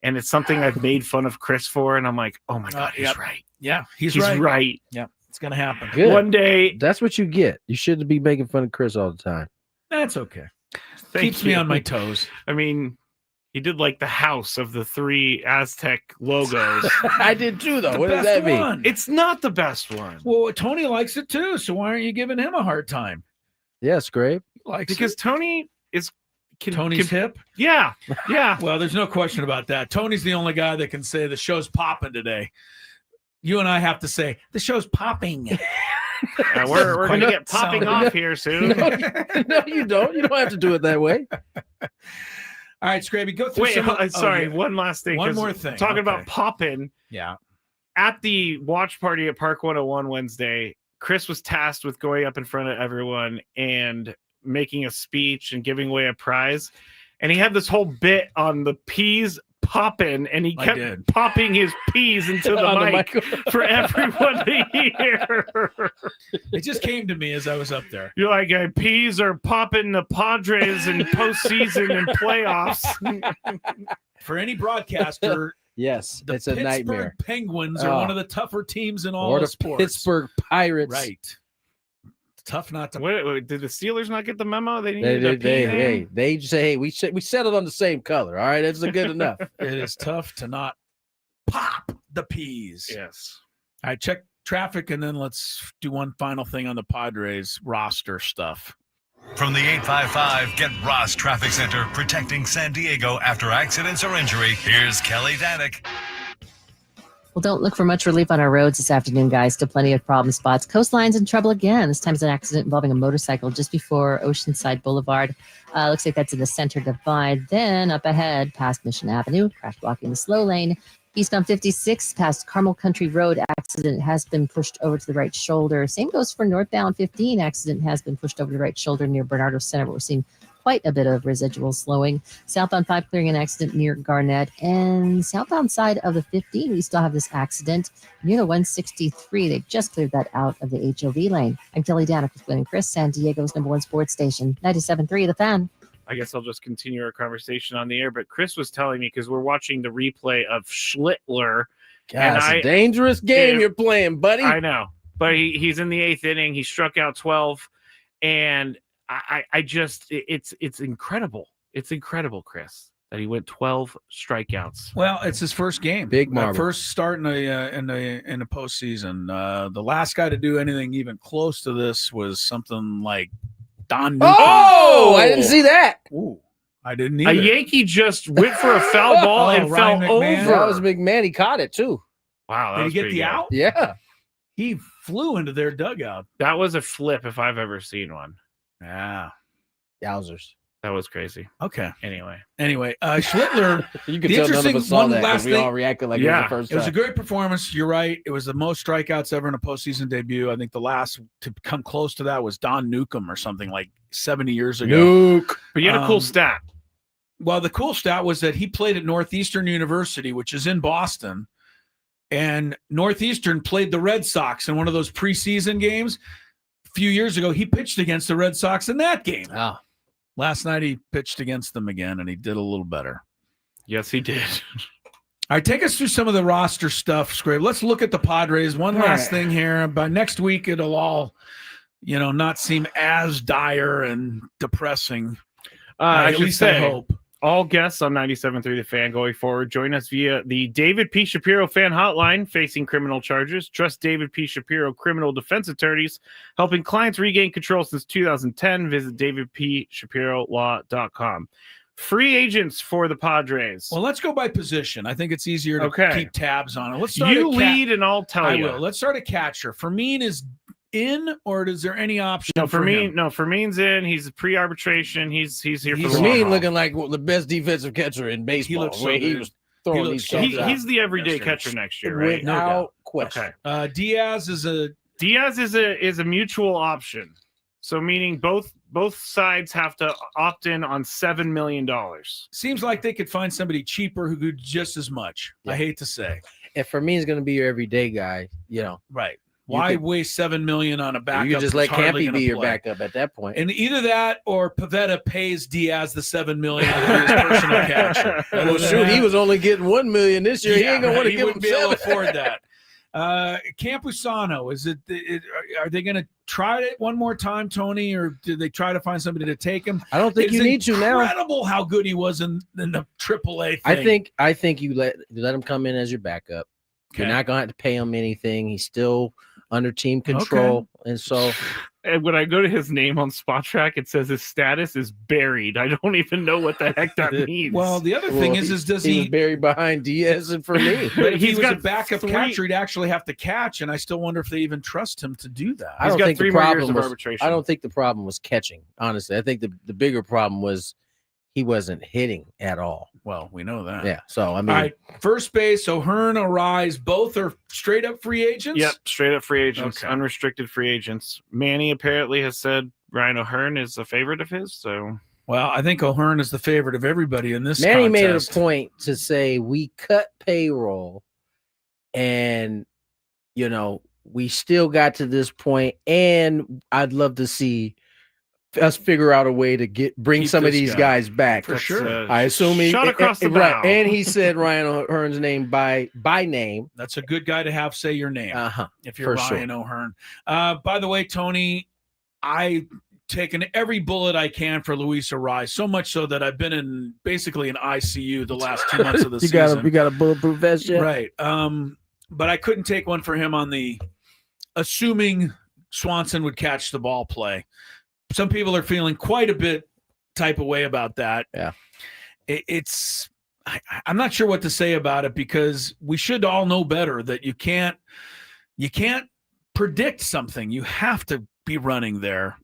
and it's something I've made fun of Chris for, and I'm like, oh my god, he's right. Yeah, he's right. Yeah, it's gonna happen. Good. One day. That's what you get. You shouldn't be making fun of Chris all the time. That's okay. Keeps me on my toes. I mean, he did like the house of the 3 Aztec logos. I did too, though. What does that mean? It's not the best one. Well, Tony likes it too, so why aren't you giving him a hard time? Yes, great. Because Tony is Tony's hip. Yeah. Well, there's no question about that. Tony's the only guy that can say the show's popping today. You and I have to say the show's popping. We're going to get popping off here soon. No, you don't. You don't have to do it that way. All right, Scraby, go through one last thing. One more thing. Talking about popping. Yeah. At the watch party at Park 101 Wednesday, Chris was tasked with going up in front of everyone and making a speech and giving away a prize. And he had this whole bit on the peas popping, and he kept popping his peas into the mic for everyone to hear. It just came to me as I was up there. You're like, peas are popping the Padres in postseason and playoffs. For any broadcaster, yes, the it's a Pittsburgh nightmare. Penguins are one of the tougher teams in all or of the sports. Pittsburgh Pirates. Right. Tough not to. Wait, did the Steelers not get the memo? They needed They just say, hey, we settled on the same color. All right, that's good enough. It is tough to not pop the peas. Yes. I check traffic, and then let's do one final thing on the Padres roster stuff. From the 855 Get Ross Traffic Center, protecting San Diego after accidents or injury, here's Kelly Danick. Well, don't look for much relief on our roads this afternoon, guys. Still plenty of problem spots. Coastline's in trouble again. This time it's an accident involving a motorcycle just before Oceanside Boulevard. Looks like that's in the center divide. Then up ahead, past Mission Avenue, crash blocking the slow lane. Eastbound 56 past Carmel Country Road. Accident has been pushed over to the right shoulder. Same goes for northbound 15. Accident has been pushed over to the right shoulder near Bernardo Center. But we're seeing quite a bit of residual slowing. Southbound 5 clearing an accident near Garnett. And southbound side of the 15, we still have this accident near the 163. They just cleared that out of the HOV lane. I'm Kelly Danick with Gwynn Chris, San Diego's #1 sports station, 97.3 The Fan. I guess I'll just continue our conversation on the air. But Chris was telling me, because we're watching the replay of Schlittler. God, it's a dangerous game you're playing, buddy. I know. But he's in the 8th inning. He struck out 12. And I just, it's incredible. It's incredible, Chris, that he went 12 strikeouts. Well, it's his first game. Big marble. First start in the postseason. The last guy to do anything even close to this was something like Don Newcomb. Oh, I didn't see that. Ooh, I didn't either. A Yankee just went for a foul ball and Ryan fell McMahon. over. That was McMahon. He caught it, too. Wow. That Did was he get pretty the good. out? Yeah. He flew into their dugout. That was a flip if I've ever seen one. Yeah. Yowzers. That was crazy. Okay. Anyway, Schlittler. You could the tell none of interesting us saw one that last because we thing. all reacted like it was the first It was a time. great performance. You're right. It was the most strikeouts ever in a postseason debut. I think the last to come close to that was Don Newcomb or something like 70 years ago. Nuke. But you had a cool stat. Well, the cool stat was that he played at Northeastern University, which is in Boston. And Northeastern played the Red Sox in one of those preseason games. A few years ago, he pitched against the Red Sox in that game. Oh. Last night, he pitched against them again, and he did a little better. Yes, he did. All right, take us through some of the roster stuff, Scrape. Let's look at the Padres. One last thing here. By next week, it'll all, not seem as dire and depressing. At least I hope. All guests on 97.3 The Fan going forward join us via the David P. Shapiro fan hotline facing criminal charges. Trust David P. Shapiro criminal defense attorneys, helping clients regain control since 2010. Visit davidpshapirolaw.com. Free agents for the Padres. Well, let's go by position. I think it's easier to keep tabs on it. Let's start. You lead, and I'll tell you. I will. Let's start a catcher. Fermin is in, or is there any option? No, for him? Fermin's in. He's pre-arbitration. He's here for the long Fermin haul. looking like the best defensive catcher in baseball. He looks so he good. was throwing these shots out. He's the everyday catcher next year, right? Without question. Okay. Diaz is a mutual option. So meaning both sides have to opt in on $7 million. Seems like they could find somebody cheaper who could just as much. Yeah. I hate to say. If Fermin's going to be your everyday guy, Right. Why waste $7 million on a backup? You could just let who's hardly Campy gonna be your play? backup at that point. And either that or Pivetta pays Diaz the $7 million to be his personal catcher. Well, shoot, he was only getting $1 million this year. he ain't gonna want to he give him wouldn't be able to $7 afford that. Campusano, are they going to try it one more time, Tony, or did they try to find somebody to take him? I don't think you need to now. Incredible how good he was in the AAA thing. I think you let him come in as your backup. Okay. You're not going to have to pay him anything. He's still under team control, and so. And when I go to his name on Spot Track, it says his status is buried. I don't even know what the heck that means. Well, the other thing is does he he was buried behind Diaz and for me? But if he was got a backup catcher, he'd actually have to catch, and I still wonder if they even trust him to do that. I don't think the problem was arbitration. I don't think the problem was catching. Honestly, I think the bigger problem was he wasn't hitting at all. Well, we know that. Yeah. So I mean, all right, first base, O'Hearn, Arraez, both are straight up free agents. Yep, straight up free agents, Okay. unrestricted free agents. Manny apparently has said Ryan O'Hearn is a favorite of his. So, well, I think O'Hearn is the favorite of everybody in this. Manny contest. made it a point to say we cut payroll, and we still got to this point, and I'd love to see us figure out a way to bring Keep some of this these guy. guys back. For sure. I assume he shot across the right, bow. and he said Ryan O'Hearn's name by name. That's a good guy to have say your name. If you're for Ryan sure. O'Hearn. By the way, Tony, I taken every bullet I can for Luis Arraez, so much so that I've been in basically an ICU the last 2 months of the season. You got a bulletproof vest yet? Right. But I couldn't take one for him on the assuming Swanson would catch the ball play. Some people are feeling quite a bit type of way about that. Yeah. I'm not sure what to say about it, because we should all know better that you can't predict something. You have to be running there.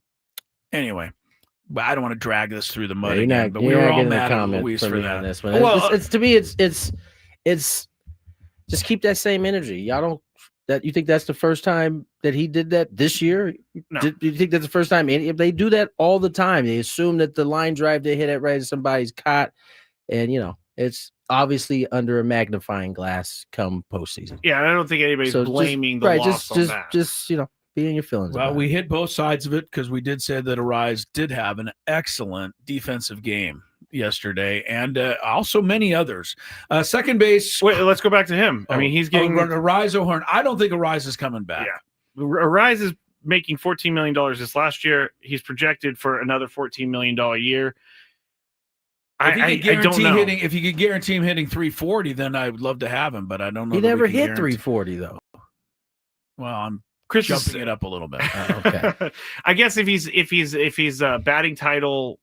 Anyway, but I don't want to drag this through the mud again, but we were all mad at Luis for that. This one. Well, it's to me, it's just keep that same energy. Y'all don't you think that's the first time that he did that this year? No. Do you think that's the first time? If they do that all the time, they assume that the line drive they hit at right is somebody's caught, and it's obviously under a magnifying glass come postseason. Yeah, I don't think anybody's blaming the loss on that. Just be in your feelings. Well, we hit both sides of it, because we did say that Arraez did have an excellent defensive game yesterday, and also many others. Second base. Wait, let's go back to him. I mean, he's getting Arraez O'Hearn. I don't think Arraez is coming back. Yeah, Arraez is making $14 million this last year. He's projected for another $14 million year. I don't know. If you could guarantee him hitting 340, then I would love to have him. But I don't know. He never hit 340 though. Well, I'm Chris jumping it up a little bit. Okay. I guess if he's a batting title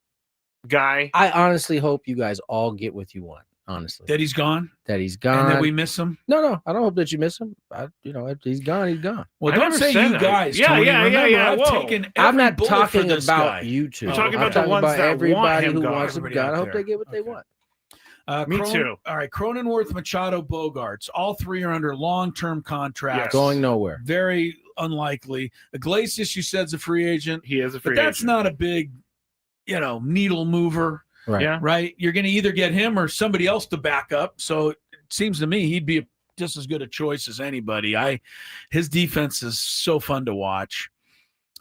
guy, I honestly hope you guys all get what you want. Honestly, that he's gone. And that we miss him. No, I don't hope that you miss him. If he's gone, he's gone. Well, don't say you guys. Yeah, Tony. yeah. I've taken every I'm not bullet talking for this about guy. you two. You're talking I'm about the ones that everybody want him who gone. wants him Everybody gone. out I hope there. they get what they want. Me too. All right, Cronenworth, Machado, Bogarts. All three are under long-term contracts. Going nowhere. Very unlikely. Iglesias, you said, is a free agent. He is a free But that's agent. not a big, needle mover. Right. Yeah. Right? You're going to either get him or somebody else to back up. So it seems to me he'd be just as good a choice as anybody. His defense is so fun to watch.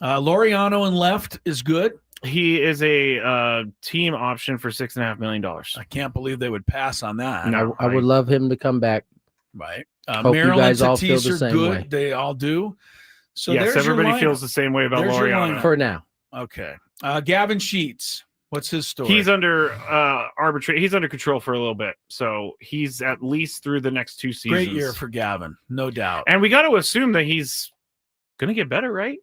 Laureano in left is good. He is a team option for $6.5 million. I can't believe they would pass on that. No, I would love him to come back. Right. Hope you Maryland, guys all feel Tatis the are same good. way. They all do. So yes, there's your everybody lineup. feels the same way about There's your Laureano. lineup. For now. Okay. Gavin Sheets. What's his story? He's under He's under control for a little bit, so he's at least through the next 2 seasons. Great year for Gavin, no doubt. And we got to assume that he's going to get better, right?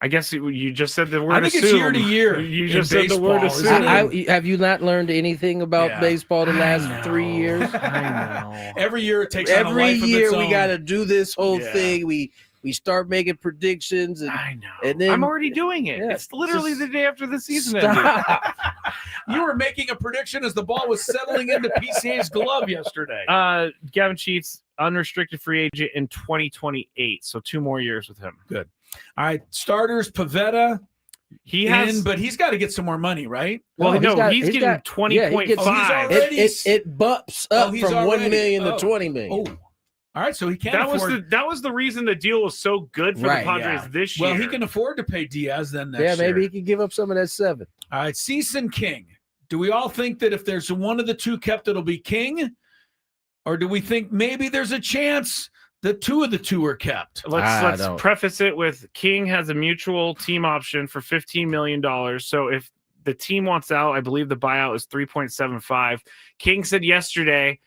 I guess you just said the word. I think assume. it's year to year. You in just said the word baseball, assume. isn't it? Have you not learned anything about baseball the last 3 years? I know. Every year it takes on a Every life of year its we own. got to do this whole Yeah. thing. We start making predictions, and I know. And then I'm already doing it. Yeah, It's literally just the day after the season ended. stop. You were making a prediction as the ball was settling into PCA's glove yesterday. Gavin Sheets, unrestricted free agent in 2028, so 2 more years with him. Good. All right, starters, Pavetta. He has, but he's got to get some more money, right? well, No, no, he's he's getting got- 20.5. already- It bumps up he's from already- 1 million to oh. 20 million. Oh, all right. So he can't that afford. was the reason the deal was so good for Right, the Padres yeah. this year. Well, he can afford to pay Diaz then next Yeah, maybe year. he can give up some of that 7. All right, Cease King. Do we all think that if there's one of the two kept, it'll be King? Or do we think maybe there's a chance that 2 of the 2 are kept? Let's preface it with King has a mutual team option for $15 million. So if the team wants out, I believe the buyout is 3.75. King said yesterday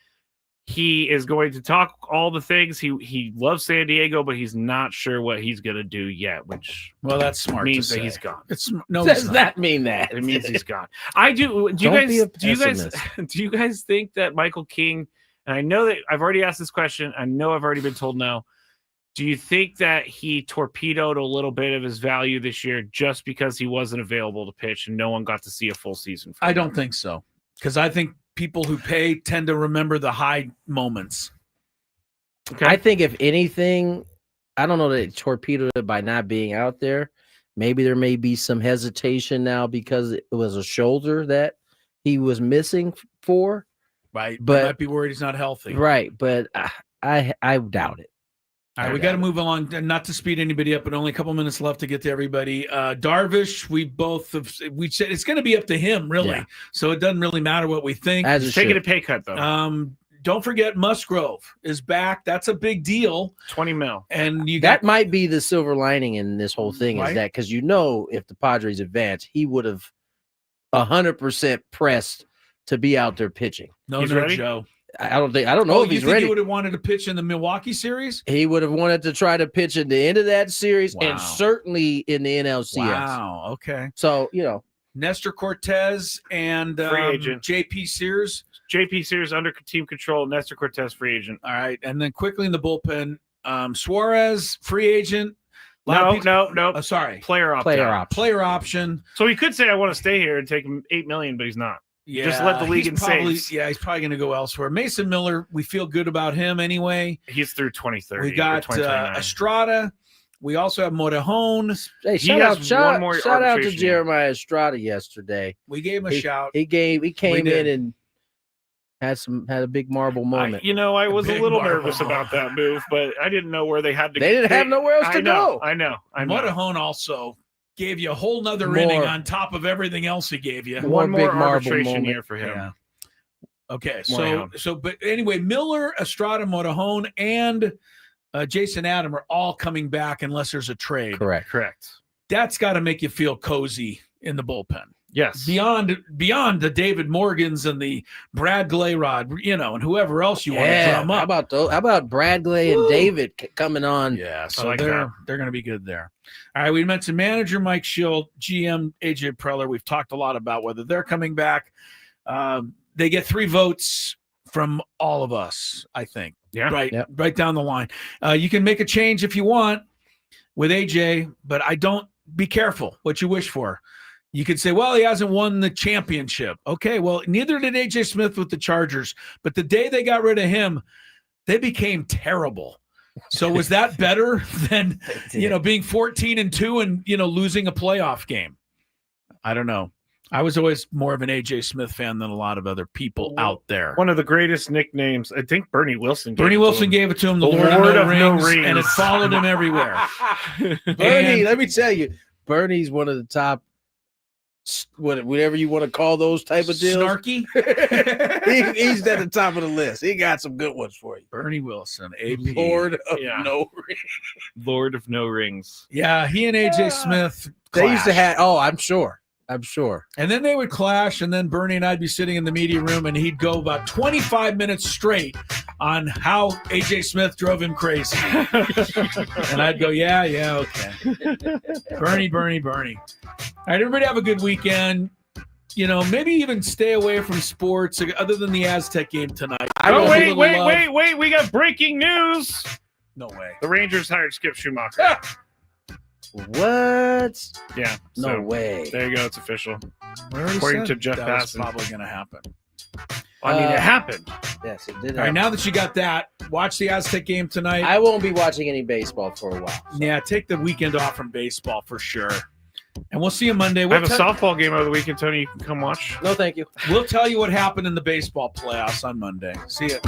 he is going to talk all the things. He loves San Diego, but he's not sure what he's going to do yet, which Well, that's smart. means to that say. he's gone. It's no. Does it's not. that mean that? It means he's gone. I do. Do Don't be a you guys pessimist. do you guys think that Michael King, and I know that I've already asked this question, I know I've already been told no. Do you think that he torpedoed a little bit of his value this year just because he wasn't available to pitch and no one got to see a full season from I him? don't think so, because I think people who pay tend to remember the high moments. Okay. I think if anything, I don't know that it torpedoed it by not being out there. Maybe there may be some hesitation now because it was a shoulder that he was missing for. Right, But- I might be worried he's not healthy. Right, but I doubt it. All right, we got to move along. Not to speed anybody up, but only a couple minutes left to get to everybody. Darvish, we said it's going to be up to him, really. Yeah. So it doesn't really matter what we think. He's taking a pay cut, though. Don't forget Musgrove is back. That's a big deal. $20 million. And that might be the silver lining in this whole thing, right? Is that because if the Padres advance, he would have 100% pressed to be out there pitching. No, Joe. I don't know if he's ready. He would have wanted to pitch in the Milwaukee series? He would have wanted to try to pitch at the end of that series and certainly in the NLCS. Wow, okay. So, Nestor Cortez and free agent. JP Sears. JP Sears under team control, Nestor Cortez free agent. All right, and then quickly in the bullpen, Suarez free agent. No. Sorry. Player option. So he could say, I want to stay here and take him $8 million, but he's not. Yeah, just let the league in saves. Yeah, he's probably going to go elsewhere. Mason Miller, we feel good about him anyway. He's through 2030. We got Estrada. We also have Morejon. Hey, shout out to Jeremiah Estrada yesterday. We gave him a shout. He came in and had a big marble moment. I was a little nervous about that move, but I didn't know where they had to go. They didn't have nowhere else to go. I know. Morejon also gave you a whole nother inning on top of everything else he gave you. One more arbitration year for him. Yeah. Okay, but anyway, Miller, Estrada, Morejon, and Jason Adam are all coming back unless there's a trade. Correct. That's got to make you feel cozy in the bullpen. Yes. Beyond the David Morgans and the Brad Glayrod, and whoever else you want to drum up. How about Brad Glay and David coming on? Yeah, so they're going to be good there. All right, we mentioned manager Mike Schill, GM AJ Preller. We've talked a lot about whether they're coming back. They get 3 votes from all of us, I think. Yeah. Right down the line. You can make a change if you want with AJ, but be careful what you wish for. You could say, well, he hasn't won the championship. Okay, well, neither did A.J. Smith with the Chargers. But the day they got rid of him, they became terrible. So was that better than, being 14-2 and, losing a playoff game? I don't know. I was always more of an A.J. Smith fan than a lot of other people out there. One of the greatest nicknames, I think Bernie Wilson gave it to him, the Lord of No Rings, and it followed him everywhere. Bernie, let me tell you, Bernie's one of the top, whatever you want to call those type of deals. Snarky? He's at the top of the list. He got some good ones for you. Bernie Wilson, AP. Lord of No Rings. Lord of No Rings. Yeah, he and A.J. Smith They used to have, I'm sure. And then they would clash, and then Bernie and I'd be sitting in the media room, and he'd go about 25 minutes straight on how A.J. Smith drove him crazy. And I'd go, yeah, okay. Bernie. All right, everybody have a good weekend. Maybe even stay away from sports other than the Aztec game tonight. Wait. We got breaking news. No way. The Rangers hired Skip Schumacher. What? Yeah. No way. There you go. It's official. According to Jeff Passan. That's probably going to happen. It happened. Yes, it did. All right, now that you got that, watch the Aztec game tonight. I won't be watching any baseball for a while. So. Yeah, take the weekend off from baseball for sure. And we'll see you Monday. I have a softball game over the weekend, Tony. You can come watch. No, thank you. We'll tell you what happened in the baseball playoffs on Monday. See you.